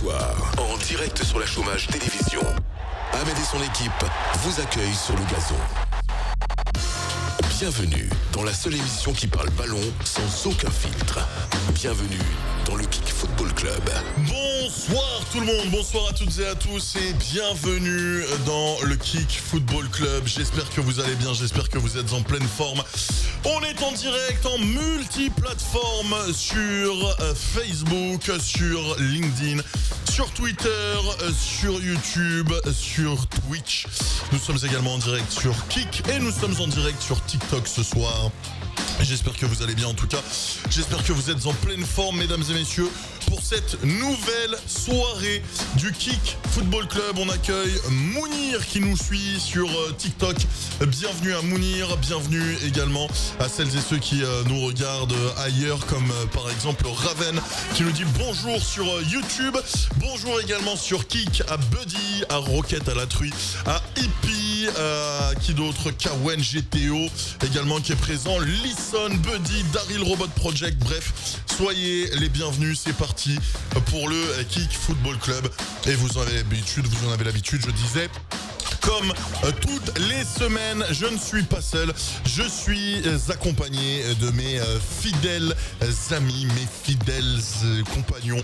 soir, en direct sur la Chômage Télévision, Ahmed et son équipe vous accueillent sur le gazon. Bienvenue dans la seule émission qui parle ballon sans aucun filtre. Bienvenue dans le Kick Football Club. Bonsoir tout le monde, bonsoir à toutes et à tous et bienvenue dans le Kick Football Club. J'espère que vous allez bien, j'espère que vous êtes en pleine forme. On est en direct, en multiplateforme sur Facebook, sur LinkedIn, sur Twitter, sur YouTube, sur Twitch. Nous sommes également en direct sur Kick et nous sommes en direct sur TikTok ce soir. J'espère que vous allez bien en tout cas. J'espère que vous êtes en pleine forme, mesdames et messieurs. Pour cette nouvelle soirée du Kick Football Club, on accueille Mounir qui nous suit sur TikTok. Bienvenue à Mounir, bienvenue également à celles et ceux qui nous regardent ailleurs, comme par exemple Raven qui nous dit bonjour sur YouTube. Bonjour également sur Kick à Buddy, à Rocket, à la truie, à Hippie, qui d'autre, Kawen, GTO également qui est présent, Lisson, Buddy, Daryl Robot Project, bref, soyez les bienvenus, c'est parti pour le Kick Football Club. Et vous en avez l'habitude, je disais, comme toutes les semaines, je ne suis pas seul, je suis accompagné de mes fidèles amis, mes fidèles compagnons.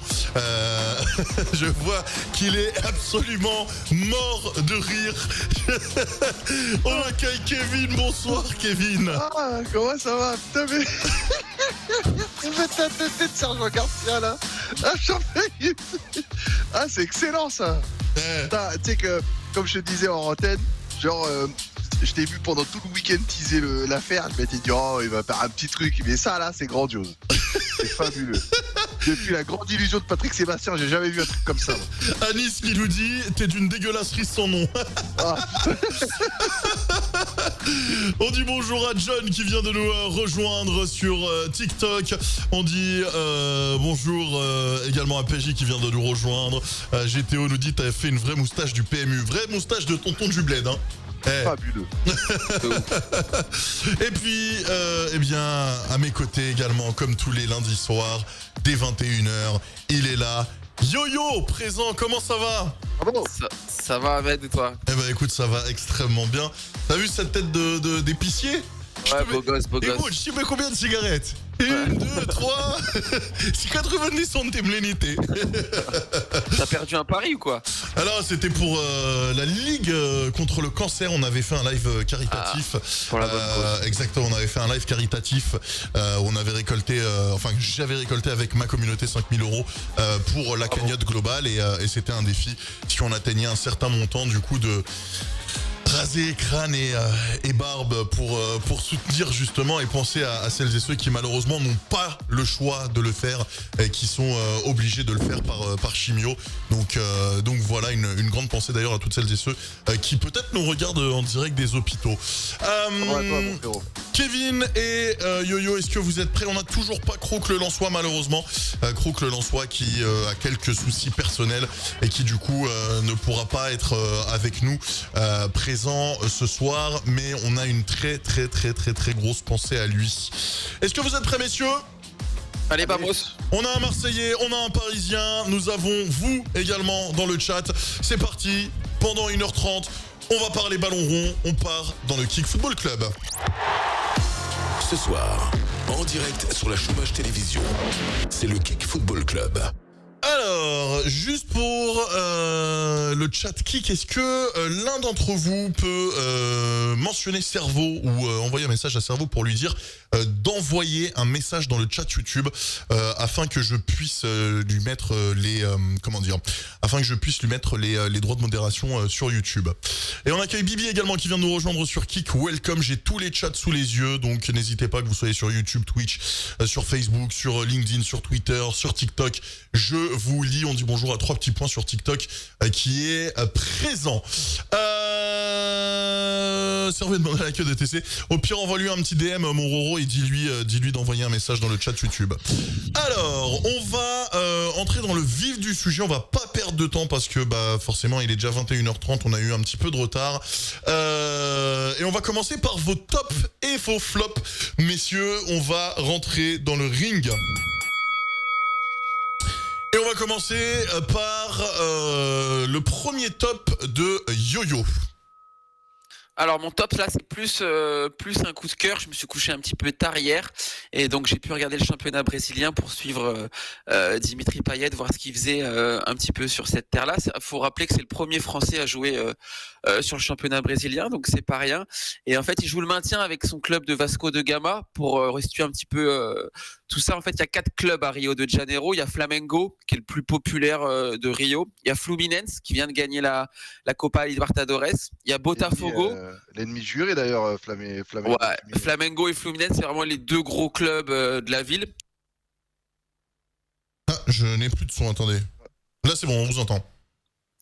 Je vois qu'il est absolument mort de rire. On accueille Kevin, bonsoir Kevin. Ah, comment ça va? Putain, mais... Vous faites la tête de Sergio Garcia, là. Ah, j'en fais... Ah, c'est excellent, ça. Tu sais que, comme je te disais en antenne, genre... je t'ai vu pendant tout le week-end teaser l'affaire. Je m'étais dit, oh, il va faire un petit truc. Mais ça, là, c'est grandiose. C'est fabuleux. Depuis la grande illusion de Patrick Sébastien, j'ai jamais vu un truc comme ça. Anis qui nous dit, t'es d'une dégueulasserie sans nom. Ah. On dit bonjour à John qui vient de nous rejoindre sur TikTok. On dit bonjour également à PJ qui vient de nous rejoindre. GTO nous dit, t'avais fait une vraie moustache du PMU. Vraie moustache de tonton du bled, hein. Fabuleux. Et puis, eh bien, à mes côtés également, comme tous les lundis soirs, dès 21h, il est là. Yo-Yo, présent, comment ça va? Ah bon? Ça va, Ahmed, et toi? Eh ben écoute, ça va extrêmement bien. T'as vu cette tête d'épicier? Ouais, beau gosse, beau gosse. Écoute, je te mets combien de cigarettes? 1, 2, 3. C'est 90 centimes l'unité. T'as perdu un pari ou quoi? Alors, c'était pour la Ligue contre le cancer. On avait fait un live caritatif. Pour la bonne cause. Exactement, on avait fait un live caritatif. On avait récolté, j'avais récolté avec ma communauté 5000 € pour la cagnotte globale. Et c'était un défi. Si on atteignait un certain montant, du coup, de raser crâne et barbe pour soutenir justement et penser à celles et ceux qui malheureusement n'ont pas le choix de le faire et qui sont obligés de le faire par chimio. Donc voilà, une grande pensée d'ailleurs à toutes celles et ceux qui peut-être nous regardent en direct des hôpitaux. Kevin et Yo-Yo, est-ce que vous êtes prêts? On n'a toujours pas Croc le Lensois malheureusement. Croc le Lensois qui a quelques soucis personnels et qui du coup ne pourra pas être avec nous présent ce soir, mais on a une très grosse pensée à lui. Est-ce que vous êtes prêts, messieurs? Allez, vamos. On a un Marseillais, on a un Parisien, nous avons vous également dans le chat. C'est parti, pendant 1h30, on va parler ballon rond, on part dans le Kick Football Club. Ce soir, en direct sur la Chômage Télévision, c'est le Kick Football Club. Alors, juste pour le chat Kick, est-ce que l'un d'entre vous peut mentionner Cerveau ou envoyer un message à Cerveau pour lui dire d'envoyer un message dans le chat YouTube afin que je puisse lui mettre les droits de modération sur YouTube. Et on accueille Bibi également qui vient de nous rejoindre sur Kick. Welcome, j'ai tous les chats sous les yeux, donc n'hésitez pas que vous soyez sur YouTube, Twitch, sur Facebook, sur LinkedIn, sur Twitter, sur TikTok. Je vous lis, on dit bonjour à 3 petits points sur TikTok qui est présent. Cerveau est demandé à la queue de TC. Au pire, envoie-lui un petit DM, mon Roro, et dis-lui d'envoyer un message dans le chat YouTube. Alors, on va entrer dans le vif du sujet. On va pas perdre de temps parce que forcément, il est déjà 21h30. On a eu un petit peu de retard. Et on va commencer par vos tops et vos flops. Messieurs, on va rentrer dans le ring. Et Et on va commencer par le premier top de Yo-Yo. Alors mon top là c'est plus un coup de cœur. Je me suis couché un petit peu tard hier et donc j'ai pu regarder le championnat brésilien pour suivre Dimitri Payet, voir ce qu'il faisait un petit peu sur cette terre-là. Il faut rappeler que c'est le premier Français à jouer sur le championnat brésilien, donc c'est pas rien. Et en fait il joue le maintien avec son club de Vasco de Gama pour restituer un petit peu tout ça. En fait il y a 4 clubs à Rio de Janeiro. Il y a Flamengo qui est le plus populaire de Rio. Il y a Fluminense qui vient de gagner la Copa Libertadores. Il y a Botafogo. L'ennemi juré d'ailleurs, Flamengo. Ouais, Flamengo et Fluminense, c'est vraiment les 2 gros clubs de la ville. Ah, je n'ai plus de son, attendez. Là c'est bon, on vous entend.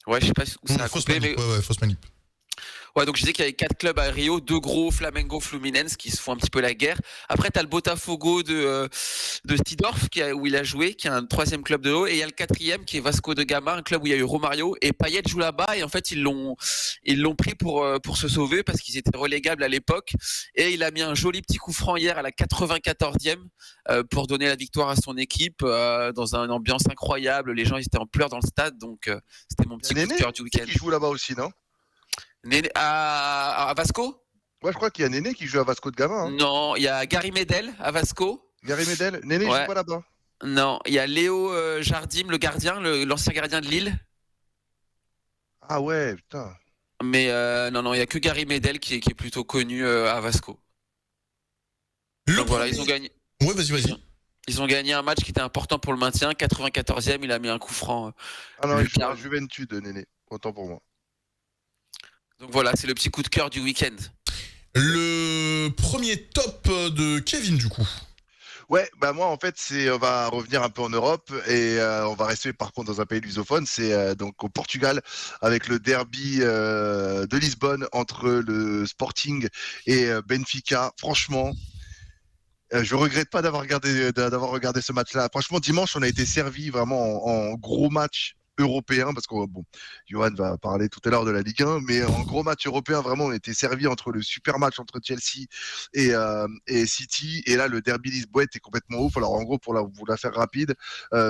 Ouais, je sais pas où ça a coupé, mais... Ouais, fausse manip. Ouais, donc je disais qu'il y avait 4 clubs à Rio, 2 gros, Flamengo, Fluminense, qui se font un petit peu la guerre. Après, t'as le Botafogo de Seedorf, où il a joué, qui est un 3e club de haut, et il y a le 4e qui est Vasco de Gama, un club où il y a eu Romario, et Payet joue là-bas, et en fait, ils l'ont pris pour se sauver, parce qu'ils étaient relégables à l'époque, et il a mis un joli petit coup franc hier à la 94e, pour donner la victoire à son équipe, dans une ambiance incroyable, les gens ils étaient en pleurs dans le stade, donc c'était mon petit coup de cœur du week-end. Qui joue là-bas aussi, non? Néné, à Vasco? Ouais, je crois qu'il y a Néné qui joue à Vasco de Gama. Hein. Non, il y a Gary Medel à Vasco. Gary Medel? Néné joue pas là-bas? Non, il y a Léo Jardim, le gardien, l'ancien gardien de Lille. Ah ouais, putain. Mais non, il y a que Gary Medel qui est plutôt connu à Vasco. Donc voilà, ils ont gagné. Ouais, vas-y. Ils ont gagné un match qui était important pour le maintien. 94e, il a mis un coup franc. Ah non, il joue à Juventus de Néné. Autant pour moi. Donc voilà, c'est le petit coup de cœur du week-end. Le premier top de Kevin, du coup. Ouais, bah moi en fait on va revenir un peu en Europe et on va rester par contre dans un pays lusophone, c'est donc au Portugal avec le derby de Lisbonne entre le Sporting et Benfica. Franchement, je regrette pas d'avoir regardé ce match-là. Franchement, dimanche on a été servi vraiment en gros match européen, parce que bon, Johan va parler tout à l'heure de la Ligue 1, mais en gros match européen, vraiment, on était servi entre le super match entre Chelsea et City, et là, le derby Lisbonne est complètement ouf. Alors, en gros, pour vous la faire rapide,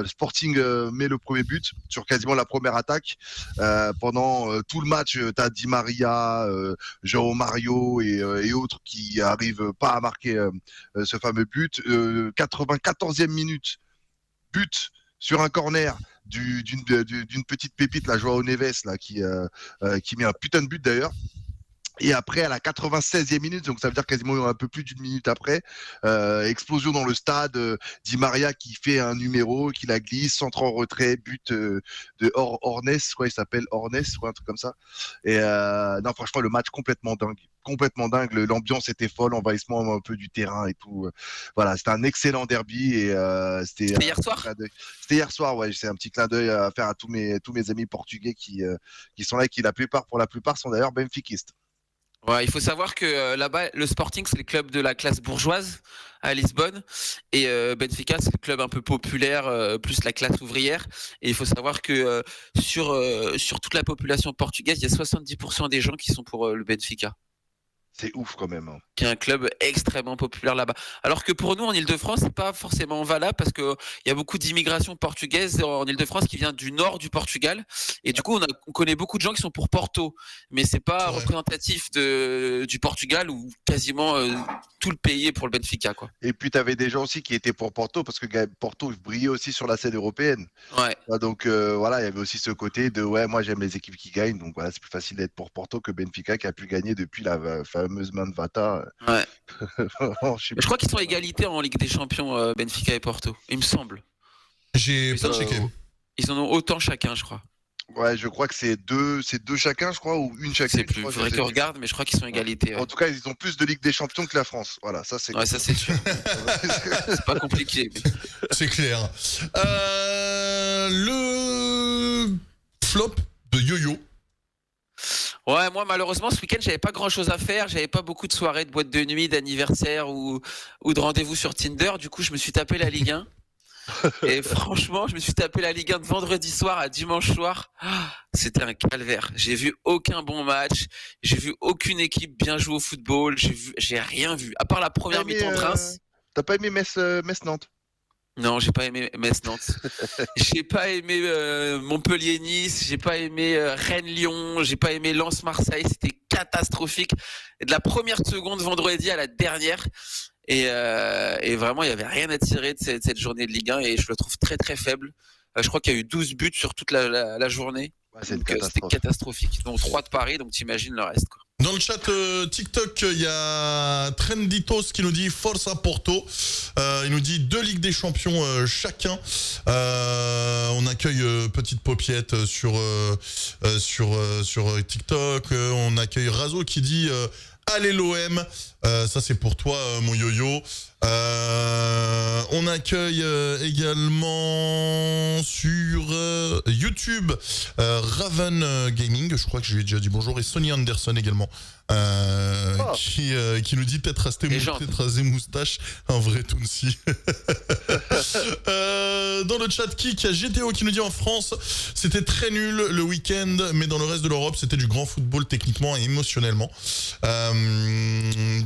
Sporting met le premier but sur quasiment la première attaque. Pendant tout le match, t'as Di Maria, João Mario et autres qui arrivent pas à marquer ce fameux but. 94e minute, but sur un corner d'une petite pépite, la João Neves, là, qui met un putain de but d'ailleurs. Et après, à la 96e minute, donc ça veut dire quasiment un peu plus d'une minute après, explosion dans le stade, Di Maria qui fait un numéro, qui la glisse, centre en retrait, but de Ornes, quoi, il s'appelle Ornes, quoi, un truc comme ça. Et non, franchement, le match complètement dingue, l'ambiance était folle, envahissement un peu du terrain et tout. Voilà, c'était un excellent derby et c'était hier soir. C'était hier soir, ouais. C'est un petit clin d'œil à faire à tous mes amis portugais qui sont là et qui pour la plupart sont d'ailleurs benfiquistes. Ouais, il faut savoir que là-bas, le Sporting, c'est le club de la classe bourgeoise à Lisbonne, et Benfica, c'est le club un peu populaire, plus la classe ouvrière. Et il faut savoir que sur toute la population portugaise, il y a 70% des gens qui sont pour le Benfica. C'est ouf quand même. Hein. Qui est un club extrêmement populaire là-bas. Alors que pour nous, en Ile-de-France, c'est pas forcément valable parce que il y a beaucoup d'immigration portugaise en Ile-de-France qui vient du nord du Portugal. Et du coup, on connaît beaucoup de gens qui sont pour Porto. Mais c'est pas représentatif du Portugal où quasiment tout le pays est pour le Benfica, quoi. Et puis, tu avais des gens aussi qui étaient pour Porto parce que Porto brillait aussi sur la scène européenne. Ouais. Donc, voilà, il y avait aussi ce côté de moi, j'aime les équipes qui gagnent. Donc, voilà, c'est plus facile d'être pour Porto que Benfica qui a pu gagner depuis la fameuse main de Vata. Ouais. Je crois qu'ils sont à égalité en Ligue des Champions, Benfica et Porto, il me semble. J'ai pas checké. Ils en ont autant chacun, je crois. Ouais, je crois que c'est deux chacun, je crois, ou une chacun. C'est plus. Il faudrait que je regarde, mais je crois qu'ils sont à égalité. Ouais. En tout cas, ils ont plus de Ligue des Champions que la France. Voilà, ça c'est. Ouais, ça c'est sûr. C'est pas compliqué. Mais... C'est clair. Le flop de Yo-Yo. Ouais, moi malheureusement ce week-end j'avais pas grand-chose à faire, j'avais pas beaucoup de soirées de boîte de nuit, d'anniversaire ou de rendez-vous sur Tinder. Du coup, je me suis tapé la Ligue 1. Et franchement, je me suis tapé la Ligue 1 de vendredi soir à dimanche soir. C'était un calvaire. J'ai vu aucun bon match. J'ai vu aucune équipe bien jouer au football. J'ai rien vu. À part la première mi-temps de Reims. T'as pas aimé Metz-Nantes? Non, j'ai pas aimé Metz-Nantes. J'ai pas aimé Montpellier-Nice. J'ai pas aimé Rennes-Lyon. J'ai pas aimé Lens-Marseille. C'était catastrophique. Et de la première seconde vendredi à la dernière. Et vraiment, il y avait rien à tirer de cette journée de Ligue 1 et je le trouve très très faible. Je crois qu'il y a eu 12 buts sur toute la journée. Ouais, c'est une C'était catastrophe. catastrophique. Donc 3 de Paris, donc t'imagines le reste, quoi. Dans le chat TikTok, il y a Trenditos qui nous dit Forza Porto. Il nous dit 2 Ligues des Champions chacun. On accueille Petite Paupiette sur TikTok. On accueille Razo qui dit allez l'OM. Ça c'est pour toi mon yo-yo. On accueille également sur YouTube Raven Gaming, je crois que je lui ai déjà dit bonjour, et Sonny Anderson également, qui nous dit peut-être raser moustache, un vrai Tounsi. Dans le chat Kik, il y a GTO qui nous dit en France c'était très nul le week-end, mais dans le reste de l'Europe c'était du grand football techniquement et émotionnellement.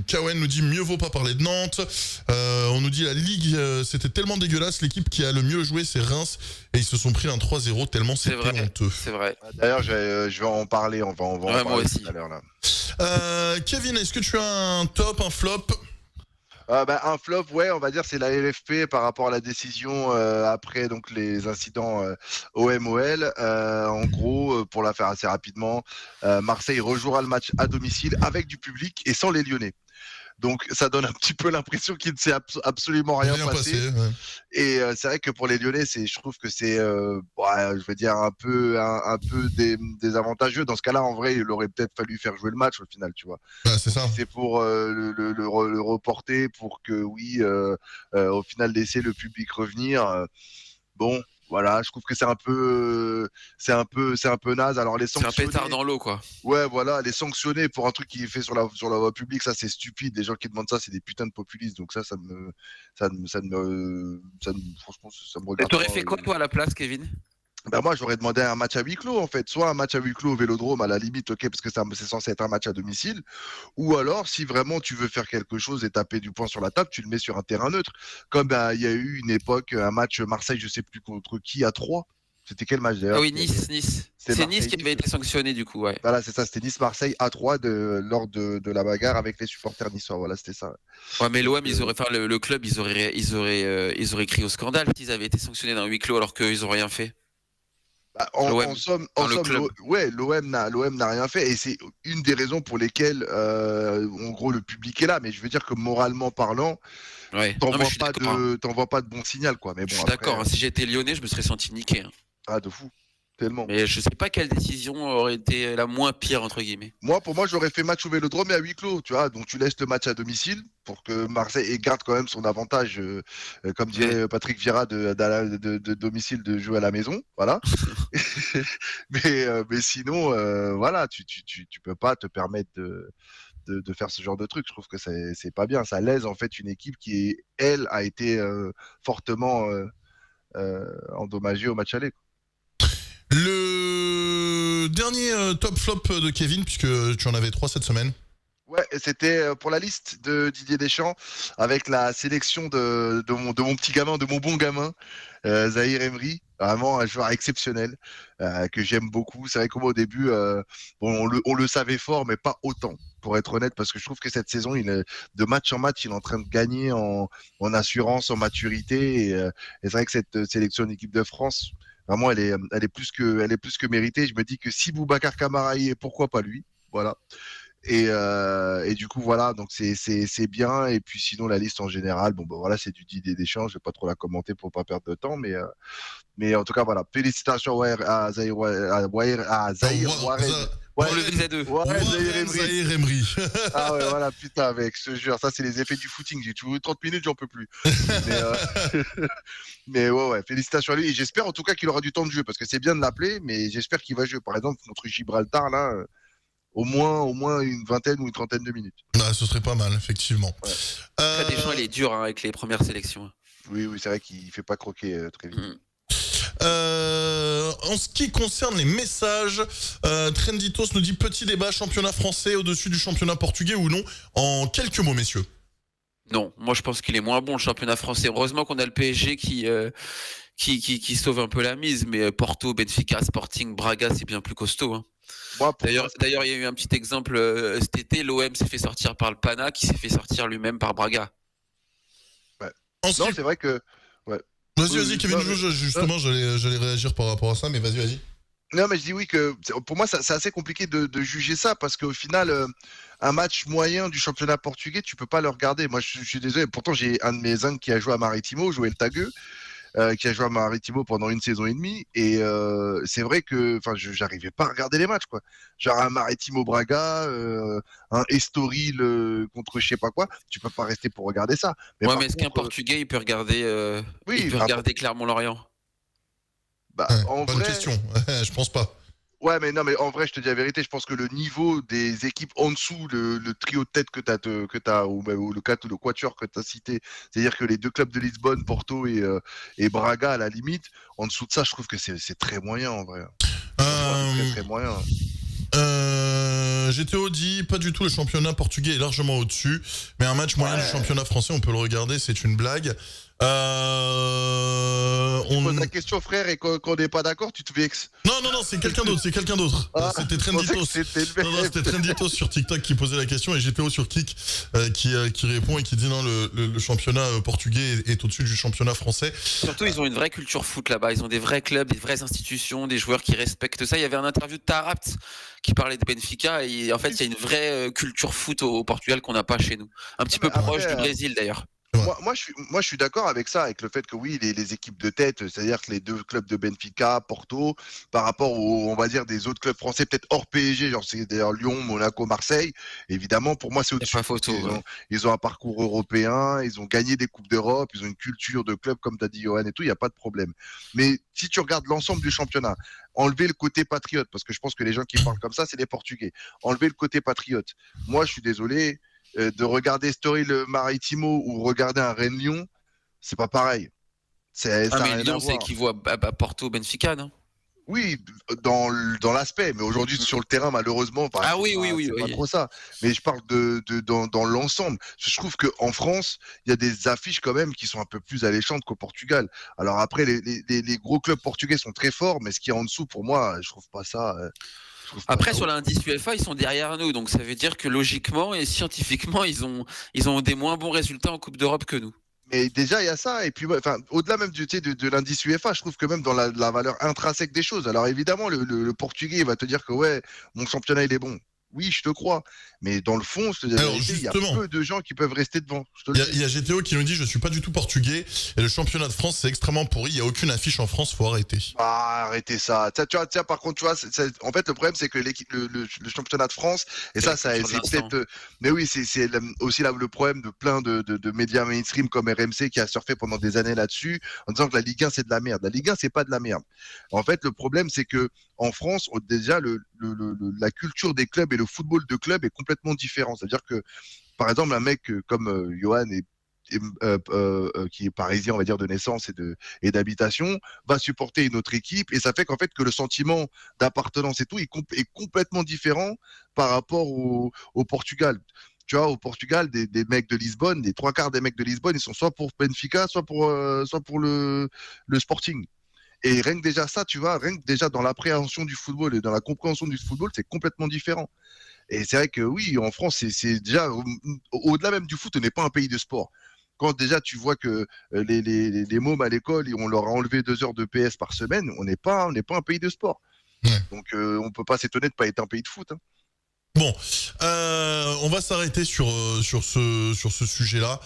Kawen nous dit mieux vaut pas parler de Nantes. On nous dit la Ligue c'était tellement dégueulasse, l'équipe qui a le mieux joué c'est Reims et ils se sont pris un 3-0 tellement c'était honteux. C'est vrai. D'ailleurs, je vais en parler, on va en parler moi aussi. tout à l'heure là. Kevin, est-ce que tu as un top, un flop? Un flop, ouais, on va dire c'est la LFP par rapport à la décision après donc les incidents OM-OL. En gros, pour la faire assez rapidement, Marseille rejouera le match à domicile avec du public et sans les Lyonnais. Donc ça donne un petit peu l'impression qu'il ne s'est absolument rien passé. Ouais. Et c'est vrai que pour les Lyonnais, je trouve que c'est, je vais dire un peu désavantageux. Dans ce cas-là, en vrai, il aurait peut-être fallu faire jouer le match au final, tu vois. Ouais, c'est ça. C'est pour le reporter, pour que au final laisser le public revenir. Bon. Voilà, je trouve que c'est un peu naze. Alors les sanctionner, c'est un pétard dans l'eau, quoi. Ouais, voilà, les sanctionner pour un truc qui est fait sur la voie publique, ça c'est stupide. Les gens qui demandent ça, c'est des putains de populistes. Donc ça me franchement, ça me regarde. T'aurais fait quoi toi à la place, Kevin? Moi, j'aurais demandé un match à huis clos, en fait. Soit un match à huis clos au Vélodrome, à la limite, ok, parce que c'est censé être un match à domicile. Ou alors, si vraiment tu veux faire quelque chose et taper du poing sur la table, tu le mets sur un terrain neutre. Comme il y a eu une époque, un match Marseille, je sais plus contre qui, à 3. C'était quel match d'ailleurs? Ah oui, Nice. C'est Nice qui avait été sanctionné du coup, ouais. Voilà, c'est ça, c'était Nice-Marseille à 3 lors de la bagarre avec les supporters niçois. Voilà, c'était ça. Ouais, mais l'OM, le club, ils auraient crié au scandale s'ils avaient été sanctionnés dans huis clos alors qu'ils ont rien fait. En somme, l'OM n'a rien fait et c'est une des raisons pour lesquelles en gros le public est là, mais je veux dire que moralement parlant, t'envoies pas de bon signal, quoi. Mais bon, je suis d'accord, si j'étais lyonnais je me serais senti niqué. Ah, de fou, tellement. Mais je sais pas quelle décision aurait été la moins pire entre guillemets. Pour moi j'aurais fait match au Vélodrome et à huis clos, tu vois, donc tu laisses le match à domicile pour que Marseille garde quand même son avantage, comme dirait Patrick Vieira de domicile, de jouer à la maison, voilà. mais sinon, voilà, tu peux pas te permettre de faire ce genre de truc. Je trouve que c'est pas bien. Ça lèse en fait une équipe qui, elle, a été fortement endommagée au match aller. Le dernier top flop de Kevin, puisque tu en avais 3 cette semaine. Ouais, c'était pour la liste de Didier Deschamps avec la sélection de mon petit gamin, de mon bon gamin, Zahir Emery. Vraiment un joueur exceptionnel que j'aime beaucoup. C'est vrai qu'au début, on le savait fort, mais pas autant, pour être honnête, parce que je trouve que cette saison, de match en match, il est en train de gagner en assurance, en maturité. Et c'est vrai que cette sélection d'équipe de France, vraiment, elle est plus que méritée. Je me dis que si Boubacar Kamara y est, pourquoi pas lui? Voilà. Et du coup voilà, donc c'est bien. Et puis sinon la liste en général, voilà, c'est du Didier Deschamps, je vais pas trop la commenter pour pas perdre de temps, mais en tout cas voilà, félicitations à Zahir Warren. Zahir Emery. Ah ouais, voilà, putain, mec, je te jure, ça c'est les effets du footing. J'ai toujours eu 30 minutes, j'en peux plus. Mais ouais, félicitations à lui. Et j'espère en tout cas qu'il aura du temps de jeu, parce que c'est bien de l'appeler, mais j'espère qu'il va jouer. Par exemple, contre Gibraltar, là, au moins une vingtaine ou une trentaine de minutes. Ce serait pas mal, effectivement. Ouais. Après, Deschamps, il est dur avec les premières sélections. Oui, c'est vrai qu'il fait pas croquer très vite. En ce qui concerne les messages, Trenditos nous dit petit débat championnat français au-dessus du championnat portugais ou non? En quelques mots, messieurs. Non, moi je pense qu'il est moins bon le championnat français. Heureusement qu'on a le PSG qui sauve un peu la mise, mais Porto, Benfica, Sporting, Braga, c'est bien plus costaud. Hein. D'ailleurs, il y a eu un petit exemple cet été. L'OM s'est fait sortir par le Pana, qui s'est fait sortir lui-même par Braga. Ouais. Non, c'est vrai que. Ouais. Vas-y, Kevin, justement, j'allais réagir par rapport à ça, mais vas-y. Non, mais je dis oui que pour moi, c'est assez compliqué de juger ça parce qu'au final, un match moyen du championnat portugais, tu peux pas le regarder. Moi, je suis désolé. Pourtant, j'ai un de mes oncles qui a joué à Maritimo, Joël Tagueux, qui a joué à Maritimo pendant 1 saison et demie. Et c'est vrai que, j'arrivais pas à regarder les matchs, quoi. Genre un Maritimo Braga, un Estoril contre je sais pas quoi. Tu peux pas rester pour regarder ça. Mais est-ce qu'un Portugais, il peut regarder, regarder Clermont-Lorient? En bonne vrai, question. Je pense pas. Ouais, mais non, mais en vrai, je te dis la vérité, je pense que le niveau des équipes en dessous, le trio de tête que t'as, ou le 4 ou le quatuor que tu as cité, c'est-à-dire que les deux clubs de Lisbonne, Porto et Braga, à la limite, en dessous de ça, je trouve que c'est très moyen en vrai. C'est très moyen. GTO dit pas du tout, le championnat portugais est largement au-dessus, mais un match moyen du championnat français, on peut le regarder, c'est une blague. On pose la question, frère, et quand on n'est pas d'accord, tu te vexes. Non, c'est quelqu'un d'autre. C'était Trenditos. C'était Trenditos sur TikTok qui posait la question, et GTO sur Kik qui répond et qui dit non, le championnat portugais est au-dessus du championnat français. Surtout, ils ont une vraie culture foot là-bas. Ils ont des vrais clubs, des vraies institutions, des joueurs qui respectent ça. Il y avait un interview de Tarapt qui parlait de Benfica, et en fait, il y a une vraie culture foot au Portugal qu'on n'a pas chez nous. Un petit peu proche du Brésil d'ailleurs. Moi, je suis d'accord avec ça, avec le fait que oui, les équipes de tête, c'est-à-dire que les deux clubs de Benfica, Porto, par rapport aux, on va dire, des autres clubs français, peut-être hors PSG, genre c'est d'ailleurs Lyon, Monaco, Marseille, évidemment, pour moi, c'est au-dessus. Pas photo. Ils ont un parcours européen, ils ont gagné des Coupes d'Europe, ils ont une culture de club, comme tu as dit, Johan, et tout, il n'y a pas de problème. Mais si tu regardes l'ensemble du championnat, enlever le côté patriote, parce que je pense que les gens qui parlent comme ça, c'est les Portugais. Enlever le côté patriote. Moi, je suis désolé. De regarder Estoril Maritimo ou regarder un Rennes-Lyon, c'est pas pareil. Mais Lyon, c'est équivaut à Porto, Benfica, non? Oui, dans l'aspect, mais aujourd'hui sur le terrain, malheureusement, oui, c'est pas trop ça. Mais je parle dans l'ensemble. Je trouve qu'en France, il y a des affiches quand même qui sont un peu plus alléchantes qu'au Portugal. Alors après, les gros clubs portugais sont très forts, mais ce qui est en dessous, pour moi, je trouve pas ça. Après, sur l'indice UEFA, ils sont derrière nous, donc ça veut dire que logiquement et scientifiquement, ils ont des moins bons résultats en Coupe d'Europe que nous. Mais déjà, il y a ça. Et puis, au-delà même de l'indice UEFA, je trouve que même dans la valeur intrinsèque des choses. Alors évidemment, le Portugais il va te dire que ouais, mon championnat il est bon. Oui, je te crois. Mais dans le fond, je te dis, il y a peu de gens qui peuvent rester devant. Il y a GTO qui nous dit je suis pas du tout portugais et le championnat de France c'est extrêmement pourri. Il y a aucune affiche en France, faut arrêter. Arrêtez ça. Tiens, par contre, tu vois, en fait, le problème c'est que le championnat de France et ça c'est peut-être. Mais oui, c'est aussi là le problème de plein de médias mainstream comme RMC qui a surfé pendant des années là-dessus en disant que la Ligue 1 c'est de la merde. La Ligue 1 c'est pas de la merde. En fait, le problème c'est que en France, déjà, la culture des clubs et le football de club est complètement différent. C'est-à-dire que, par exemple, un mec comme Johan qui est parisien, on va dire, de naissance et d'habitation, va supporter une autre équipe. Et ça fait qu'en fait, que le sentiment d'appartenance et tout est complètement différent par rapport au Portugal. Tu vois, au Portugal, des mecs de Lisbonne, les 3/4 des mecs de Lisbonne, ils sont soit pour Benfica, soit pour le Sporting. Et rien que déjà ça, tu vois, rien que déjà dans l'appréhension du football et dans la compréhension du football, c'est complètement différent. Et c'est vrai que oui, en France, c'est déjà, au-delà même du foot, on n'est pas un pays de sport. Quand déjà tu vois que les mômes à l'école, on leur a enlevé 2 heures de PS par semaine, on n'est pas un pays de sport. Ouais. Donc on ne peut pas s'étonner de ne pas être un pays de foot. Hein. Bon, on va s'arrêter sur ce sujet-là.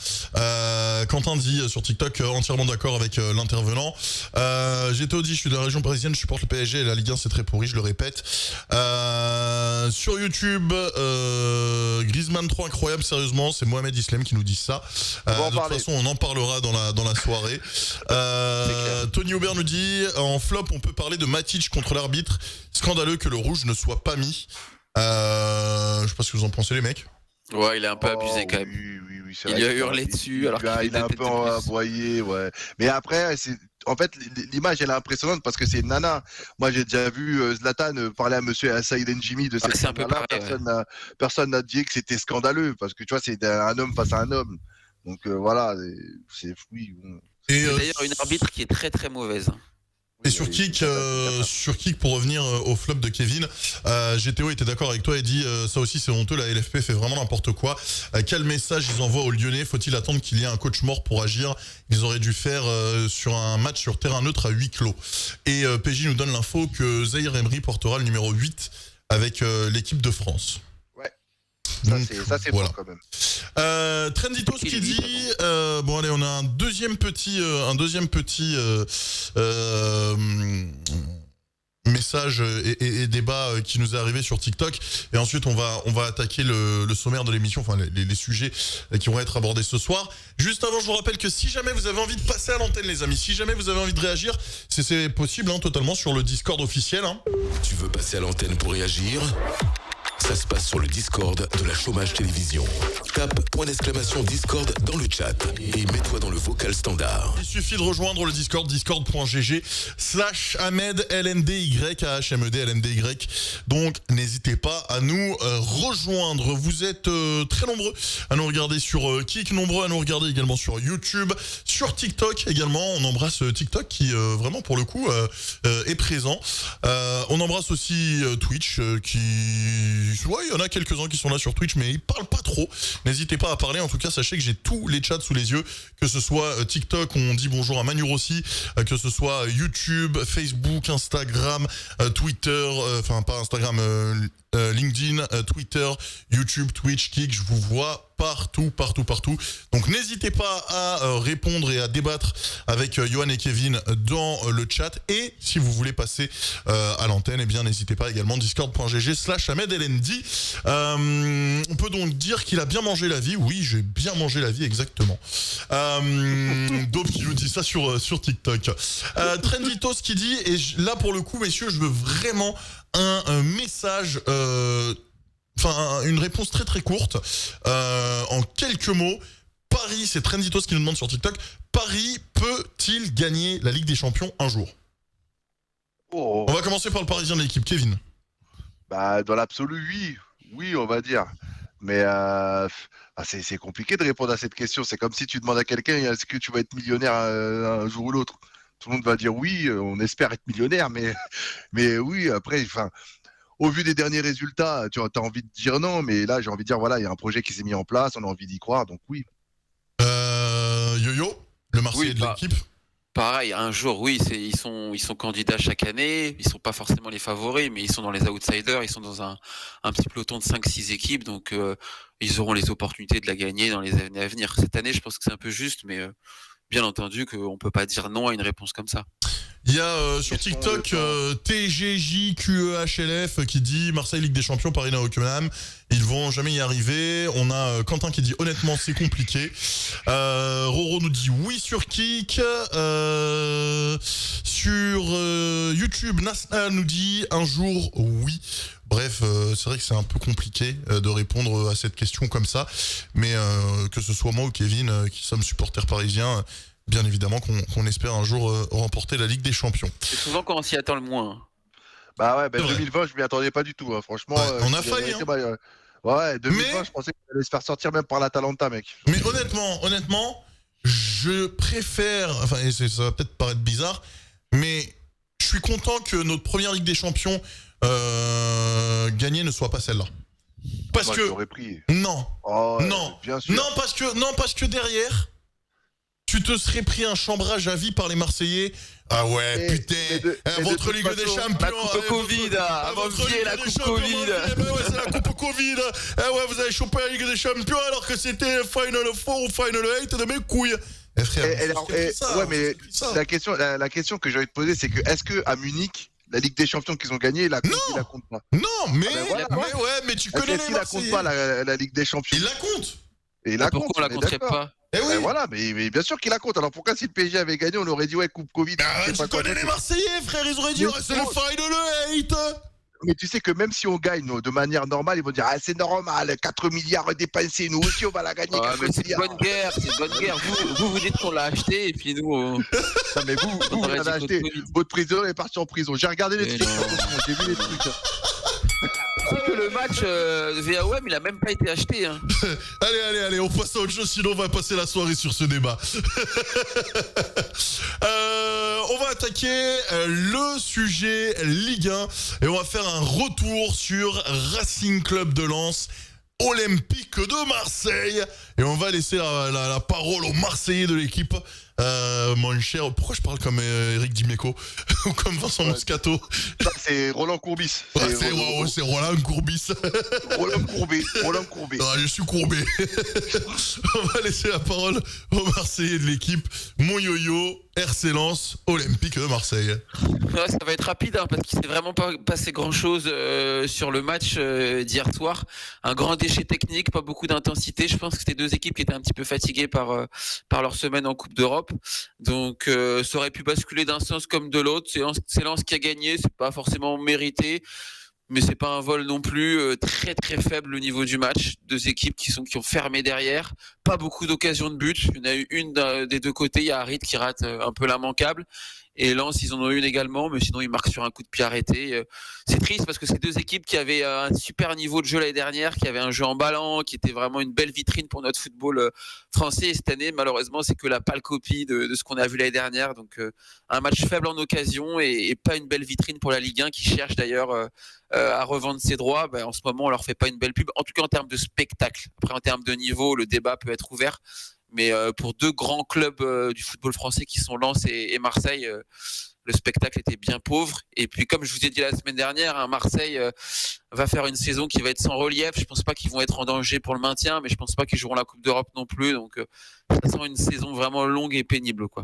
Quentin dit sur TikTok entièrement d'accord avec l'intervenant. GTO dit je suis de la région parisienne, je supporte le PSG et la Ligue 1 c'est très pourri, je le répète. Sur YouTube, Griezmann 3 incroyable, sérieusement, c'est Mohamed Islam qui nous dit ça. De toute façon, on en parlera dans la soirée. Tony Aubert nous dit en flop, on peut parler de Matic contre l'arbitre. Scandaleux que le rouge ne soit pas mis. Je sais pas ce que vous en pensez les mecs. Ouais, il est un peu abusé quand même. Oui, il a hurlé dessus alors qu'il a un peu aboyé, ouais. Mais après, en fait, l'image elle est impressionnante parce que c'est une nana. Moi, j'ai déjà vu Zlatan parler à monsieur Saïd Njimi de cette nana. Personne n'a dit que c'était scandaleux parce que tu vois, c'est un homme face à un homme. Donc voilà, c'est oui. Et d'ailleurs une arbitre qui est très très mauvaise. Et sur Kick, pour revenir au flop de Kevin, GTO était d'accord avec toi et dit ça aussi c'est honteux, la LFP fait vraiment n'importe quoi. Quel message ils envoient aux Lyonnais? Faut-il attendre qu'il y ait un coach mort pour agir? Ils auraient dû faire sur un match sur terrain neutre à huis clos. Et PJ nous donne l'info que Zahir Emery portera le numéro 8 avec l'équipe de France. Ouais. Donc, ça c'est voilà. bon quand même. Trenditos qui dit bon allez, on a un deuxième petit message et débat qui nous est arrivé sur TikTok, et ensuite on va attaquer le sommaire de l'émission, enfin les sujets qui vont être abordés ce soir. Juste avant, je vous rappelle que si jamais vous avez envie de passer à l'antenne les amis, si jamais vous avez envie de réagir, c'est possible totalement sur le Discord officiel. Tu veux passer à l'antenne pour réagir ? Ça se passe sur le Discord de la Chômage Télévision. Tape !Discord dans le chat et mets-toi dans le vocal standard. Il suffit de rejoindre le Discord, discord.gg/Ahmed LNDY, AHMED LNDY. Donc n'hésitez pas à nous rejoindre. Vous êtes très nombreux à nous regarder sur Kik, nombreux à nous regarder également sur YouTube, sur TikTok également. On embrasse TikTok qui vraiment pour le coup est présent. On embrasse aussi Twitch qui... Ouais, il y en a quelques-uns qui sont là sur Twitch, mais ils parlent pas trop. N'hésitez pas à parler. En tout cas, sachez que j'ai tous les chats sous les yeux. Que ce soit TikTok, on dit bonjour à Manu Rossi, que ce soit YouTube, Facebook, Instagram, Twitter, enfin pas Instagram, LinkedIn, Twitter, YouTube, Twitch, Kik, je vous vois partout. Donc n'hésitez pas à répondre et à débattre avec Johan et Kevin dans le chat. Et si vous voulez passer à l'antenne, eh bien n'hésitez pas également, discord.gg/AhmedLND. On peut donc dire qu'il a bien mangé la vie. Oui, j'ai bien mangé la vie, exactement. Dope qui nous dit ça sur TikTok. Trenditos qui dit, et là pour le coup messieurs, je veux vraiment un message, une réponse très très courte, en quelques mots. Paris, c'est Trenditos qui nous demande sur TikTok, Paris peut-il gagner la Ligue des Champions un jour? On va commencer par le Parisien de l'équipe, Kevin. Bah dans l'absolu oui on va dire, mais c'est compliqué de répondre à cette question. C'est comme si tu demandes à quelqu'un est-ce que tu vas être millionnaire un jour ou l'autre. Tout le monde va dire oui, on espère être millionnaire, mais oui, après, au vu des derniers résultats, tu as envie de dire non, mais là, j'ai envie de dire, voilà, il y a un projet qui s'est mis en place, on a envie d'y croire, donc oui. Yo-Yo, le Marseillais de l'équipe. Pareil, un jour, oui, ils sont candidats chaque année, ils sont pas forcément les favoris, mais ils sont dans les outsiders, ils sont dans un petit peloton de 5-6 équipes, donc ils auront les opportunités de la gagner dans les années à venir. Cette année, je pense que c'est un peu juste, mais... bien entendu qu'on peut pas dire non à une réponse comme ça. Il y a sur TikTok TGJQEHLF qui dit Marseille Ligue des Champions, Paris n'a aucune âme, ils vont jamais y arriver. On a Quentin qui dit honnêtement c'est compliqué. Roro nous dit oui sur Kik. Sur YouTube, Nasna nous dit un jour oui. Bref, c'est vrai que c'est un peu compliqué de répondre à cette question comme ça, mais que ce soit moi ou Kevin qui sommes supporters parisiens, bien évidemment qu'on espère un jour remporter la Ligue des Champions. C'est souvent quand on s'y attend le moins. Bah ouais, 2020 je m'y attendais pas du tout, franchement. Ouais, on a failli. Ouais, 2020 je pensais qu'on allait se faire sortir même par l'Atalanta, mec. Mais honnêtement, je préfère, et ça va peut-être paraître bizarre, mais je suis content que notre première Ligue des Champions gagnée ne soit pas celle-là. Parce que pris. non, bien sûr. non parce que derrière, tu te serais pris un chambrage à vie par les Marseillais. Ah ouais, putain, votre Ligue des Champions, la coupe Covid, la coupe Covid. Ouais, c'est la coupe Covid. Ouais, vous avez chopé la Ligue des Champions alors que c'était Final 4 ou Final 8 de mes couilles. Frère, ouais, mais la question que j'ai envie de poser, c'est que est-ce que à Munich, la Ligue des Champions qu'ils ont gagnée, il la compte pas? Non, mais tu connais les Marseillais. Est-ce qu'il la compte pas la Ligue des Champions? Il la compte. Et il la compte. Pourquoi on la compterait pas? Oui. Voilà, mais bien sûr qu'il la compte. Alors pourquoi si le PSG avait gagné, on aurait dit ouais, coupe Covid. Tu connais les Marseillais, frère, ils auraient dit c'est le Final 8. Mais tu sais que même si on gagne de manière normale, ils vont dire c'est normal, 4 milliards dépensés, nous aussi on va la gagner. C'est une bonne guerre, Vous dites qu'on l'a acheté et puis nous. Non, mais vous l'avez acheté. Votre président est parti en prison. J'ai regardé les trucs. J'ai vu les trucs. Le match VAOM, il a même pas été acheté. Hein. Allez, on passe à autre chose, sinon on va passer la soirée sur ce débat. On va attaquer le sujet Ligue 1 et on va faire un retour sur Racing Club de Lens, Olympique de Marseille. Et on va laisser la parole aux Marseillais de l'équipe. Mon cher, pourquoi je parle comme Eric Dimeco ou comme Vincent Moscato? C'est Roland Courbis. C'est Roland Courbis. Roland Courbet. Ah, je suis courbé. On va laisser la parole aux Marseillais de l'équipe. Mon yo-yo, RC Lens, Olympique de Marseille. Ouais, ça va être rapide parce qu'il s'est vraiment pas passé grand-chose sur le match d'hier soir. Un grand déchet technique, pas beaucoup d'intensité. Je pense que c'était deux équipes qui étaient un petit peu fatiguées par leur semaine en Coupe d'Europe. Donc ça aurait pu basculer d'un sens comme de l'autre. C'est Lens qui a gagné, c'est pas forcément mérité, mais c'est pas un vol non plus très très faible au niveau du match. Deux équipes qui ont fermé derrière, pas beaucoup d'occasions de but. Il y en a eu une des deux côtés, il y a Harit qui rate un peu l'immanquable. Et Lens, ils en ont une également, mais sinon ils marquent sur un coup de pied arrêté. C'est triste parce que c'est deux équipes qui avaient un super niveau de jeu l'année dernière, qui avaient un jeu emballant, qui était vraiment une belle vitrine pour notre football français. Et cette année, malheureusement, c'est que la pâle copie de ce qu'on a vu l'année dernière. Donc un match faible en occasion et pas une belle vitrine pour la Ligue 1 qui cherche d'ailleurs à revendre ses droits. En ce moment, on leur fait pas une belle pub, en tout cas en termes de spectacle. Après, en termes de niveau, le débat peut être ouvert. Mais pour deux grands clubs du football français qui sont Lens et Marseille, le spectacle était bien pauvre. Et puis comme je vous ai dit la semaine dernière, Marseille va faire une saison qui va être sans relief. Je pense pas qu'ils vont être en danger pour le maintien, mais je pense pas qu'ils joueront la Coupe d'Europe non plus. Donc ça sent une saison vraiment longue et pénible, quoi.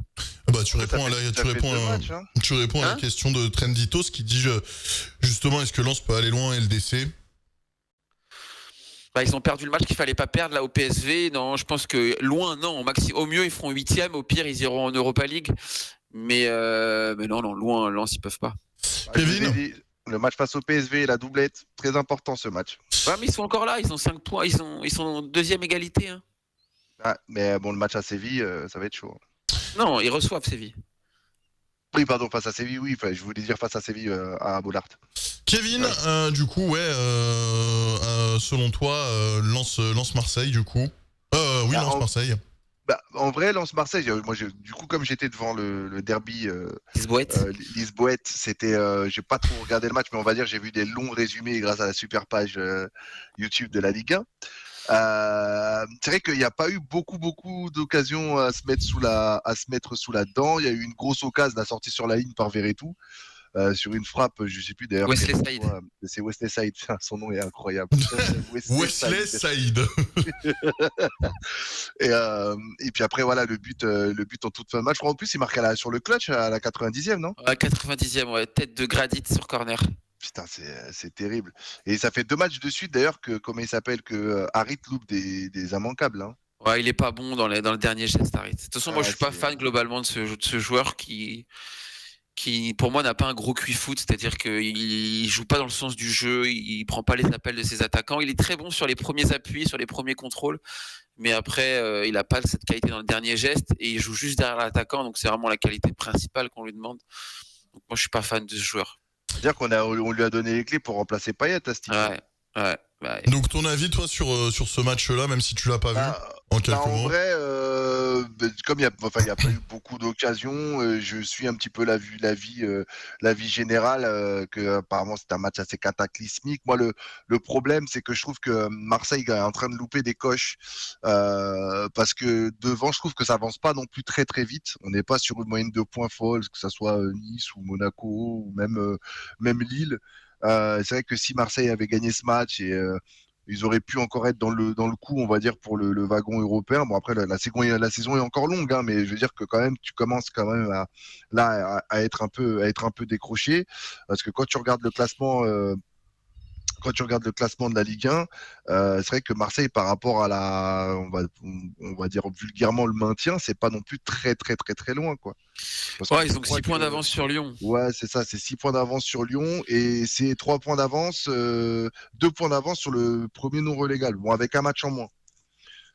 Tu réponds à la question de Trenditos qui dit justement est-ce que Lens peut aller loin LDC? Ils ont perdu le match qu'il fallait pas perdre là au PSV. Non, je pense que loin, non. Au mieux, ils feront 8e. Au pire, ils iront en Europa League. Mais non, loin, Lens, ils peuvent pas. Kevin, le match face au PSV, la doublette, très important ce match. Ouais, mais ils sont encore là. Ils ont 5 points. Ils sont en deuxième égalité. Hein. Mais bon, le match à Séville, ça va être chaud. Non, ils reçoivent Séville. Oui, pardon, face à Séville, oui. Je voulais dire face à Séville à Bollard. Kevin, du coup, selon toi, Lens-Marseille, du coup. Oui, Lens-Marseille. En vrai, Lens-Marseille, moi, du coup, comme j'étais devant le derby Lisboète, c'était, j'ai pas trop regardé le match, mais on va dire, j'ai vu des longs résumés grâce à la super page YouTube de la Ligue 1. C'est vrai qu'il n'y a pas eu beaucoup d'occasions à se mettre sous la dent. Il y a eu une grosse occasion, la sortie sur la ligne par Verretou. Sur une frappe, je sais plus d'ailleurs. Wesley Saïd. C'est Wesley Saïd, son nom est incroyable. Wesley Saïd. et puis après voilà le but en toute fin de match. Je crois en plus il marque sur le clutch à la 90e, non? À 90e, ouais, tête de Gradit sur corner. Putain, c'est terrible. Et ça fait 2 matchs de suite d'ailleurs que Harit loupe des immanquables. Hein. Ouais, il est pas bon dans le dernier geste, Harit. De toute façon, moi je suis pas fan globalement de ce joueur qui pour moi n'a pas un gros QI foot, c'est-à-dire qu'il joue pas dans le sens du jeu, il prend pas les appels de ses attaquants, il est très bon sur les premiers appuis, sur les premiers contrôles, mais après il a pas cette qualité dans le dernier geste et il joue juste derrière l'attaquant, donc c'est vraiment la qualité principale qu'on lui demande. Donc moi je suis pas fan de ce joueur. C'est-à-dire on lui a donné les clés pour remplacer Payet à ce niveau. Ouais. Donc ton avis toi sur ce match-là, même si tu l'as pas vu en quelques mots. En vrai, comme il y a pas eu beaucoup d'occasions, je suis un petit peu la vie générale que apparemment c'est un match assez cataclysmique. Moi le problème c'est que je trouve que Marseille est en train de louper des coches parce que devant je trouve que ça avance pas non plus très très vite. On n'est pas sur une moyenne de points folle, que ça soit Nice ou Monaco ou même Lille. C'est vrai que si Marseille avait gagné ce match et ils auraient pu encore être dans le coup, on va dire, pour le wagon européen. Bon, après, la saison est encore longue, hein, mais je veux dire que quand même, tu commences quand même à être un peu décroché, parce que quand tu regardes le classement de la Ligue 1, c'est vrai que Marseille, par rapport à on va dire vulgairement le maintien, c'est pas non plus très très très très loin, quoi. Ils ont 6 points d'avance sur Lyon. Ouais, c'est ça, c'est 6 points d'avance sur Lyon et c'est 3 points d'avance, 2 points d'avance sur le premier non relégable. Bon, avec un match en moins.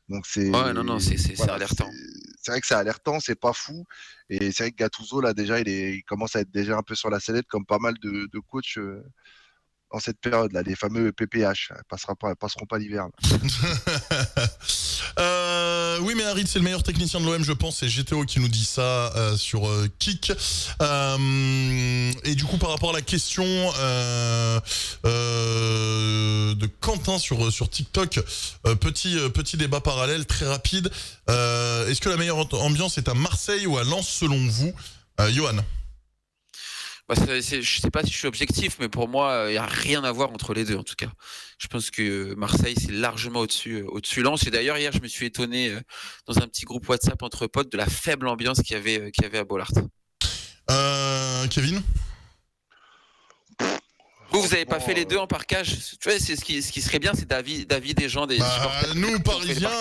Donc c'est. Ouais, non, c'est alertant. C'est vrai que c'est alertant, c'est pas fou. Et c'est vrai que Gattuso là déjà, il commence à être déjà un peu sur la sellette, comme pas mal de coachs. en cette période-là, les fameux PPH. Elles passeront pas l'hiver. Oui, mais Harit, c'est le meilleur technicien de l'OM, je pense. C'est GTO qui nous dit ça sur Kik. Et du coup, par rapport à la question de Quentin sur TikTok, petit débat parallèle très rapide. Est-ce que la meilleure ambiance est à Marseille ou à Lens selon vous, Johan? Je sais pas si je suis objectif, mais pour moi, il n'y a rien à voir entre les deux, en tout cas. Je pense que Marseille, c'est largement au-dessus Lens. Et d'ailleurs, hier, je me suis étonné dans un petit groupe WhatsApp entre potes de la faible ambiance qu'il y avait à Bollaert. Kevin? Vous avez pas fait les deux en parkage? Tu vois, c'est ce qui serait bien, c'est d'avis des gens, des supporters. Nous, Parisiens,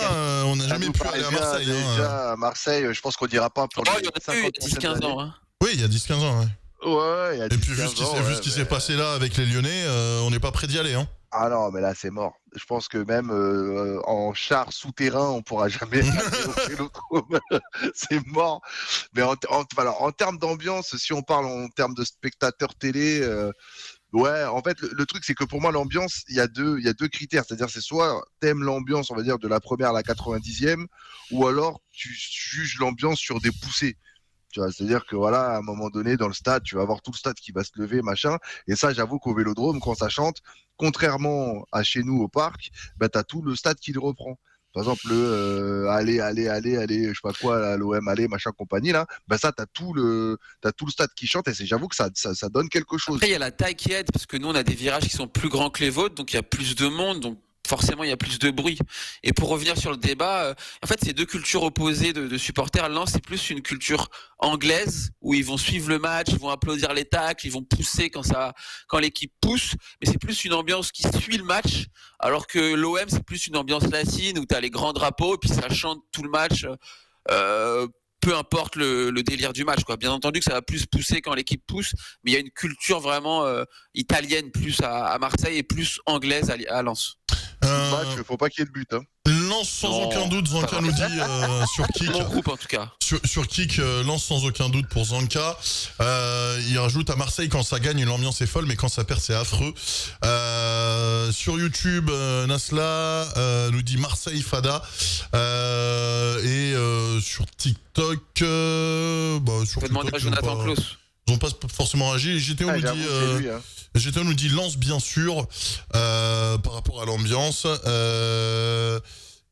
on n'a jamais pu aller à Marseille. Déjà, à Marseille, je pense qu'on dira pas pour il y en a eu 10-15 ans. Hein. Oui, il y a 10-15 ans, ouais. Ouais, il y a 10-15 ans. Et puis, vu ce qui s'est passé là avec les Lyonnais, on n'est pas prêt d'y aller, hein. Ah non, mais là, c'est mort. Je pense que même en char souterrain, on pourra jamais aller au Vélodrome. C'est mort. Mais en termes d'ambiance, si on parle en termes de spectateurs télé, ouais, en fait, le truc, c'est que pour moi, l'ambiance, il y a deux critères. C'est-à-dire, c'est soit t'aimes l'ambiance, on va dire, de la première à la 90e, ou alors tu juges l'ambiance sur des poussées. Tu vois, c'est-à-dire que voilà, à un moment donné, dans le stade, tu vas avoir tout le stade qui va se lever, machin. Et ça, j'avoue qu'au Vélodrome, quand ça chante, contrairement à chez nous au parc, bah, t'as tout le stade qui le reprend. Par exemple, allez, je sais pas quoi, l'OM, allez, machin, compagnie, là, bah ça, t'as tout le stade qui chante, et j'avoue que ça donne quelque chose. Après, il y a la taille qui aide, parce que nous, on a des virages qui sont plus grands que les vôtres, donc il y a plus de monde, donc forcément, il y a plus de bruit. Et pour revenir sur le débat, en fait, c'est deux cultures opposées de supporters. Lens, c'est plus une culture anglaise, où ils vont suivre le match, ils vont applaudir les tacles, ils vont pousser quand l'équipe pousse, mais c'est plus une ambiance qui suit le match, alors que l'OM, c'est plus une ambiance latine, où tu as les grands drapeaux, et puis ça chante tout le match, peu importe le délire du match, quoi. Bien entendu que ça va plus pousser quand l'équipe pousse, mais il y a une culture vraiment italienne plus à Marseille et plus anglaise à Lens. Match, faut pas qu'il y ait de but. Hein. Lens sans aucun doute, Zanka nous dit sur Kik. Mon groupe en tout cas. Sur Kik, Lens sans aucun doute pour Zanka. Il rajoute à Marseille, quand ça gagne, l'ambiance est folle, mais quand ça perd, c'est affreux. Sur YouTube, Nasla nous dit Marseille Fada. Et sur TikTok, On peut demander à Jonathan Klaus. Ils n'ont pas forcément réagi. GTO nous dit. GTO nous dit Lens bien sûr par rapport à l'ambiance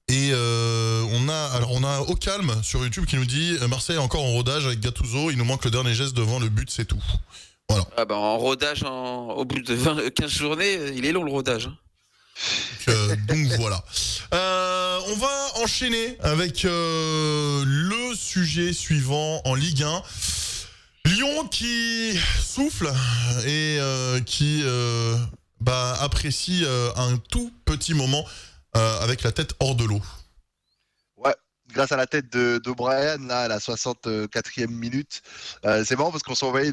et on a Au Calme sur YouTube qui nous dit Marseille encore en rodage avec Gattuso, il nous manque le dernier geste devant le but, c'est tout. Voilà. Ah bah en rodage au bout de 15 journées, il est long le rodage. Donc voilà. On va enchaîner avec le sujet suivant en Ligue 1. Lyon qui souffle et qui apprécie un tout petit moment avec la tête hors de l'eau. Ouais, grâce à la tête d'O'Brien là, à la 64e minute. C'est marrant parce qu'on s'envoyait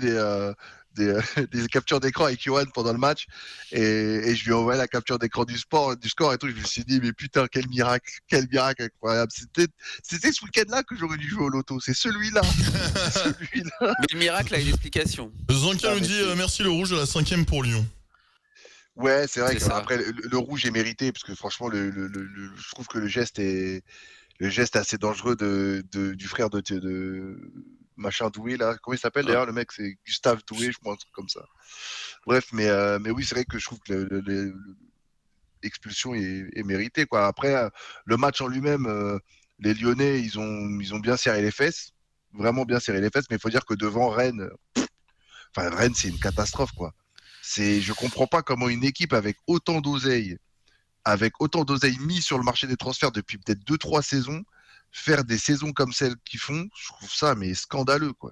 des captures d'écran avec Johan pendant le match et je lui ai envoyé la capture d'écran du score et tout. Je me suis dit mais putain quel miracle incroyable. C'était ce week-end-là que j'aurais dû jouer au loto. C'est celui-là. Mais le miracle a une explication. Zanka nous dit merci le rouge de la 5e pour Lyon. Ouais, c'est vrai qu'après le rouge est mérité parce que franchement je trouve que le geste est assez dangereux du frère de machin Doué là. Comment il s'appelle d'ailleurs le mec? C'est Gustave Doué, je crois, un truc comme ça. Bref, mais oui, c'est vrai que je trouve que l'expulsion est méritée quoi. Après le match en lui-même, les Lyonnais ils ont bien serré les fesses, vraiment bien serré les fesses, mais il faut dire que devant Rennes, Rennes c'est une catastrophe quoi. Je comprends pas comment une équipe avec autant d'oseille mis sur le marché des transferts depuis peut-être 2-3 saisons, faire des saisons comme celles qu'ils font, je trouve ça mais scandaleux quoi.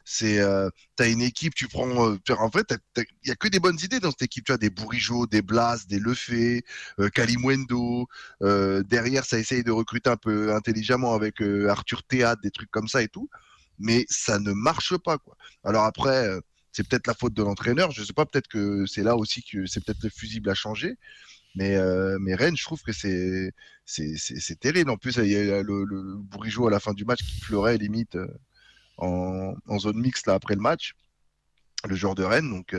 T'as une équipe, tu prends en fait il y a que des bonnes idées dans cette équipe, tu as des Bourigeaud, des Blas, des Lefebvre, Kalimundo, derrière ça essaye de recruter un peu intelligemment avec Arthur Théâtre, des trucs comme ça et tout, mais ça ne marche pas quoi. Alors après c'est peut-être la faute de l'entraîneur, je sais pas, peut-être que c'est là aussi que c'est peut-être le fusible à changer. Mais Rennes, je trouve que c'est terrible. En plus, il y a le Bourigeaud à la fin du match qui pleurait limite en zone mixte là après le match, le joueur de Rennes. Donc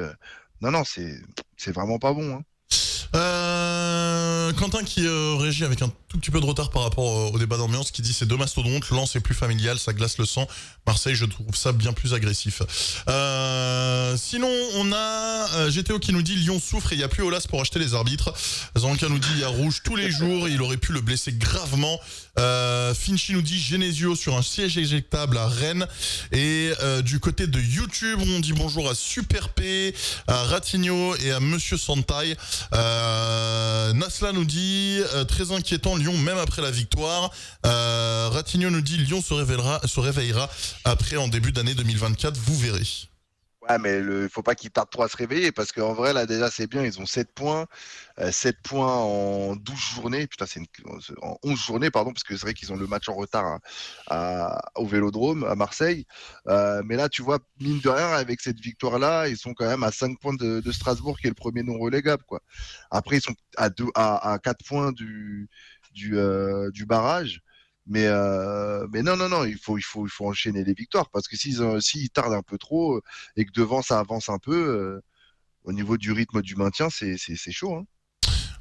non, c'est c'est vraiment pas bon. Hein. Quentin qui réagit avec un tout petit peu de retard par rapport au débat d'ambiance, qui dit c'est deux mastodontes, Lens est plus familial, ça glace le sang, Marseille je trouve ça bien plus agressif. Sinon on a GTO qui nous dit Lyon souffre et il n'y a plus Olas pour acheter les arbitres. Zanka nous dit il y a rouge tous les jours, il aurait pu le blesser gravement. Finchy nous dit Genesio sur un siège éjectable à Rennes. Et du côté de YouTube on dit bonjour à Super P, à Ratigno et à Monsieur Santai. Nasla nous dit très inquiétant Lyon même après la victoire. Ratigno nous dit Lyon se réveillera après en début d'année 2024, vous verrez. Ouais, mais il faut pas qu'ils tardent trop à se réveiller parce qu'en vrai, là, déjà, c'est bien. Ils ont 7 points. 7 points en 12 journées. Putain, en 11 journées, pardon, parce que c'est vrai qu'ils ont le match en retard au Vélodrome, à Marseille. Mais là, tu vois, mine de rien, avec cette victoire-là, ils sont quand même à 5 points de Strasbourg, qui est le premier non relégable, quoi. Après, ils sont à 4 points du barrage. Mais non, il faut enchaîner les victoires parce que s'ils tardent un peu trop et que devant ça avance un peu, au niveau du rythme du maintien, c'est chaud. Hein.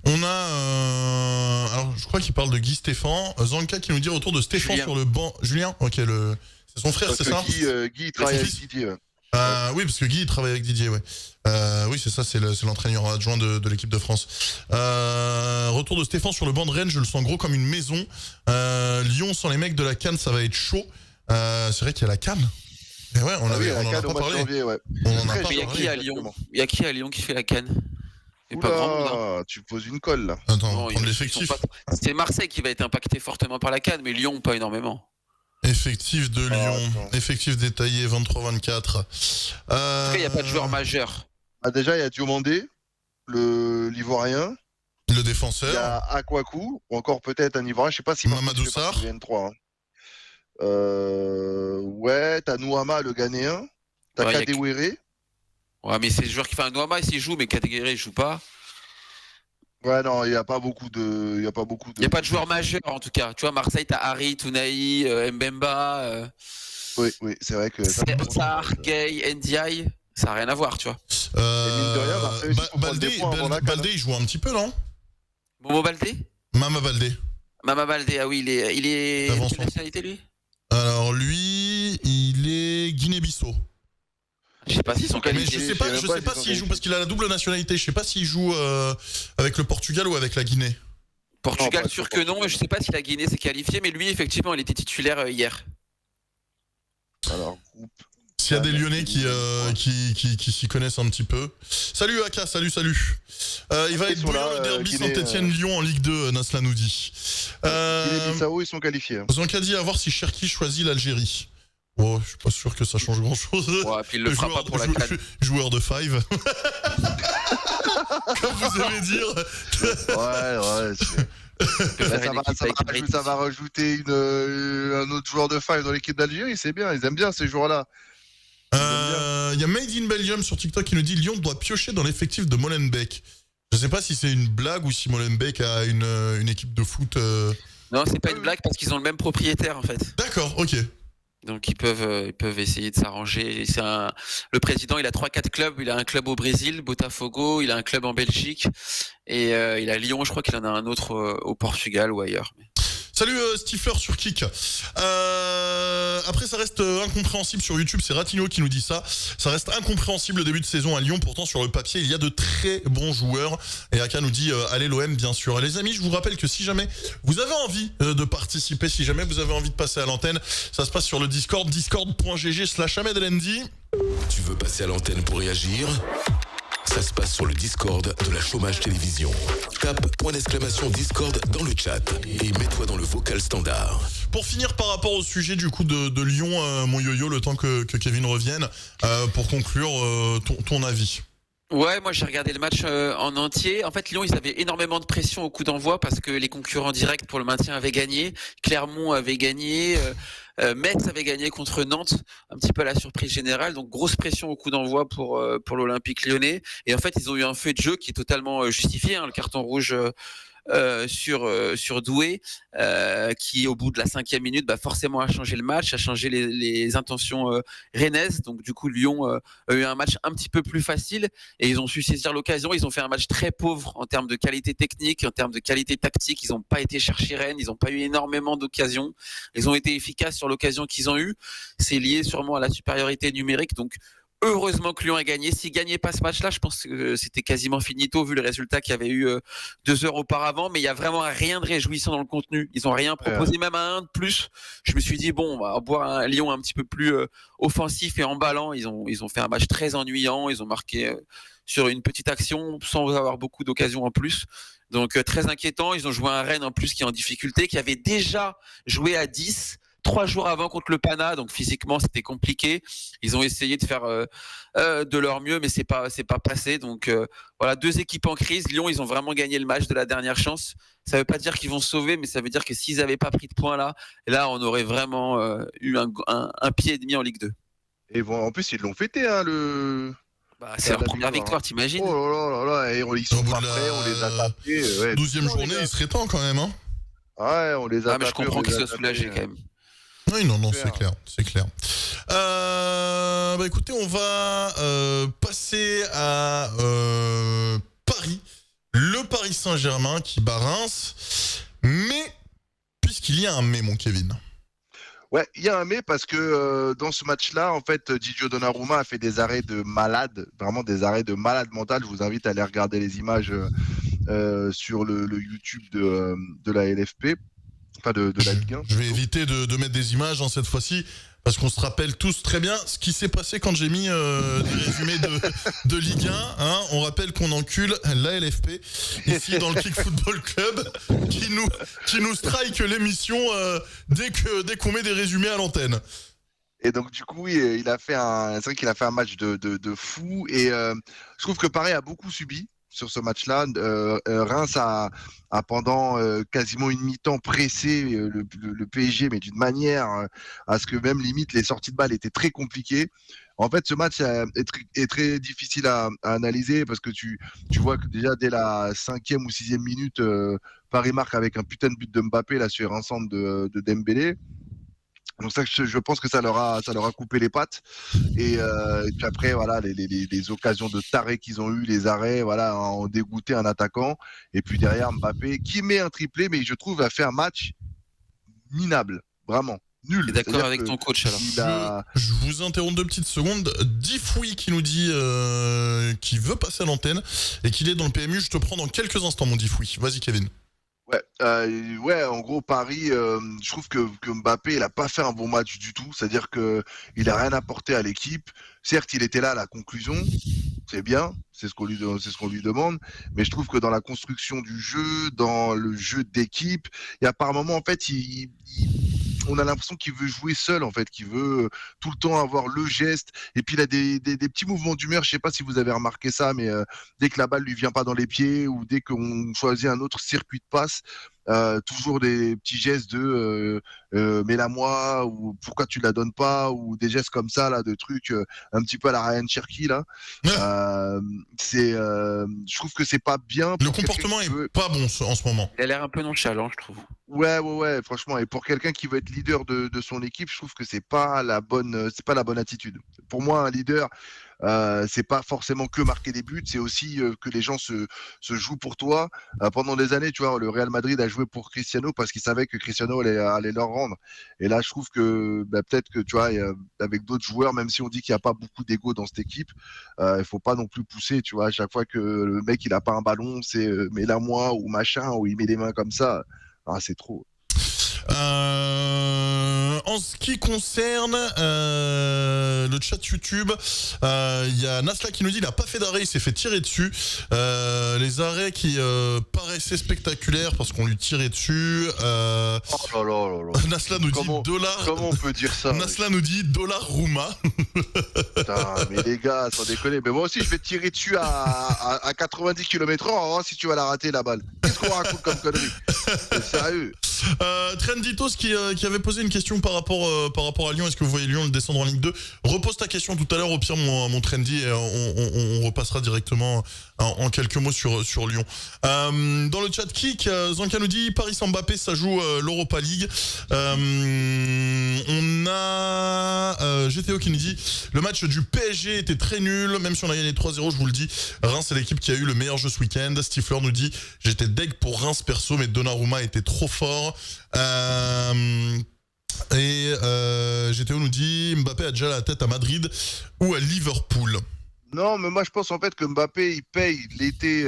On a, alors je crois qu'il parle de Guy Stéphane, Zanka qui nous dit autour de Stéphane sur le banc. Julien, ok, c'est son frère, parce c'est ça Guy travaille avec Didier. Ouais. Oui, parce que Guy travaille avec Didier, ouais. Oui, c'est ça, c'est l'entraîneur adjoint de l'équipe de France. Retour de Stéphane sur le banc de Rennes, je le sens gros comme une maison. Lyon sans les mecs de la CAN, ça va être chaud. C'est vrai qu'il y a la CAN. Et ouais, on en a pas parlé. Janvier, ouais. On en a pas Il y a qui à Lyon ? Il y a qui à Lyon qui fait la canne ? Pas grand, tu poses une colle là. Attends, on va prendre l'effectif. C'est Marseille qui va être impacté fortement par la canne, mais Lyon pas énormément. Effectif de Lyon, effectif détaillé 23-24. Après, il n'y a pas de joueur majeur. Déjà, il y a Diomandé, l'Ivoirien. Le défenseur. Il y a Akwaku, ou encore peut-être un Ivoirien, je sais pas si Mamadou Sarr. N3. Ouais, t'as Nouama, le Ghanéen. T'as Kadewere. Ouais, mais c'est le joueur qui fait un Nouama, s'il joue, mais Kadewere, il joue pas. Ouais, non, il n'y a pas beaucoup de. Il n'y a pas de joueurs majeurs, en tout cas. Tu vois, Marseille, t'as Harry, Tounaï, Mbemba. Oui, c'est vrai que. Sarr, Gay, Ndiaye, ça n'a rien à voir, tu vois. Baldé, il joue un petit peu, non ? Momo Baldé ? Mama Baldé, ah oui, il est. Quelle nationalité, lui ? Alors, lui, il est Guinée-Bissau. Je sais pas s'ils sont qualifiés. Mais je sais pas s'il joue parce qu'il a la double nationalité. Je sais pas s'il joue avec le Portugal ou avec la Guinée. Portugal, sûr que non. Et je sais pas si la Guinée s'est qualifiée, mais lui, effectivement, il était titulaire hier. Alors, groupe. S'il y a des Lyonnais qui s'y connaissent un petit peu. Salut Aka, salut. Il va être bouillant le derby Saint-Etienne-Lyon en Ligue 2, Nasla nous dit. Guinée-Bissau, ils sont qualifiés. Zanka dit à voir si Cherki choisit l'Algérie. Oh, je suis pas sûr que ça change grand chose. Ouais, puis il le fera pas pour la CAN. Joueur de five. Comme vous aimez dire. Ouais. Ça va rajouter un autre joueur de five dans l'équipe d'Algérie, c'est bien, ils aiment bien ces joueurs-là. Il y a Made in Belgium sur TikTok qui nous dit Lyon doit piocher dans l'effectif de Molenbeek. Je sais pas si c'est une blague ou si Molenbeek a une équipe de foot. Non, c'est pas une blague parce qu'ils ont le même propriétaire en fait. D'accord, ok. Donc ils peuvent essayer de s'arranger. Le président, il a 3-4 clubs. Il a un club au Brésil, Botafogo. Il a un club en Belgique et il a Lyon. Je crois qu'il en a un autre au Portugal ou ailleurs. Salut Stifler sur Kik. Après ça reste incompréhensible sur YouTube, c'est Ratigno qui nous dit ça. Ça reste incompréhensible le début de saison à Lyon, pourtant sur le papier il y a de très bons joueurs. Et Aka nous dit allez l'OM bien sûr. Et les amis, je vous rappelle que si jamais vous avez envie de participer, si jamais vous avez envie de passer à l'antenne, ça se passe sur le Discord, discord.gg/AhmedLendi. Tu veux passer à l'antenne pour réagir ? Ça se passe sur le Discord de la Chômage Télévision. Tape !Discord dans le chat et mets-toi dans le vocal standard. Pour finir par rapport au sujet du coup de Lyon, mon yo-yo, le temps que Kevin revienne, pour conclure, ton avis. Ouais, moi j'ai regardé le match en entier. En fait, Lyon, ils avaient énormément de pression au coup d'envoi parce que les concurrents directs pour le maintien avaient gagné. Clermont avait gagné. Metz avait gagné contre Nantes, un petit peu à la surprise générale. Donc grosse pression au coup d'envoi pour l'Olympique Lyonnais. Et en fait, ils ont eu un feu de jeu qui est totalement justifié. Le carton rouge sur Douai, qui au bout de la 5e minute, forcément a changé le match, a changé les intentions rennaises. Donc du coup, Lyon a eu un match un petit peu plus facile et ils ont su saisir l'occasion. Ils ont fait un match très pauvre en termes de qualité technique, en termes de qualité tactique. Ils n'ont pas été chercher Rennes, ils n'ont pas eu énormément d'occasions. Ils ont été efficaces sur l'occasion qu'ils ont eue. C'est lié sûrement à la supériorité numérique. Donc heureusement que Lyon a gagné. S'il ne gagnait pas ce match-là, je pense que c'était quasiment finito vu le résultat qu'il y avait eu 2 heures auparavant. Mais il n'y a vraiment rien de réjouissant dans le contenu. Ils n'ont rien proposé, même à un de plus. Je me suis dit, bon, on va voir un Lyon un petit peu plus offensif et emballant. Ils ont fait un match très ennuyant. Ils ont marqué sur une petite action sans avoir beaucoup d'occasions en plus. Donc très inquiétant. Ils ont joué un Rennes en plus qui est en difficulté, qui avait déjà joué à 10 3 jours avant contre le Pana, donc physiquement c'était compliqué. Ils ont essayé de faire de leur mieux, mais c'est pas passé. Donc voilà, 2 équipes en crise. Lyon, ils ont vraiment gagné le match de la dernière chance. Ça veut pas dire qu'ils vont se sauver, mais ça veut dire que s'ils avaient pas pris de points là, on aurait vraiment eu un pied et demi en Ligue 2. Et bon, en plus ils l'ont fêté, hein, c'est leur première victoire, t'imagines? Oh là là, et ils sont pas prêts, on les a tapés. 12e journée, il serait temps quand même, hein. Ouais, on les a tapés. Mais je comprends qu'ils soient soulagés quand même. Oui, non, c'est clair. Écoutez, on va passer à Paris. Le Paris Saint-Germain qui bat Reims. Mais, puisqu'il y a un mais, mon Kevin. Ouais, il y a un mais parce que dans ce match-là, en fait, Gigio Donnarumma a fait des arrêts de malade, vraiment des arrêts de malade mental. Je vous invite à aller regarder les images sur le YouTube de la LFP. Enfin, de la Ligue 1. Je vais éviter de mettre des images cette fois-ci, parce qu'on se rappelle tous très bien ce qui s'est passé quand j'ai mis des résumés de Ligue 1. Hein. On rappelle qu'on encule la LFP, ici dans le Kick Football Club, qui nous strike l'émission dès qu'on met des résumés à l'antenne. Et donc du coup, c'est vrai qu'il a fait un match de fou, et je trouve que Paris a beaucoup subi sur ce match-là. Reims a pendant quasiment une mi-temps pressé le PSG, mais d'une manière à ce que même limite les sorties de balles étaient très compliquées. En fait, ce match est très difficile à analyser parce que tu vois que déjà dès la 5e ou 6e minute, Paris marque avec un putain de but de Mbappé là sur un centre de Dembélé. Donc ça, je pense que ça leur a coupé les pattes. Et puis après, voilà, les occasions de taré qu'ils ont eu, les arrêts, voilà, ont dégoûté un attaquant. Et puis derrière, Mbappé, qui met un triplé, mais je trouve a fait un match minable, vraiment. Nul. T'es d'accord avec ton coach alors? Je vous interromps 2 petites secondes. Difoui qui nous dit qu'il veut passer à l'antenne et qu'il est dans le PMU. Je te prends dans quelques instants, mon Difoui. Vas-y, Kevin. Ouais, en gros, Paris, je trouve que Mbappé, il a pas fait un bon match du tout. C'est-à-dire que il a rien apporté à l'équipe. Certes, il était là à la conclusion. C'est bien, c'est ce qu'on lui demande. Mais je trouve que dans la construction du jeu, dans le jeu d'équipe, il y a par moments, en fait, on a l'impression qu'il veut jouer seul, en fait, qu'il veut tout le temps avoir le geste. Et puis il a des petits mouvements d'humeur. Je sais pas si vous avez remarqué ça, mais dès que la balle lui vient pas dans les pieds ou dès qu'on choisit un autre circuit de passe, toujours des petits gestes de mets-la moi, ou pourquoi tu la donnes pas, ou des gestes comme ça là, de trucs un petit peu à la Ryan Cherky là. Je trouve que c'est pas bien. Le comportement est pas bon en ce moment. Il a l'air un peu nonchalant, je trouve. Ouais, franchement. Et pour quelqu'un qui veut être leader de son équipe, je trouve que c'est pas la bonne attitude. Pour moi, un leader, c'est pas forcément que marquer des buts, c'est aussi que les gens se jouent pour toi. Pendant des années, tu vois, le Real Madrid a joué pour Cristiano parce qu'il savait que Cristiano allait leur rendre. Et là, je trouve que peut-être que, tu vois, avec d'autres joueurs, même si on dit qu'il n'y a pas beaucoup d'ego dans cette équipe, il faut pas non plus pousser, tu vois. À chaque fois que le mec il a pas un ballon, c'est mets-la moi ou machin, ou il met les mains comme ça. Ah, c'est trop. En ce qui concerne le chat YouTube, il y a Nasla qui nous dit il a pas fait d'arrêt, il s'est fait tirer dessus. Les arrêts qui paraissaient spectaculaires parce qu'on lui tirait dessus. Oh là. Nasla nous dit dollar. Comment on peut dire ça? Nasla nous dit dollar Rouma. Putain, mais les gars, sans déconner. Mais moi aussi, je vais te tirer dessus à 90 km/h. On va voir si tu vas la rater la balle. Qu'est-ce qu'on raconte comme connerie? C'est sérieux. Trenditos qui avait posé une question par rapport à Lyon. Est-ce que vous voyez Lyon le descendre en Ligue 2? Repose ta question tout à l'heure, au pire mon Trendy, et on repassera directement en quelques mots sur Lyon. Dans le chat kick, Zanka nous dit Paris sans Mbappé, ça joue l'Europa League. On a GTO qui nous dit le match du PSG était très nul, même si on a gagné 3-0, je vous le dis. Reims c'est l'équipe qui a eu le meilleur jeu ce week-end. Stifler nous dit j'étais deg pour Reims perso, mais Donnarumma était trop fort. GTO nous dit Mbappé a déjà la tête à Madrid ou à Liverpool. Non, mais moi je pense en fait que Mbappé il paye l'été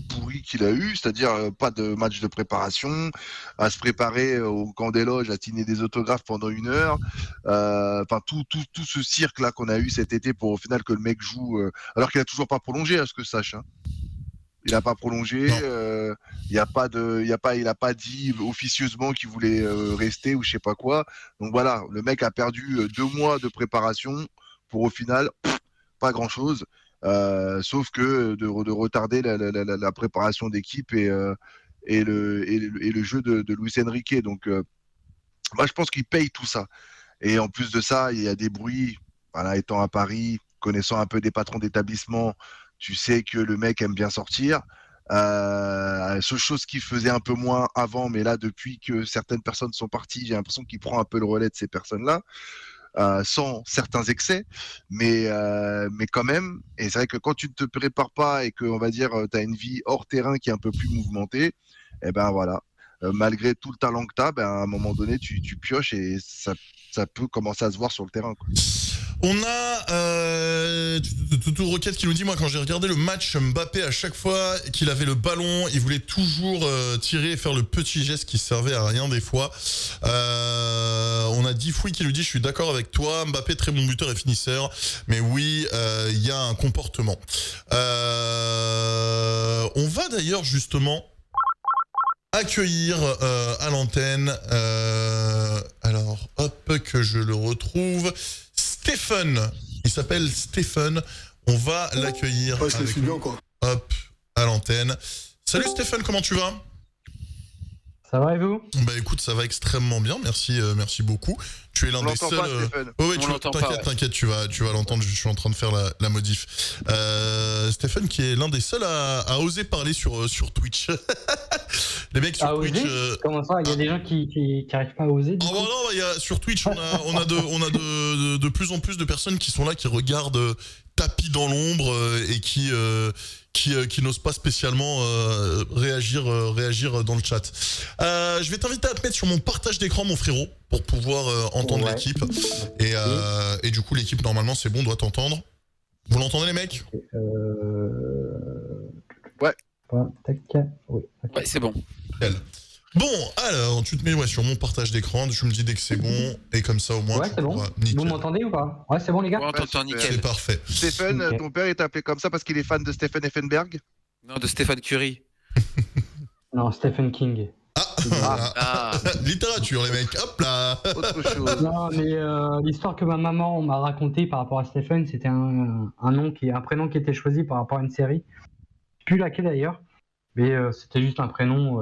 pourri qu'il a eu, c'est-à-dire pas de match de préparation, à se préparer au camp des loges, à signer des autographes pendant 1 heure, enfin tout ce cirque là qu'on a eu cet été pour au final que le mec joue alors qu'il a toujours pas prolongé à ce que je sache. Hein. Il n'a pas prolongé, il a pas dit officieusement qu'il voulait rester ou je sais pas quoi. Donc voilà, le mec a perdu 2 mois de préparation pour au final pas grand chose, sauf que de retarder la préparation d'équipe et le jeu de Luis Enrique. Donc moi je pense qu'il paye tout ça. Et en plus de ça, il y a des bruits, voilà, étant à Paris, connaissant un peu des patrons d'établissement, tu sais que le mec aime bien sortir. Chose qu'il faisait un peu moins avant, mais là, depuis que certaines personnes sont parties, j'ai l'impression qu'il prend un peu le relais de ces personnes-là, sans certains excès, mais quand même. Et c'est vrai que quand tu ne te prépares pas et que, on va dire, tu as une vie hors terrain qui est un peu plus mouvementée, et ben voilà. Malgré tout le talent que tu as, à un moment donné, tu pioches et ça peut commencer à se voir sur le terrain, quoi. On a Toutou Roquette qui nous dit moi quand j'ai regardé le match Mbappé, à chaque fois qu'il avait le ballon il voulait toujours tirer et faire le petit geste qui servait à rien des fois. On a Difoui qui nous dit je suis d'accord avec toi, Mbappé très bon buteur et finisseur, mais oui il y a un comportement. On va d'ailleurs justement accueillir à l'antenne alors hop que je le retrouve, Stephen, il s'appelle Stephen, on va l'accueillir avec nous, hop, à l'antenne. Salut Stephen, comment tu vas? Ça va et vous? Bah écoute, ça va extrêmement bien, merci beaucoup. Tu es l'un des seuls... T'inquiète, tu vas l'entendre, je suis en train de faire la modif. Stephen qui est l'un des seuls à oser parler sur Twitch. Les mecs sur Twitch... Comment ça? Il y a des gens qui n'arrivent pas à oser du coup. Non, sur Twitch, on a de plus en plus de personnes qui sont là, qui regardent tapis dans l'ombre et qui n'osent pas spécialement réagir dans le chat. Je vais t'inviter à te mettre sur mon partage d'écran, mon frérot, pour pouvoir entendre l'équipe. Et du coup, l'équipe, normalement, c'est bon, doit t'entendre. Vous l'entendez, les mecs? Ouais. Oui. Ouais, c'est bon. Bon, alors, tu te mets sur mon partage d'écran, tu me dis dès que c'est bon, et comme ça, au moins, ouais, c'est bon. Vous m'entendez ou pas? Ouais, c'est bon, les gars? Ouais, on t'entend nickel. C'est parfait. Stephen, ton père est appelé comme ça parce qu'il est fan de Stephen Effenberg? Non, de Stéphane Curie. Non, Stephen King. Littérature, les mecs, hop là. Autre chose. Non, mais l'histoire que ma maman m'a racontée par rapport à Stephen, c'était un prénom qui était choisi par rapport à une série. Je sais plus laquelle d'ailleurs. Mais c'était juste un prénom.